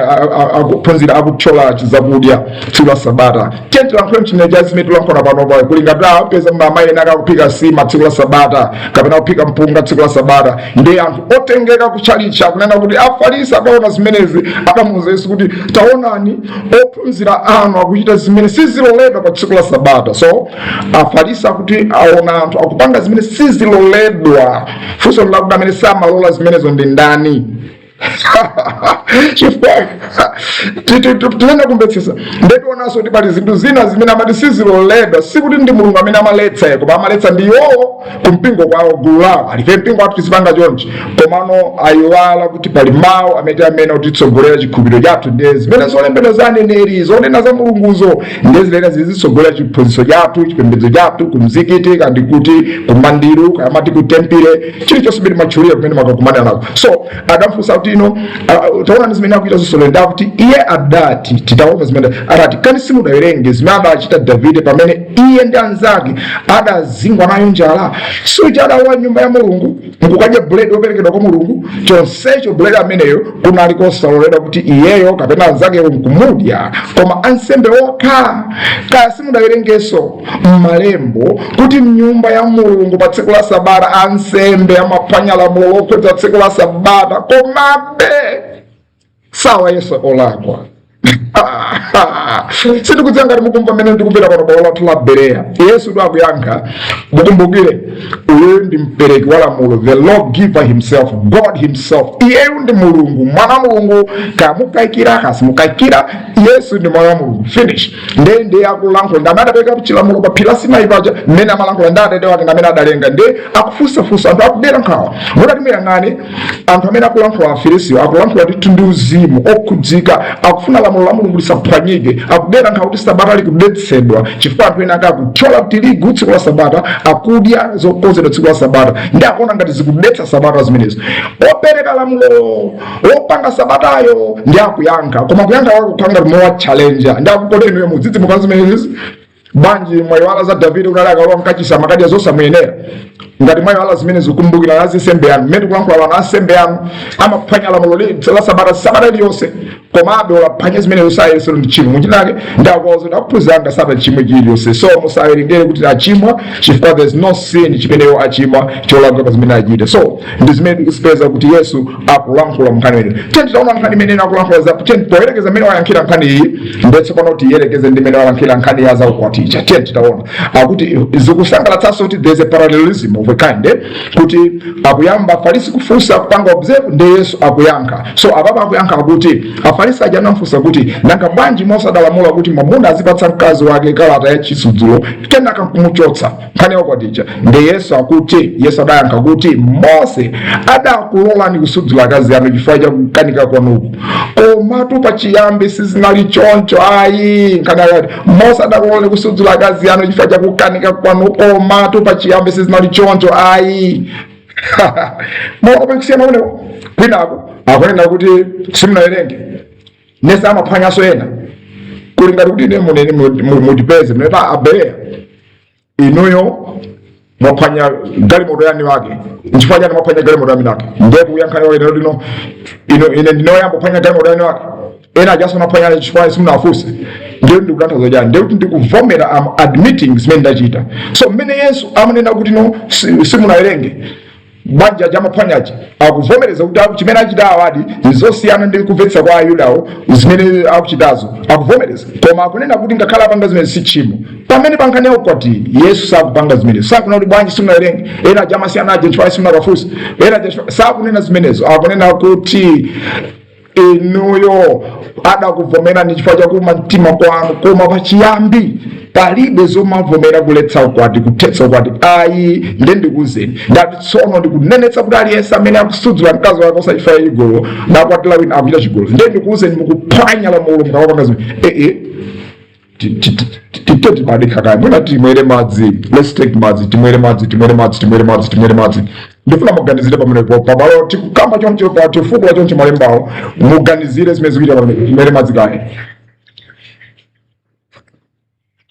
akuphunzira akutola chizakudya tsiku la Sabata tilankhule mchineja zimene tilankhula panopa kulingana peza mamayi ena akuphika sima tsiku la Sabata kapena kuphika mpunga tsiku la Sabata ndi anthu otengeka kuchalicha kunena kuti Afarisi adaona zimenezi adamuwuza Yesu kuti taonani ophunzira anu akuchita zimene siziloledwa pa tsiku la Sabata so Afarisi akuti aona anthu akupanga zimene siziloledwa funso lakuti amene samalola zimenezo ndi ndani chifukwa tinenda kumvetsesa ndikuonaso kuti pali zinthu zina zimene amati siziloledwa sikuti ndi Mulungu amene amaletsa koma amaletsa ndi iwowo kumpingo kwawo gulu lawo alife mpingo wathu tizipanga chonchi komano ayiwala kuti pali mawu amene utitsogolera chikhulupiriro chathu ndi zimene zolembedwa za aneneri zonena za Mulunguzo ndi zimene zizitsogolera chiphunzitso chathu chipembedzo chathu kumzikiti kandi kuti kumandiru kamati kutempire chilichonse mmene machulira kumene makakumana nako so adamufunsa kuti ino taona zimene akuchita zosolenda kuti iye adati titaona zimene adati kani simudawerenge zimene adachita Davide pamene iye ndi anzake adazingwa nayo njala suja adawa nyumba ya Mulungu nkukadya buledi woperekedwa kwa Mulungu chonsecho buledi ameneyo kunali kosaloledwa kuti iyeyo kapena anzake nkumudya koma ansembe okha kaya simudawerengeso m'malembo kuti mnyumba ya Mulungu pa tsiku la Sabata ansembe amaphwanya lamulo lokhudza tsiku la Sabata komabe sawa Yesu olakwa sitikudziwa ngati mukumva mmene ndikupita pano pa lathu la Bereya Yesu akuyankha mukumbukire uyu ndi mpereki wa lamulo the Lord giver himself God himself iyeyu ndi Mulungu mwana Mulungu kamukayikira kasimukayikira Yesu ndi mwana Mulungu finish ndiye akulankhula ndi amene adapereka chilamulo pa phiri la Sinai paja mmene amalankhula ndi atate wake amene adalenga ndi akufunsafunsa anthu akudera nkhawa mutati muyang'ane anthu amene akulankhula Afarisi akulankhula ndi uzimu okhudzika akufuna lamulo la Mulungu lisaphwanyike akudera nkhawa kuti Sabata likudetsedwa chifukwa anthu ena akakuthyola tirigu tsiku la Sabata akudya zokonzedwa tsiku la Sabata ndi akuona ngati zikudetsa Sabata zimenezo opereka lamulo opanga Sabatayo ndi akuyankha koma kuyankha wake kukhanga mowa challenger ndi akukoleni iwe mudzidzi mukazi zimenezi banji mwayiwala za Davide unali akalowa mkachisa makadya zosamuyenera ngati mwayiwala zimene zikumbukira azisembe anu mmene kulankhula wanu asembe anu amaphwanya lamulo la Sabata iliyonse komabe olaphwanya zimene sayesero ndi chimo muchinake ndakozo ndakuphunzanga sata chimwe chiliyonse so musawerengere kuti achimwa chifukwa there's no sin chimeneyo achimwa cholakwa pa zimene achita so ndi zimene tikusipeza kuti Yesu akulankhula mnkhani imene titaona nkhani imene akulankhula za poyerekeza mmene wayankhira nkhani iyi ndetse pano tiyerekeze ndi mmene wayankhira nkhani ya za ukwaticha titaona akuti zikusangalatsanso kuti there's a parallelism of a kind kuti akuyamba Afarisi kufunsa kupanga observe ndi Yesu akuyankha so ababa akuyankha kuti Afarisi aja anamfunsa kuti nanga bwanji mosadalamula kuti mwamuna azipatsa mkazi wake kalata ya chisudzulo kenaka kumuchotsa nkhani ya ukwaticha ndi Yesu akuti Yesu adayankha kuti Mose adakulolani kusudzula akazi anu chifukwa cha kukanika kwanuku komatu pachiyambi sizinali choncho ayi nkhani akati Mose adakulolani kusudzula akazi anu chifukwa cha kukanika kwanu komatu pachiyambi sizinali choncho ayi mwa kusiyana une kwinako akunena kuti simunawerenge nesa amaphwanyaso ena kulingati kuti ine muneni mutipeze mneta abeya inuyo mwaphwanya galimoto yani wake nchifukwa chani mwaphwanya galimoto yani wake ndeku uyankhani wake lino ine ndinoyamba kuphwanya galimoto yani wake ena ajaso naphwanya chifukwa simunafuse ndiyo ndikutanthauza chani ndiyo kuti ndikuvomera am admitting zimene ndachita so mmene Yesu amanena kuti no simunawerenge banja jamaphwanyaji akuvomereza kuti chimene achita awadi zosiyana ndi kumvetsa kwa Ayudawo zimene akuchitazo akuvomereza koma akunena kuti ngakhala apanga zimene si chimo pamene pankhani ya ukwati Yesu sakupanga zimene sakunena kuti bwanji simunawerenge ena jamasiyana aje chifukwa simunakafunsa ena sakunena zimenezo akunena kuti inuyo adakuvomera ndi chifukwa chakuma mtima kwanu koma pachiyambi palibe zomavomera kuletsa ukwati kuthetsa ukwati ayi ndikuwuzeni ngati tsono ndikunenetsa kuti aliyense amene akusudzula mkazi wake osachifaya chigololo nakwatira wina akuchita chigololo ndikuwuzeni mukuphwanya lamulo mukapanga zimene titoti badikakaya mwina timwere madzi let's take madzi timwere madzi ndifuna muganizire pamenepo pabalo tikukamba choncho tifukula choncho malembawo muganizire zimene zikuita pamenepo timwere madzi kaya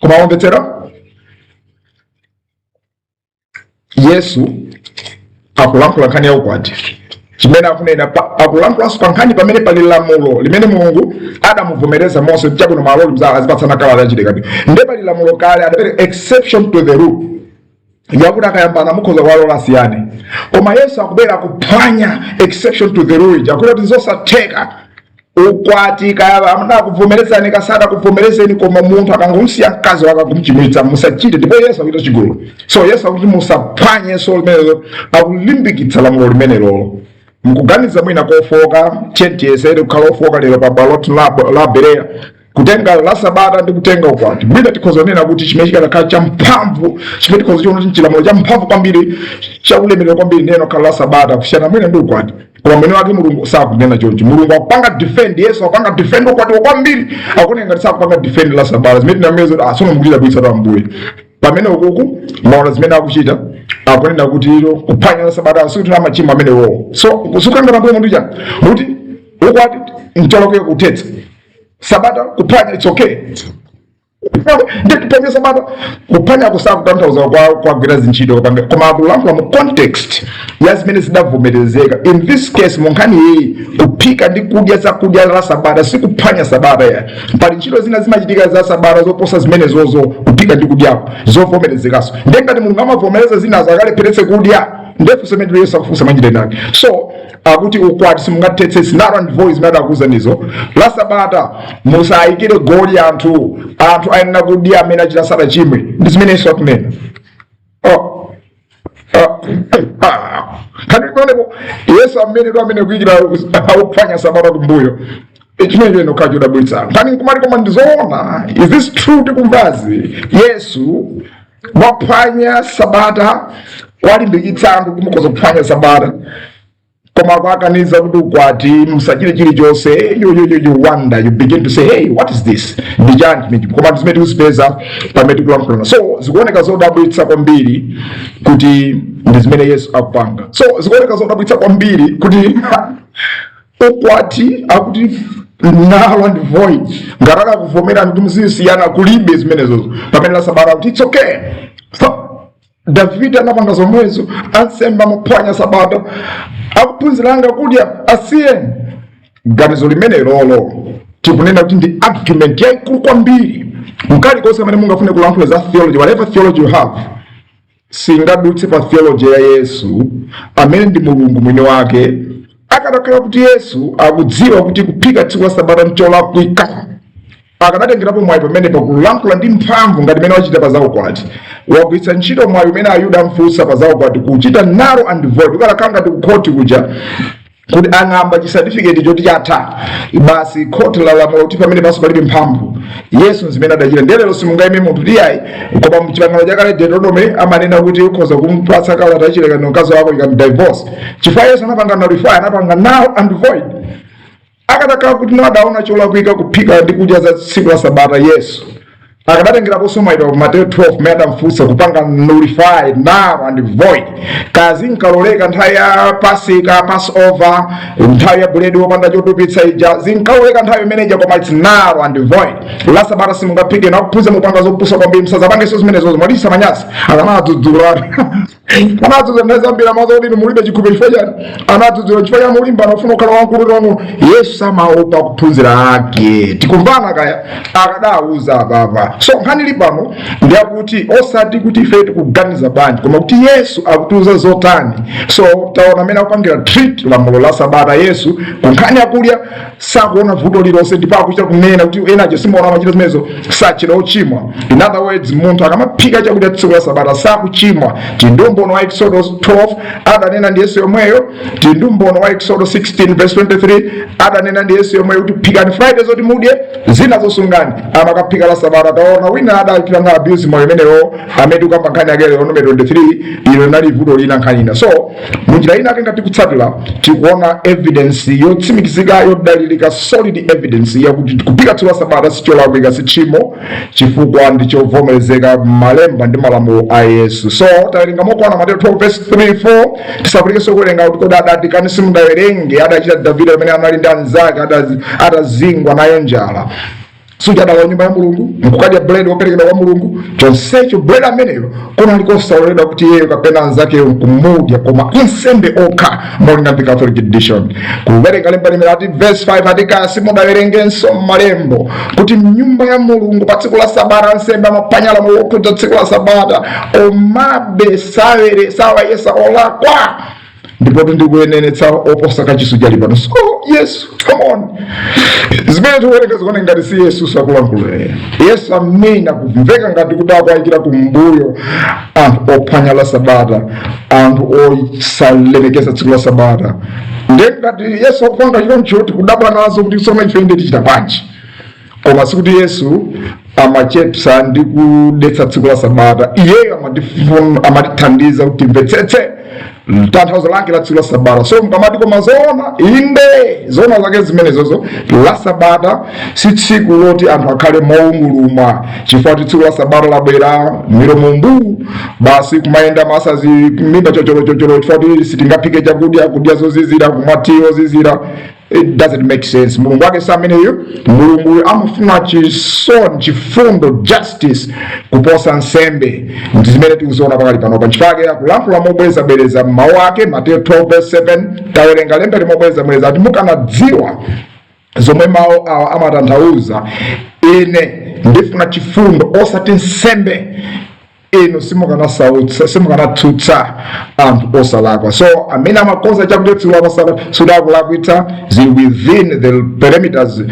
koma wamvetsera Yesu akulankhula nkhani ya ukwati chimene akunena akulankhulaso pa nkhani pamene pali lamulo limene Mulungu adamuvomereza Mose kuti chakuno malolo mzala azipatsana kalata yachilekani nde pali lamulo kale adapere exception to the rule yakuti akayambana mukhoza kwalola asiyane koma Yesu akubwera kuphwanya exception to the rule akuti zosatheka ukwati kaya amuna kuvomerezani kasada kuvomerezeni koma munthu akangomsiya mkazi wake kumchimwitsa musachite ndipo Yesu akuita chigolo so Yesu akuti musaphwanye so limenelo akulimbikitsa lamulo limenelo mkuganiza mwina kofoka chentiyesere kukhala ofoka lero pa baloti la Berea kutenga la Sabata ndi kutenga ukwati mwina tikhoza nena kuti chimene chikanakhala champhamvu chimene tikhoza chiona chilamulo champhamvu kwambiri chaulemerero kwambiri neno khala la Sabata kusiyana mwina ndi ukwati koma mwene wake Mulungu sakunena choncho Mulungu akupanga defend Yesu akupanga defend ukwati kwambiri akunena ngati sakupanga defend la Sabata zimene namezo asono mukulira kuitsa tambuye pamene ukuku maona zimene akuchita akunena kuti ilo kuphwanya la Sabata sikuti na machimo amene wo so kusukanga tambuye munthu cha kuti ukwati ntoloke kuthetsa Sabata kuphwanya it's okay ndikuphwanya Sabata kuphwanya kusakutanthauza kwagwira zintchito koma akulankhula mu context ya zimene zidavomerezeka in this case munkhani iyi kuphika ndi kudya zakudya la Sabata sikuphwanya Sabata ya pali ntchito zina zimachitika za Sabata zoposa zimene zozo kuphika ndi kudyako zovomerezekaso ndengati Mulungu amavomereza zina zakaleperetse kudya ndefu semene Yesu akufunsa machite nake so akuti ukwati simungatetse sinara and voice zimene akuza nizo la Sabata musayikire goli anthu ayenera kudya amene achita sala chimwe ndi zimene Yesu akunena kati kuonepo Yesu amene kuyikira akuphwanya Sabata kumbuyo chimene nokha chodabwitsa kani kumati koma ndizoona is this true tikumvazi Yesu waphwanya Sabata walimbikitsa anthu kumukhoza kuphwanya Sabata koma kwakaniza kuti ukwati musachite chilichonse you wonder you begin to say hey what is this ndijani koma zimene tikuzipeza pamene tikulankhulana so zikuoneka zodabwitsa kwambiri kuti ndi zimene Yesu akupanga so zikuoneka zodabwitsa kwambiri kuti ukwati akuti null and void ngataka kuvomera kuti muzisiyana kulibe zimenezozo pamene la Sabata kuti it's okay so Davide anapanga zomwezo ansembe amaphwanya Sabata akuphunziranga kudya asiyeni ganizo limene lolo tikunena kuti ndi argument yaikulu kwambiri mkali konse amene mungafune kulankhula za theology, whatever theology you have, singadutse pa theology ya Yesu amene ndi Mulungu mwini wake. Akadakhala kuti Yesu akudziwa kuti kuphika tsiku la Sabata ncholakika, akadatengerapo mwayi pamene pakulankhula ndi mphamvu ngati mene wachita pa zaukwati, wagwiritsa ntchito mwayi umene Ayuda amfunsa pa zaukwati kuchita narrow and void. Ukadakhala ngati kukhoti kuja kuti ang'amba chisertificate choti chatha basi khoti lalamula kuti pamene paso palibe mphamvu. Yesu zimene adachita ndelero simungayime munthu tiyayi, koma mchipangano chakale Deuteronomy amanena kuti ukhoza kumpatsa kalata chilekano mkazi wako divorce. Chifukwa Yesu anapanga nullify, anapanga narrow and void. Akadakhala kuti adaona cholakwika kuphika ndi kudya za tsiku la Sabata, Yesu akadatengerapo somaito Matthew 12 mmene adamfunsa kupanga nullify, narrow and void. Kazi nkaloleka nthawi ya Pasika, Passover, nthawi ya buledi wopanda chotupitsa ija, zinkaloleka nthawi imene ija, koma it's narrow and void. La Sabata simungaphike na kuphunza mupanga zopusa kwambiri, musazapange so zimenezo mwatisa manyasi akanadzudzula anadzudzula zambiri amazoti mulibe chikhupe chifukwa chani, anadzudzula chifukwa cha mulimba anafuna kukhala wankulu nono. Yesu amaopa kuphunzira ake, tikumvana kaya akadauza apapa. So nkhani ili pano ndi akuti osati kuti ife tikuganiza bwanji, koma kuti Yesu akutiuza zotani. So taona amene akupangira treat lamulo la Sabata Yesu kunkhani akulya sakuona vuto lilonse, ndipo akuchita kunena kuti ena aje simaona machita zimenezo sachita ochimwa. In other words, munthu akamaphika chakudya tsiku la Sabata sakuchimwa. Tindumbono wa Exodus 12 adanena ndi Yesu yomweyo. Tindumbono wa Exodus 16 verse 23 adanena ndi Yesu yomweyo kuti phikani Friday zoti mudye, zina zosungani. Amakaphika la Sabata taona wina adachita nga abuse moyo imeneyo amene ukamba nkhani yake lero Numeri 23 ilo nali vuto lina nkhanina. So munjira ina akenga tikutsatira tikuona evidence yotsimikizika yodalirika, solid evidence yakuti kuphika tsiku la Sabata sicholakwika, sichimo, chifukwa ndichovomerezeka malemba ndi malamulo a Yesu. So tawerenga mokwana Matthew 12 verse 3-4 tisapulike kuwerenga kuti kodi adati kani simudawerenge adachita Davide amene anali ndi anzake adazingwa nayo njala. Suja dawa nyumba ya Mulungu mkukadya bread woperekedwa kwa Mulungu, chonsecho bread ameneyo kuna alikosaloledwa kuti yeye kapena anzake kumudya koma insembe okha molinga ndi Catholic edition. Kuwerenga lemba limene verse 5 atika simudawerengenso malembo kuti mnyumba ya Mulungu pa tsiku la Sabata ansembe amapanyala muwokhudza tsiku la Sabata omabe sawayesa olakwa, ndipo ndikuyenenetsa oposa kachisuja lipano. So Yesu, come on, zimene tikuwerenga zikuona ngati si Yesu sakulankhula. Yesu amene akumveka ngati kuti akuayikira kumbuyo anthu ophwanya la Sabata, anthu osalemekeza tsiku la Sabata. Ngati Yesu akupanga choncho tikudabwa nazo kuti soma ife ndi tichita bwanji, koma sikuti Yesu amachepsa ndi kudetsa tsiku la Sabata. Iyeyo amatithandiza kuti timvetsetse tanthauzo lake la tsiku la Sabata. So mkamati koma zona inde zona zake zimenezozo, la Sabata si tsiku loti anthu akhale mounguluma, chifukwa tsiku la Sabata labwera milomo mbu basi kumayenda masazi mimba chocholo chifukwa sitingaphike chakudya kudya zozizira kumatiyo zizira. It doesn't make sense. Mulungu wake sameneyo, Mulungu amafuna chisoni, chifundo, justice kuposa nsembe. Ndizimene tikuziona pakali pano pa nchifukwa akulankhula mobwereza mawu ake Matthew 12 verse 7 tawerenga lemba limobwereza ati mukanadziwa zomwe mawu awa amatanthauza, ine ndifuna chifundo osati nsembe, ino simukanatsutsa anthu osalakwa. So amene amakonza chakudya tsiku la Sabata sudakulakwitsa, zili within the parameters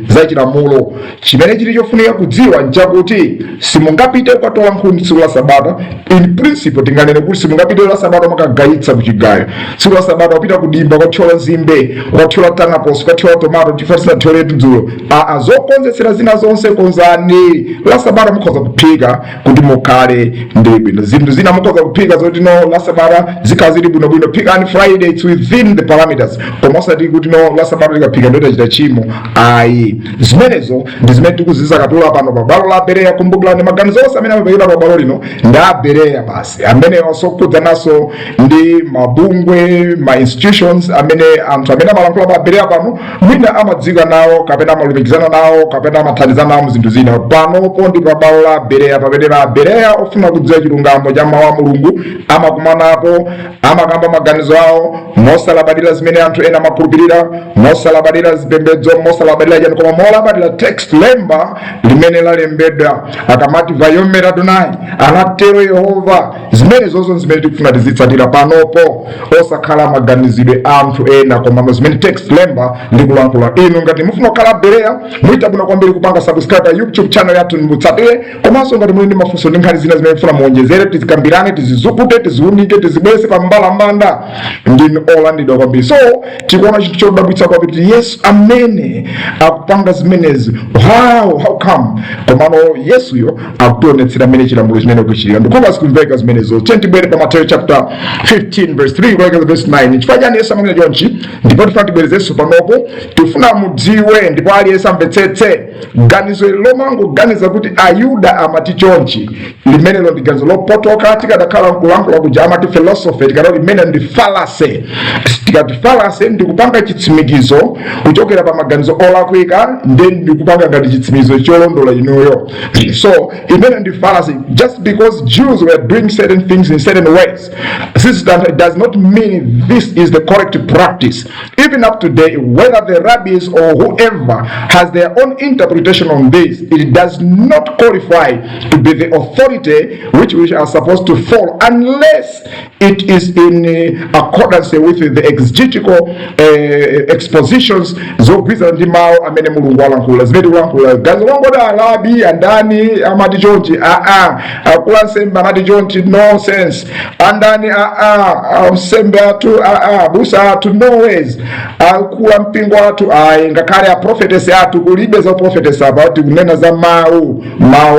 zachilamulo. Chimene chili chofunika kudziwa nchakuti simungapite ukatola nkhuni tsiku la Sabata. In principle tinganene kuti simungapite la Sabata makagayitsa kuchigayo. Tsiku la Sabata wapita kudimba ukathyola nzimbe, ukathyola tanaposi, ukathyola tomato chifukwa tisathyole tudzulo. Zokonzetsera zina zonse konzani. La Sabata mukhoza kuphika kuti mukhale ndi bwino. Zinthu zina mukhoza kuphika zoti no la Sabata zikazili bwino phikani Friday, it's within the parameters. Koma osati kuti no la Sabata likaphika ndoto chita chimo. Ayi zimenezo ndi zimene tikuziza katula pano pa balo la Bereya. Kumbukirani maganizo onse amene amapekera pa balo lino nda Bereya basi, amene osokudza naso ndi mabungwe ma institutions amene anthu amene amalankhula pa Bereya pano mwina amadzika nawo kapena amalumikizana nawo kapena amathandizana nawo zinthu zina. Pano pondi pa balo la Bereya pamene pa Bereya ofuna kudziwa chilungamo cha mawu a Mulungu amakumanapo amakamba maganizo awo mosalabadira zimene anthu ena amakhulupirira kuphika mosalabadira zipembedzo mosalabadira jani koma molabadira text lemba limene lalembedwa akamati vayomera Adonai anatero Yehova zimene zozo zimene tikufuna tizitsatira panopo osakhala maganizidwe anthu ena koma zimene text lemba ndikulankhula inu ngati mufuna kukhala Berea muita bwino kwambiri kupanga subscribe YouTube channel yathu mutsatire komanso ngati muli ndi mafunso ndi nkhani zina zimene mufuna muonjezere tizikambirane tizizukute tiziunike tizibwese pa mbalambanda ndinu olandidwa kwambiri so tikuona chinthu chodabwitsa kwambiri Yesu amene akupanga zimenezi how come komano Yesuyo akutionetsera amene chilamulo chimene kuchitira ndikoma sikumveka zimenezo tibwere pa Matthew chapter 15 verse 3 kulekeza verse 9 chifukwa chani Yesu amene chonchi ndipo tifuna tibwerezenso panopo tifuna mudziwe ndipo aliyense amvetsetse ganizo lomangoganiza kuti Ayuda amati chonchi limenelo ndi ganizo lopotoka tikadakhala nkulankhula kuja amati philosophy tikadao limene ndi fallacy tikati fallacy ndikupanga chitsimikizo kuchokera pa maganizo olakwika then ndikupanga ngati chitsimikizo cholondola inuyo so imene ndi fallacy just because Jews were doing certain things in certain ways this does not mean this is the correct practice even up to today whether the rabbis or whoever has their own interpretation on this it does not qualify to be the authority which we are supposed to follow unless it is in accordance with the exegetical expositions zogwiza ndi mawu amene Mulungu alankhula zimene kulankhula gazo wangoda alabi andani amati chonchi akula nsembe amati chonchi nonsense andani nsembe atu busa atu no ways akula mpingo atu ngakhale a prophetess atu kulibe za prophetess about kunena za mawu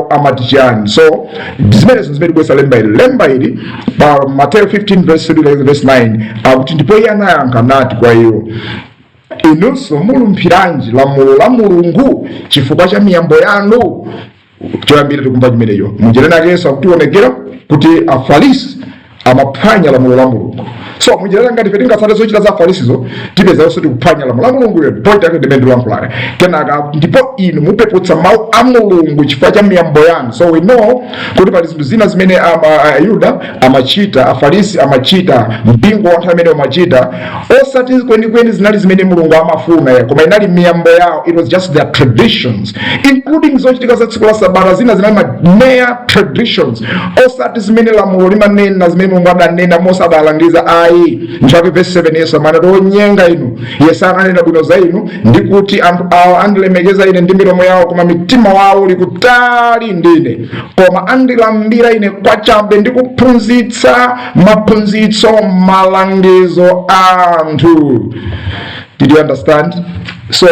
amati Chiyani so zimene kubwesa lemba ili pa Matthew 15 verse 9 akuti ndipo iye anayankha nati kwa iwo inunso mulumphiranji lamulo la Mulungu chifukwa cha miyambo yanu choyambira tikumva chimeneyo munjerena Yesu akutionekera kuti afarisi amaphwanya lamulo la Mulungu so munjerena ngati fetinga tsate zochita za afarisizo tipeza yonse tikuphwanya lamulo la Mulungu yo point yake ndimene ndilankhula kenaka ndipo inu mupeputsa mawu a Mulungu chifukwa cha miyambo yanu so we know kuti pali zinthu zina zimene Ayuda amachita afarisi amachita mpingo wanthu amene amachita osati kwenikweni zinali zimene Mulungu amafuna koma inali miyambo yawo it was just their traditions including zochitika za tsiku la Sabata zina zinali mere traditions osati zimene lamulo limanena zimene Mulungu adanena mosadalangiza nchifukwa verse 7 Yesu amene onyenga inu Yesu ananena bwino za inu ndikuti anthu awo andilemekeza ine ndi milomo yawo koma mitima wawo uli kutali ndine koma andilambira ine kwachabe ndikuphunzitsa maphunzitso malangizo anthu. Did you understand? So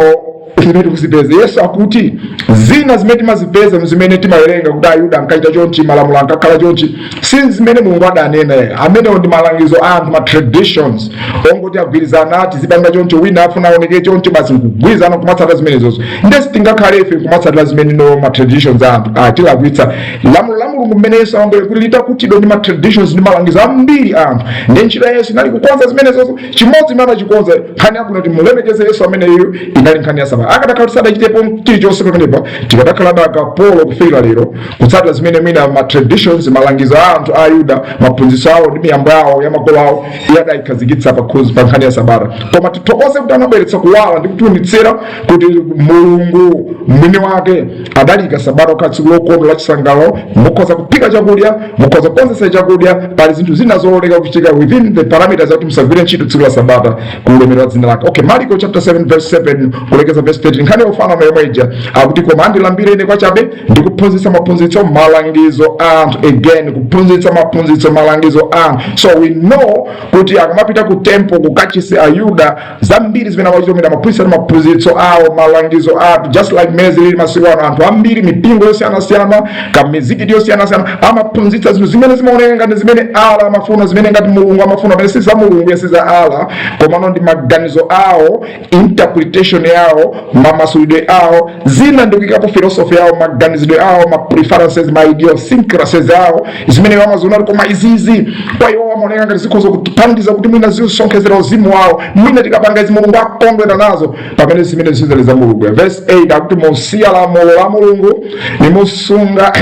zimene kuzipeza Yesu akuti zina zimene timazipeza zimene timawerenga kuti Ayuda ankaita chonchi malamulo ankakhala chonchi si zimene Mulungu adanena amene ndi malangizo anthu ma traditions ongoti agwirizana ati zipanga chonchi wina afuna aoneke chonchi basi kugwirizana kumatsata zimene zozo ndesi tingakhale ife kumatsata zimene no ma traditions anthu tilakwitsa lamulo la Mulungu mmene Yesu angole kuti litakutidwa ndi ma traditions ndi malangizo ambiri anthu ndi ntchito ya Yesu inali kukonza zimene zozo chimodzi imene achikonza nkhani yakuti timulemekeze Yesu amene iyo inali nkhani ya Sabata akadakhala sadachitepo chilichonse pamenepa tikadakhala dakapolo kufika lero kutsatira zimene mina ma traditions malangizo a anthu a Ayuda maphunzitso awo ndi miyambo yawo ya makolo awo adayikhazikitsa pa nkhani ya Sabata koma tithokoze kuti anabweretsa kuwala ndi kutiwunitsira kuti Mulungu mwini wake adalika Sabata kukhala tsiku lokondwa la chisangalalo mukhoza kuphika chakudya mukhoza kukonzesa chakudya pali zinthu zina zoleka kuchitika within the parameters kuti musagwire ntchito tsiku la Sabata kuulemerera dzina lake. Okay, Marko chapter 7 verse 7 kulekeza verse 13 nkhani yofana mayomweja akuti koma andilambira ine kwachabe ndikuphunzitsa maphunzitso malangizo anthu again kuphunzitsa maphunzitso malangizo anthu so we know kuti akamapita ku temple kukachisi Ayuda zambiri zimene amachitomera maphunzitsa maphunzitso awo malangizo anthu just like mezili masiku ano anthu ambiri mipingo yosiyanasiyana kamizikiti yosiyanasiyana amaphunzitsa zinthu zimene zimaoneka ngati zimene ala amafuna zimene ngati Mulungu amafuna pamene si za Mulungu yesi za ala komano ndi maganizo awo interpretation yawo mamasulidwe awo zina ndikikapo philosophy yawo maganizidwe awo ma preferences ma idiosyncrasies awo zimene amazona koma izizi kwa iwo amaoneka ngati zikhoza kutipandiza kuti mwina zisonkhezera uzimu wawo mwina tikapanga izi Mulungu akondwera nazo pamene zimene zizali za Mulungu. Verse 8 akuti musiya lamulo la Mulungu nimusunga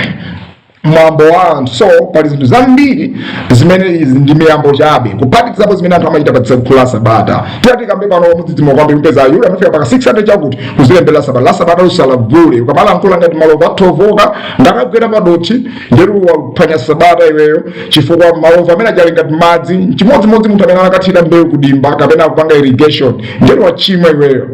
mwambo wa anthu. So pali zinthu zambiri zimene izi ndi miyambo chabe kuphatikizapo zimene anthu amachita pa tsiku la Sabata. Tiyati kambe pano mudzidzimo kwambiri mpeza Ayuda anafika paka 600 chakuti kuzilembera Sabata. La Sabata usalavule ukamalankhula ngati malova athovoka ndakagwera padothi nderu waphwanya Sabata iweyo chifukwa malova amene ajali ngati madzi chimodzimodzi munthu amene anakathira mbewu kudimba kapena kupanga irrigation nderu wachimwa iweyo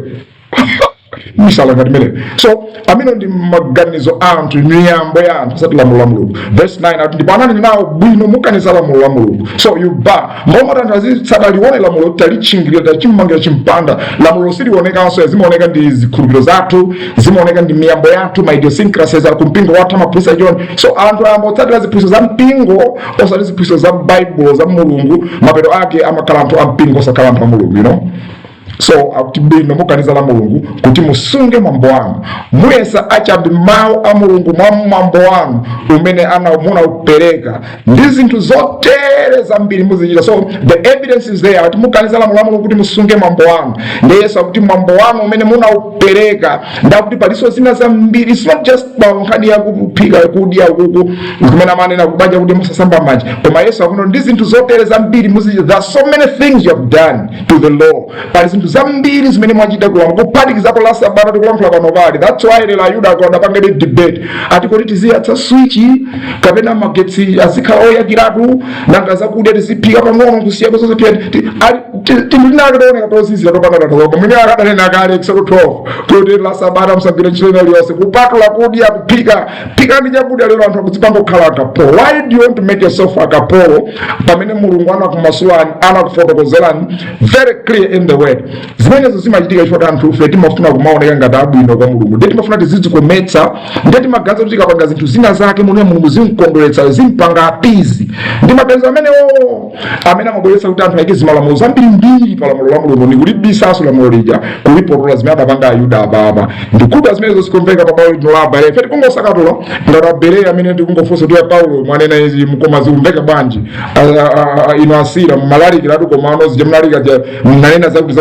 misala ngati mele. So amene ndi maganizo anthu miyambo ya anthu sati lamulo la Mulungu. Verse 9 ati ndipo ananena nawo bwino mukaniza lamulo la Mulungu. So you ba ngoma anthu azitsata lione lamulo talichingirira tachimmangira chimpanda lamulo silionekanso zimaoneka ndi zikhulupiriro zathu zimaoneka ndi miyambo yathu ma idiosyncrasies ali kumpingo wathu amaphunzitsa John. So anthu ayamba otsatira ziphunzitso za mpingo osati ziphunzitso za Bible za Mulungu mapeto ake amakhala anthu a mpingo osakhala anthu a Mulungu, you know. So akutibino mukaniza la Mulungu kuti musunge mwambo wanu muyesa achabe mawu a Mulungu mwa mwambo wanu umene anamuna upereka ndi zinthu zotere zambiri muzichita. So the evidence is there kuti mukaniza la Mulungu kuti musunge mwambo wanu ndi Yesu akuti mwambo wanu umene muna upereka ndakuti paliso zina zambiri. It's not just nkhani ya kuphika kudya ukuku kumene amanena kubanja kuti musasamba manja koma Yesu akuti ndi zinthu zotere zambiri muzichita. There are so many things you have done to the law. Pali zinthu zambiri zimene mwachita kuphatikizapo la Sabata tikulankhula pano pali. That's why lero Ayuda akonda pangene debate ati kuti tiziyatsa switch kapena magetsi azikhala oyakiratu nanga zakudya tiziphika pang'ono kusiyako zonse tinalioneka tozizira topanga tatoko mwine akadanena kale Exodus 12 kuti la Sabata musagwire ntchito iliyonse kupatula kudya kuphika phikani chakudya lero anthu akudzipanga kukhala akapolo. Why do you want to make yourself akapolo pamene Mulungu anakumasulani anakufotokozerani very clear in the word. Zimenezo zimachitika chifukwa anthu ife timafuna kumaoneka ngati abwino kwa Mulungu ndi timafuna tizizikometsa ndi timaganiza kuti tikapanga zinthu zina zake Mulungu zimkondweretsa zimpanga apizi ndi maganizo amene amabweretsa kuti anthu aike zimalamulo zambirimbiri pa lamulo la Mulungu ndi kulibisaso lamulo lija kulipotola zimene adapanga Ayuda apapa ndikuti zimenezo zikumveka pa Paulo ndolaba ife tikungosakatola ngati Bereya amene tikungofunsa kuti Paulo mwanena izi mkoma zikumveka bwanji ino asira mmalalikiratu komano zijamlalika mnanena zakuti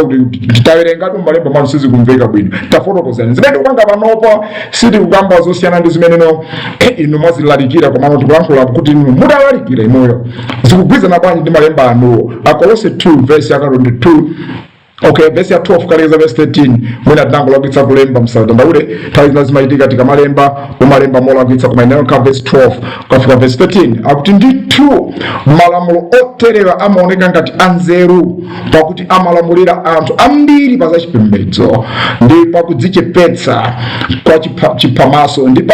titawerengatu mmalemba manu sizikumveka bwino tafotokozani zimene tikupanga panopa siti kukamba zosiyana ndi zimeneno inu mwazilalikira komano tikulankhula kuti inu mudalalikira imoyo zikugwizana bwanji ndi malemba anuwo. Akolose 2 verse 22 okay verse 12 Kulengeza verse 13 mwina tinango lakuitsa kulemba msauda ndaule tawi zimachitika tikalemba umalemba mola kuitsa kumaeneo ka verse 12 kufika verse 13 akuti ndithu malamulo oterewa amaoneka ngati anzeru pakuti amalamulira anthu ambiri pa zachipembedzo ndi pakudzichepetsa kwa chiphamaso ndi pa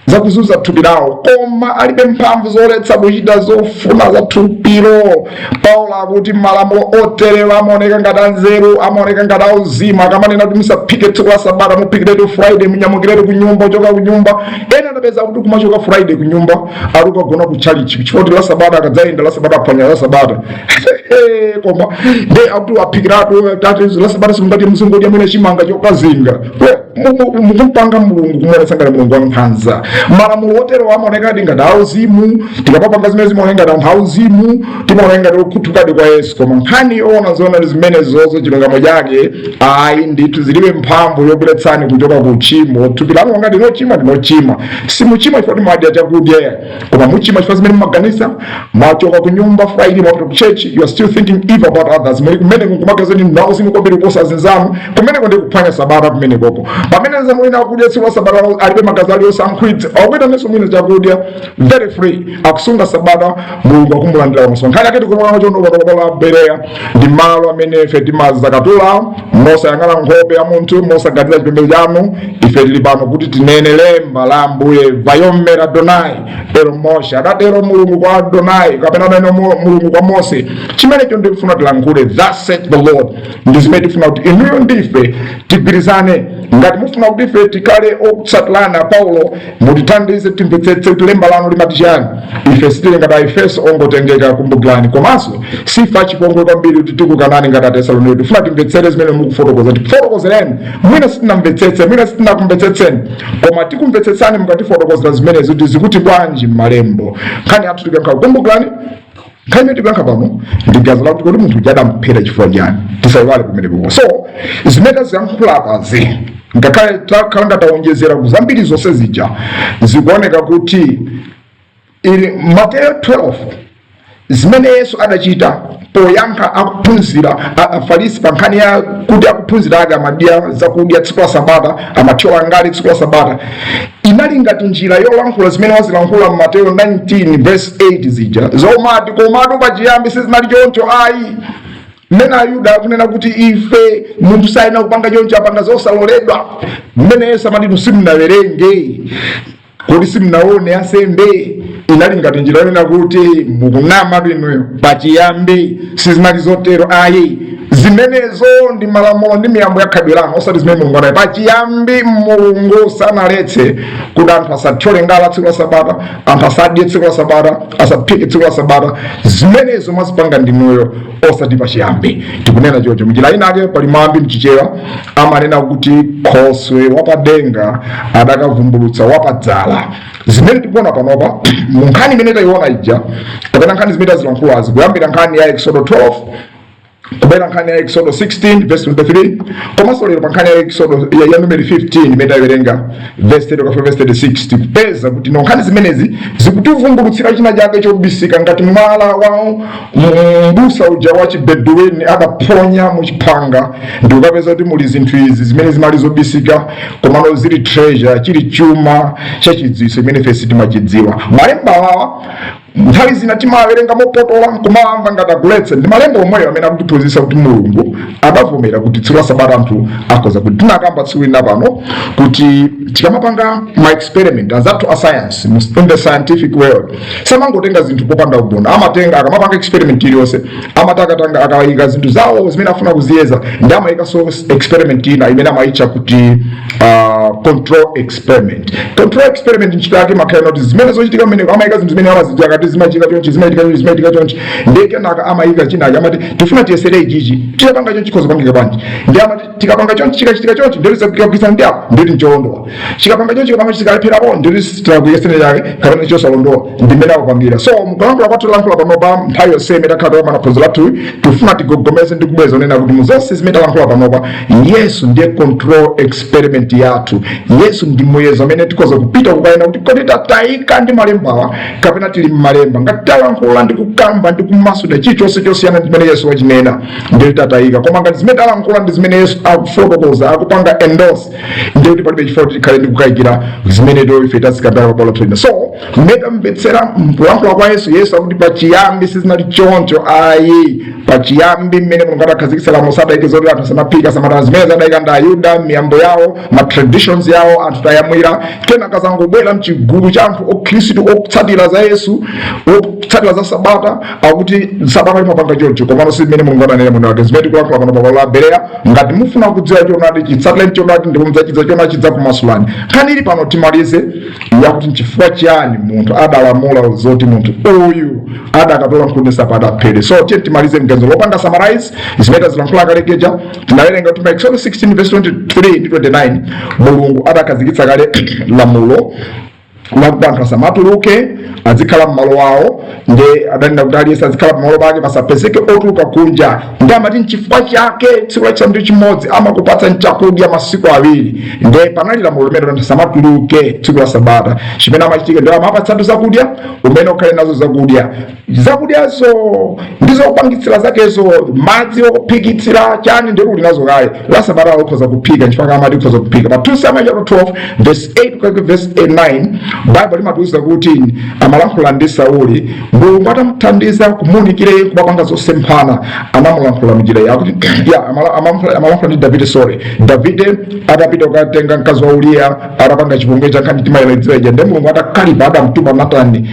zakuzunza thupi lawo koma alibe mphamvu zoletsa kuchita zofuna za thupilo. Paulo akuti malamulo oterewa amaoneka ngati anzeru amaoneka ngati auzimu akamanena kuti musaphike tsiku la Sabata muphikire Friday munyamukire ku nyumba uchoka ku nyumba ena adapeza kuti kumachoka Friday ku nyumba ali kugona ku church chifukwa la Sabata akadzayenda la Sabata aphwanya la Sabata koma ndi akuti aphikiratu tatu la Sabata simungati muzungodya mwina chimanga chokazinga mukumpanga Mulungu kumwonetsa ngati Mulungu wankhanza. Malamulo otero amaoneka ngati auzimu tikapapanga zimene zimaoneka ngati anthu auzimu timaoneka ngati okhuthukadi kwa Yesu koma nkhani yoona zoona zimene zozo chilungamo chake ayi ndithu zilibe mphamvu yobweretsani kuchoka ku uchimo. Thupi lanu ngati ndinochima simuchima ifoti mwadya chakudya koma muchima chifukwa zimene mumaganiza mwachoka ku nyumba Friday mwapita ku church you are still thinking evil about others muli kumene kumagazeni nauzimu kwambiri kuposa zinzanu kumene ndi kuphwanya Sabata kumene koko pamene zamulina kudya tsiku la Sabata alibe magazi aliyosankhwitsa akuita neso mwina chakudya very free akusunga Sabata Mulungu akumulandira kwa nkhani yake tikumwana chondo kwa Bereya ndi malo amene ife timazakatula mosayang'ana nkhope ya munthu mosagadiza chipembedzo chanu ife tili pano kuti tinene lemba la Ambuye vayomera Adonai ero Moshe adatero Mulungu kwa Adonai kapena adanena Mulungu kwa Mose chimenecho ndikufuna tilankhule thus saith the Lord ndi zimene tifuna kuti inuyo ndife tigwirizane ngati mufuna kuti ife tikale okutsatilana Paulo mutithandize timvetsetse kuti lemba lanu limati chiyani. Ife sitili ngati Efeso ongotengeka kumbukirani komanso sifa chipongwe kwambiri kuti tikukanani ngati Atesalonike tifuna timvetsere zimene mukufotokoza tifotokozereni mwina sitinamvetsetse mwina sitinakumvetsetseni koma tikumvetsetsani mukatifotokozera zimene zikuti bwanji m'malembo nkhani yathu tikankhala kumbukirani nkhani tikanga pano ndigazala kuti munthu jadamuphera chifukwa chani tisayiwale kumeneko. So zimene ziyankhulazi ngakhale takhala ngatawonjezera kuzambiri zonse zija zikuoneka kuti ili Mateyu 12 zimene Yesu adachita poyankha akuphunzira afarisi pa nkhani ya kuti akuphunzira ake amadya zakudya tsiku la Sabata, amathyola ngati tsiku la Sabata, inali ngati njira yolankhula zimene wazilankhula Mateyu 19 verse 8 zija zomati komatu pachiyambi sizinali choncho ayi. Mmene Ayuda akunena kuti ife munthu sayenera kupanga choncho, apanga zosaloledwa. Mmene Yesu amati simunawerenge kuti simunaone asembe, inali ngati njira yonena kuti mukunama bwino pachiyambi sizinali zotero ayi. Zimenezo ndi malamulo ndi miyambo yakhadwirano osati zimene Mulungu anayi. Pachiyambi Mulungu sanaletse kuti anthu asathyole ngala tsiku la Sabata, anthu asadye tsiku la Sabata, asaphike tsiku la Sabata. Zimenezo mwazipanga ndinuyo osati pachiyambi. Tikunena choncho mnjira inake pali mambi mchichewa amanena kuti Khoswe wapadenga adakavumbulutsa wapadzala. Zimene tikuona panopa munkhani imene tayiona ija kapena nkhani zimene tazilankhulazi kuyambira nkhani ya Exodo 12 kubera nkhani ya Exodo 16 verse 23 komanso lero pa nkhani ya Exodo ya Numeri 15 imene tayiwerenga verse 30 kapena verse 36 tikupeza kuti nkhani zimenezi zikutivumbulutsira china chake chobisika ngati mwala wa mbusa uja wa Chibeduweni adaphonya mu chipanga ndi ukapeza kuti muli zinthu izi zimene zimali zobisika komano zili treasure, chili chuma chachidziwitso imene fesi timachidziwa. Malemba awa nthawi zina timawerenga mopotola kumamva ngati Tiletse ndi malemba omweyo amene akutiphunzitsa kuti Mulungu adavomera kuti tsiku la Sabata anthu akhoza kuti tinakamba tsiku lina pano kuti tikamapanga ma experiment azathu a science in the scientific world samangotenga zinthu popanda ubuna. Amatenga akamapanga experiment iliyonse amatakatanga akawayika zinthu zawo zimene afuna kuziyeza ndi amayika so experiment ina imene amayitcha kuti control experiment. Control experiment ntchito yake makhala kuti zimene zochitika mmeneko amayika zinthu zimene amazidziwa kati zimachitika chonchi zimachitika chonchi ndi kenaka amayika chinake amati tifuna tiyesere ichichi tikapanga chonchi chikhoza kupangika bwanji ndi amati tikapanga chonchi chikachitika chonchi ndiri zakukagwisa ndi apo ndiri nchilondola chikapanga chonchi kapanga chikalepherapo ndiri titakuyesere chake kapena chosalondola ndi mmene akupangira. So mukulankhula kwathu lankhula panopa nthawi yonse imene takhalapo manaphunziro athu tifuna tigogomeze ndi kubweza unena kuti muzonse zimene talankhula panopa Yesu ndiye control experiment yathu. Yesu ndi muyezo amene tikhoza kupita kukayena kuti kodi tatayika ndi malembawa kapena tili malemba ngati talankhula ndi kukamba ndi kumasuda chilichonse chosiyana ndi zimene Yesu wachinena ndi tatayika. Koma ngati zimene talankhula ndi zimene Yesu akufotokoza akupanga endorse ndi kuti palibe chifukwa tikhale ndi kukayikira zimene do ife tazikambira pabwalo twina. So mmene mbetsera mkulankhula kwa Yesu akuti pachiyambi sizinali choncho ayi. Pachiyambi mmene Mulungu adakhazikitsa lamulo sadayike zoti anthu samaphika samatana zimene zadayika ndi Ayuda miyambo yawo ma traditions yawo anthu tayamwira kenaka zangobwera mchigulu cha anthu okhristu otsatira za Yesu otsatira za Sabata akuti Sabata limapanga choncho komano si mmene Mulungu ananena muno wake. Zimene tikulankhula pano pabwalo la Bereya ngati mufuna kudziwa choonadi chitsatire choonadi ndi kumudzachiza choonadi chidza kumasulani. Nkhani ili pano timalize yakuti nchifukwa chiyani munthu adalamula zoti munthu uyu adakatola Nkhuni Sabata aphedwe. So tiye timalize mgenzo lopanga summarize zimene tazilankhula kalekeja tinawerenga kuti Exodo 16 verse 23 ndi 29 Mulungu adakhazikitsa kale lamulo lakuti anthu asamatuluke azikhala m'malo awo ndi adanena kuti aliyense azikhala pamalo pake pasapezeke otuluka kunja ndi amati nchifukwa chake tsiku lachisanu ndi chimodzi amakupatsa chakudya masiku awiri ndi panali lamulo limene anthu asamatuluke tsiku la Sabata. Chimene amachitika ndi amapatsa zakudya umene ukhale nazo zakudyazo ndizo kupangitsira zakezo madzi okuphikitsira chani ndi kuti nazo kale la Sabata ukhoza kuphika nchifukwa amati ukhoza kuphika. Pa 2 Samuel 12 verse 8 to verse 9 Bible limatuwuza kuti amalankhula ndi Sauli Mulungu atamuthandiza kumuunikire kumapanga zosemphana anamulankhula mnjira yakuti amalankhula ndi Davide adapita kukatenga mkazi wa Uriya adapanga chipongwe cha Nkhani timayeledzera ndi Mulungu atakalipa adamutuma Natani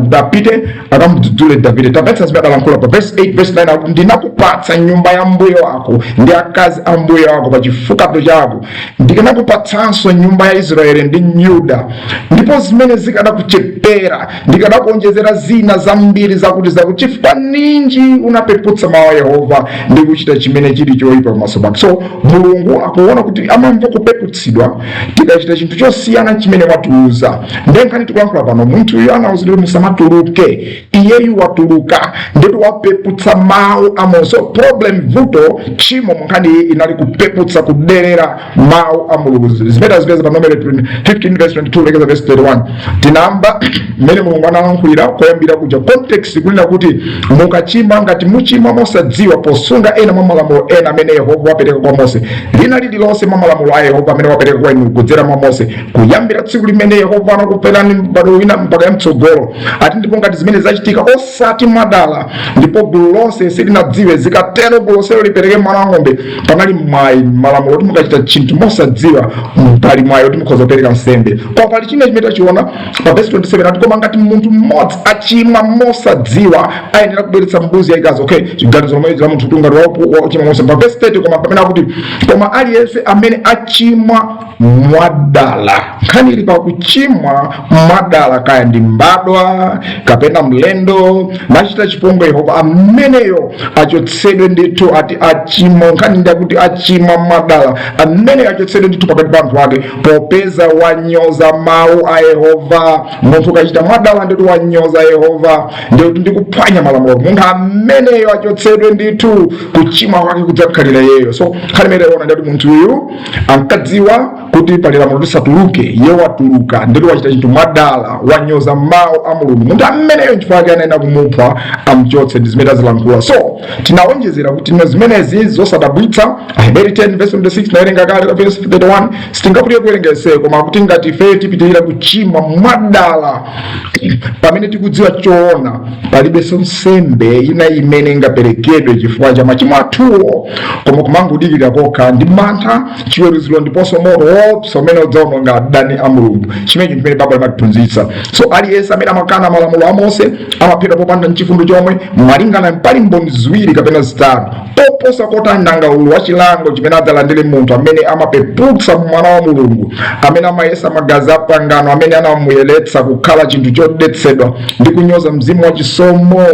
kuti apite akamudzudzule Davide. Tapetsa zimene adalankhula pa verse 8 verse 9 akuti ndinakupatsa nyumba ya mbuye wako ndi akazi a mbuye wako pa chifukato chako ndikanakupatsanso nyumba ya Israeli ndi Yuda ndipo zimene zikadakuchepetsa kuchepera ndikadakuonjezera zina zambiri zakuti chifukwa ninji unapeputsa mawu a Yehova ndi kuchita chimene chili choyipa pamaso pake. So Mulungu akuona kuti amamva kupeputsidwa tikachita chinthu chosiyana chimene watiuza. Nkhani tikulankhula pano, munthu uyu anawuzidwa musamatuluke, iyeyu watuluka ndipo wapeputsa mawu a so problem vuto chimo munkhani inali kupeputsa kuderera mawu a Mulungu. Zimene zipeza pa Numeri 15 verse 22 lekeza verse 31 tinamba mmene Mulungu analankhulira koyambira kuja context kunena kuti mukachimwa ngati muchimwa mosadziwa posunga ena mwa malamulo ena amene Yehova wapereka kwa Mose, lina lililonse mwa malamulo a Yehova amene wapereka kwa inu kudzera mwa Mose, kuyambira tsiku limene Yehova anakuperani m'bado wina mpaka yamtsogolo. Ati ndipo ngati zimene zachitika osati mwadala ndipo gulu lonse silinadziwe, zikatero gulu lonselo lipereke mwana wang'ombe, panali mwayi malamulo kuti mukachita chinthu mosadziwa pali mwayi kuti mukhoza kupereka nsembe. Koma pali china chimene tachiona pa verse 27 ati koma ngati munthu mmodzi achimwa mosadziwa ayenera kubweretsa mbuzi yayikazi. Okay, chiganizo lomwe la munthu tunga wachimwa mosadziwa. Pa verse 30 koma pamene akuti koma aliyense amene achimwa mwadala. Nkhani ili pa kuchimwa mwadala, kaya ndi mbadwa kapena mlendo nachita chipongwe Yehova, ameneyo achotsedwe ndithu. Ati achimwa, nkhani ndi akuti achimwa mwadala, amene achotsedwe ndithu pakati pa anthu ake popeza wanyoza mawu a Yehova. Munthu kachita mwadala ndithu wanyoza Yehova, ndithu ndikuphwanya malamulo. Munthu ameneyo achotsedwe ndithu, kuchimwa kwake kudzakhalira yeyo. So nkhani imene iona ndati munthu uyu ankadziwa kuti pali lamulo lisatuluke, iye watuluka ndithu wachita chinthu mwadala, wanyoza mawu a Mulungu. Munthu ameneyo nchifukwa chake anayenera kumupha amchotse, ndi zimene azilankhula. So tinawonjezera kuti zimenezi zosadabwitsa. Aheberi 10 verse 26 nawerenga kale verse 31 sitingapite kuwerengese, koma kuti ngati ife tipitirira kuchimwa mwadala pamene tikudziwa choona palibenso nsembe ina imene ingaperekedwe chifukwa cha machimo athuwo, koma kumangudikira kokha ndi mantha, chiweruziro ndiponso moto woopsa umene udzaononga adani a Mulungu. Chimene chimene Baba amatiphunzitsa. So aliyense amene amakana malamulo a Mose amaphedwa popanda chifundo chomwe, malingana mpali mboni ziwiri kapena zitatu, oposa kotani nanga ulu wa chilango chimene adzalandire munthu amene amapeputsa mwana wa Mulungu, amene amayesa magazi a pangano, amene anamuyeretsa kukhala chinthu chodetsedwa ndi kunyoza mzimu wa chisomo.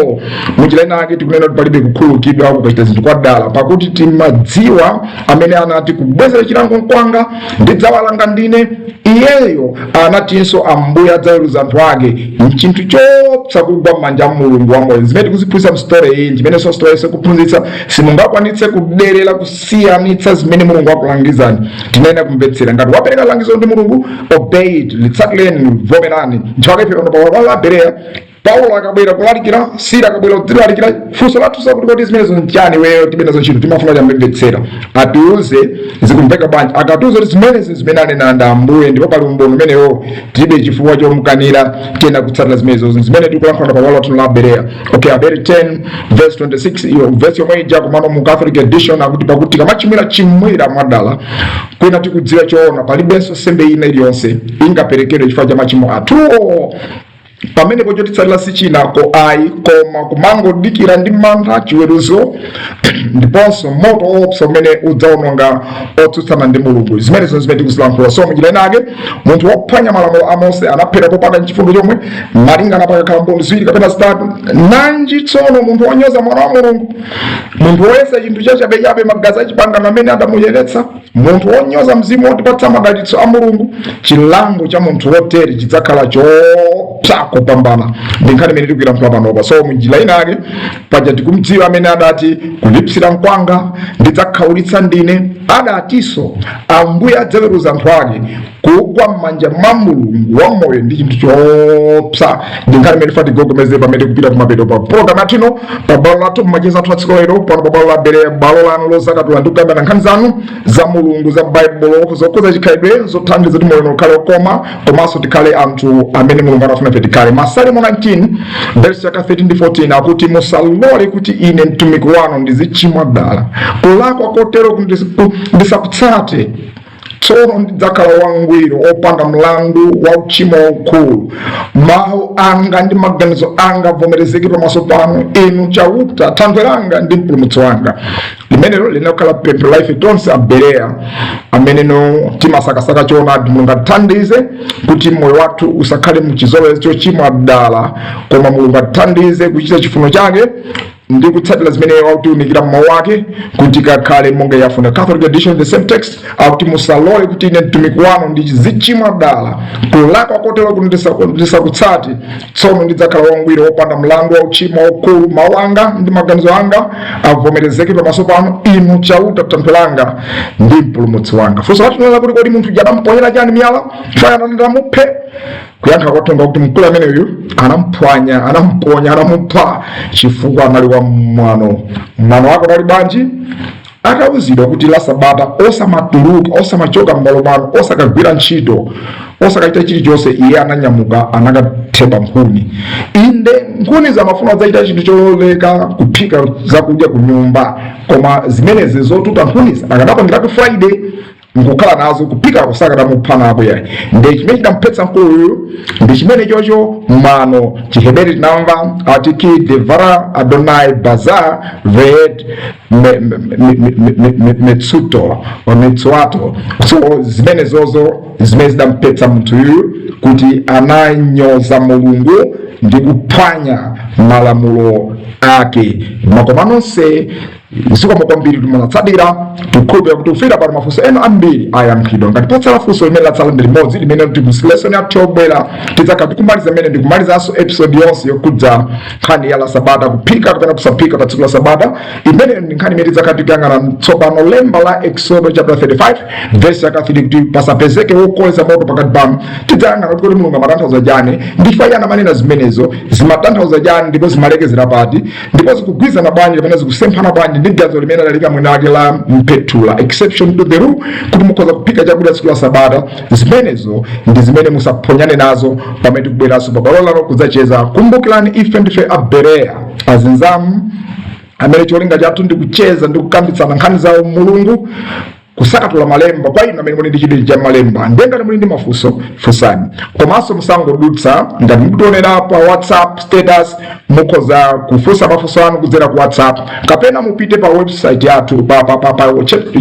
Munjira ina ake tikunena kuti palibe kukhululukidwa kukachita zinthu kwadala, pakuti timadziwa amene anati kubwezera chilango nkwanga ndidzawalanga ndine, iyeyo anatinso ambuye adzaweruza anthu ake mchinthu chopsa kugwa m'manja a Mulungu wamoyo. Zimene tikuziphunzitsa mstory iyi ndimenenso story kuphunzitsa simungakwanitse kuderera kusiyanitsa zimene Mulungu akulangizani. Tinene kumvetsera, ngati wapereka langizo ndi Mulungu, obey it, litsatireni, vomerani. Nchifukwa ife pano pa la Berea Paulo akabwera kulalikira, Sila akabwera kulalikira, funso lathu sakuti kodi zimenezo nchani wewe tibenazo ntchito timafuna chamvetsera. Atiuze zikumveka bwanji, akatiuze kuti zimenezi zimene anena ndi Ambuye ndipo pali umboni umenewo tilibe chifukwa chomukanira, tiyenda kutsatira zimenezo zimene tikulankhula pa Paulo lathu la Berea. Okay, Abeli 10 verse 26 iyo verse yomwe ija kumano mu Catholic edition akuti pakuti kamachimwira chimwira mwadala kwina tikudziwa choona palibenso nsembe ina iliyonse ingaperekedwe chifukwa cha machimo athuwo. Pamene pochotitsalira sichinako ayi koma kumangodikira ndi mantha, chiweruzo ndiponso moto woopsa umene udzaononga otsutsana ndi Mulungu. Zimenezo zimene tikuzilankhula. So munjira inake munthu wophwanya malamulo a Mose anaphedwa popanda chifundo chomwe, malingana pakakhala mboni ziwiri kapena zitatu. Nanji tsono munthu wonyoza mwana wa Mulungu, munthu woyesa chinthu chachabechabe magazi a pangano amene adamuyeretsa, munthu wonyoza mzimu wotipatsa madalitso a Mulungu, chilango cha munthu wotere chidzakhala chopsa kupambana. Ndi nkhani imene tikulankhula panopa. So munjira inake paja tikumdziwa amene adati kulipsira nkwanga ndidzakhaulitsa ndine, adatinso Ambuye adzaweruza anthu ake kugwa m'manja mwa Mulungu wamoyo ndi chinthu chopsa. Ndi nkhani imene fatigogomeze pamene kupita kumapeto pa program yathu pa bwalo lathu mmacheza athu atsiko lero pano pa bwalo la Berea, bwalo lanu losakatula ndi kugambana nkhani zanu za Mulungu, za Bible, zokhuza chikhalidwe, zothandiza kuti moyo ukhale okoma komanso tikhale anthu amene Mulungu anafuna ife tikhale. Masalimo 19 verse 13 ndi 14 akuti musalole kuti ine mtumiki wanu ndizichimwa dala, kulakwa kotero ndisakutsate. tsono ndidzakhala wangwiro opanda mlandu wa uchimo waukulu. Mawu anga ndi maganizo anga avomerezeke pamaso panu, inu chauta thanthwe langa ndi mpulumutsi wanga. Limenelo linakhala pempho la ife tonse abereya amene timasakasaka choonadi. Mulungu atithandize kuti moyo wathu usakhale muchizolowezi chochimwa dala, koma Mulungu atithandize kuchita chifuniro chake ndi kutsatira zimene watiunikira mmawu wake kuti kakhale monga yafuna. Catholic edition the same text akuti musalole kuti ine mtumiki wanu ndizichimwa dala kulakwa kotero kuti ndisakutsati. Tsono ndidzakhala wangwiro opanda mlandu wa uchimo waukulu. Mawu anga ndi maganizo anga avomerezeke pamaso panu, inu chauta thanthwe langa ndi mpulumutsi wanga. Funso latinena kuti kodi munthu adamponyera chani miyala chifukwa Adamupha? Kuyankha kwathonga kuti mkulu ameneyu anamupha chifukwa anali wa mwano wake unali bwanji. Akawuzidwa kuti la Sabata osamatuluka, osamachoka m'malo mwanu, osakagwira ntchito, osakachita chilichonse, iye ananyamuka anakatheba nkhuni. Inde nkhuni zamafuna zachita chinthu chololeka kuphika zakudya ku nyumba, koma zimenezi zotuta nkhunizi akanapangiratu Friday nkukhala nazo kuphika kusakadamupha napo yayi. Ndi chimene chidamphetsa mkuluyu ndi chimene chocho mwano Chiheberi tinamva atiki devara Adonai bazar ved metsuto o metsuato. So zimene zozo zimene zidamphetsa munthuyu kuti ananyoza Mulungu ndi kuphwanya malamulo ake. Makoma nonse zikomo kwambiri timatsatira tikhulupirira kuti ufika pano mafunso ena ambiri ayayankhidwa. Ngati patsala funso limene latsala mbiri modzi limene kuti lesson yathu yobwera tidzakhala tikumaliza imene ndikumalizanso episode yonse yokudza nkhani ya la Sabata, kuphika kapena kusaphika pa tsiku la Sabata. Imene ndi nkhani imene tidzakhala tikuyang'ana tsopano lemba la Exodo chapter 35 verse yaka 3 kuti pasapezeke wokoleza moto pakati panu. Tidzayang'ana kuti Mulungu amatanthauza chani, ndi chifukwa chani amanena zimenezo, zimatanthauza chani, ndipo zimalekezera pati, ndipo zikugwirizana bwanji kapena zikusemphana bwanji ndi gazo limene lalika mwinake la mpetula exception to the rule kuti mukhoza kuphika chakudya tsiku la Sabata. Zimenezo ndi zimene musaphonyane nazo pamene tikubweranso pa bwalo lano kudzacheza. Kumbukirani ife ndife abereya azinzamu amene cholinga chathu ndi kucheza ndi kukambitsana nkhani za Mulungu, kusakatula malemba kwa inu amene muli ndi chidwi cha malemba. Ndiye ngati muli ndi mafunso funsani, komanso musangodutsa. Ngati mukutionera pa WhatsApp status mukhoza kufunsa mafunso anu kudzera ku WhatsApp, kapena mupite pa website yathu pa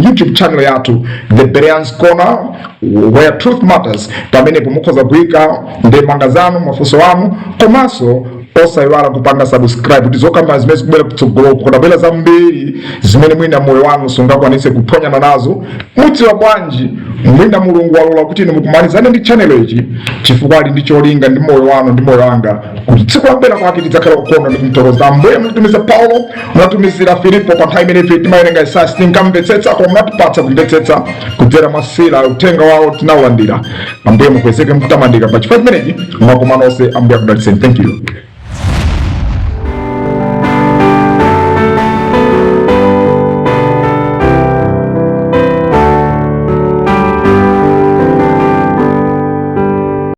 YouTube channel yathu The Bereans Corner where truth matters. Pamenepo mukhoza kuyika ndemanga zanu, mafunso anu, komanso osayiwala kupanga subscribe kuti zokamba zimene zikubwera kutsogolo kudabwera zambiri zimene mwina moyo wanu sungakwanise kuphonyana nazo. Mudziwa bwanji mwina Mulungu walola kuti inu mukumalizane ndi channel ichi chifukwa ali ndi cholinga ndi moyo wanu ndi moyo wanga kuti tsiku labwera kwake tidzakhala kukonda ndi kumthokoza. Ambuye mtumiza Paulo, munatumizira Filipo pa nthawi imene ife timawerenga Yesaya tinkamvetsetsa, koma munatipatsa kumvetsetsa kudzera masila uthenga wawo tinawulandira. Ambuye mukwezeke mkutamandika pa chifukwa chimenechi. Makoma nonse Ambuye akudalitseni. Thank you.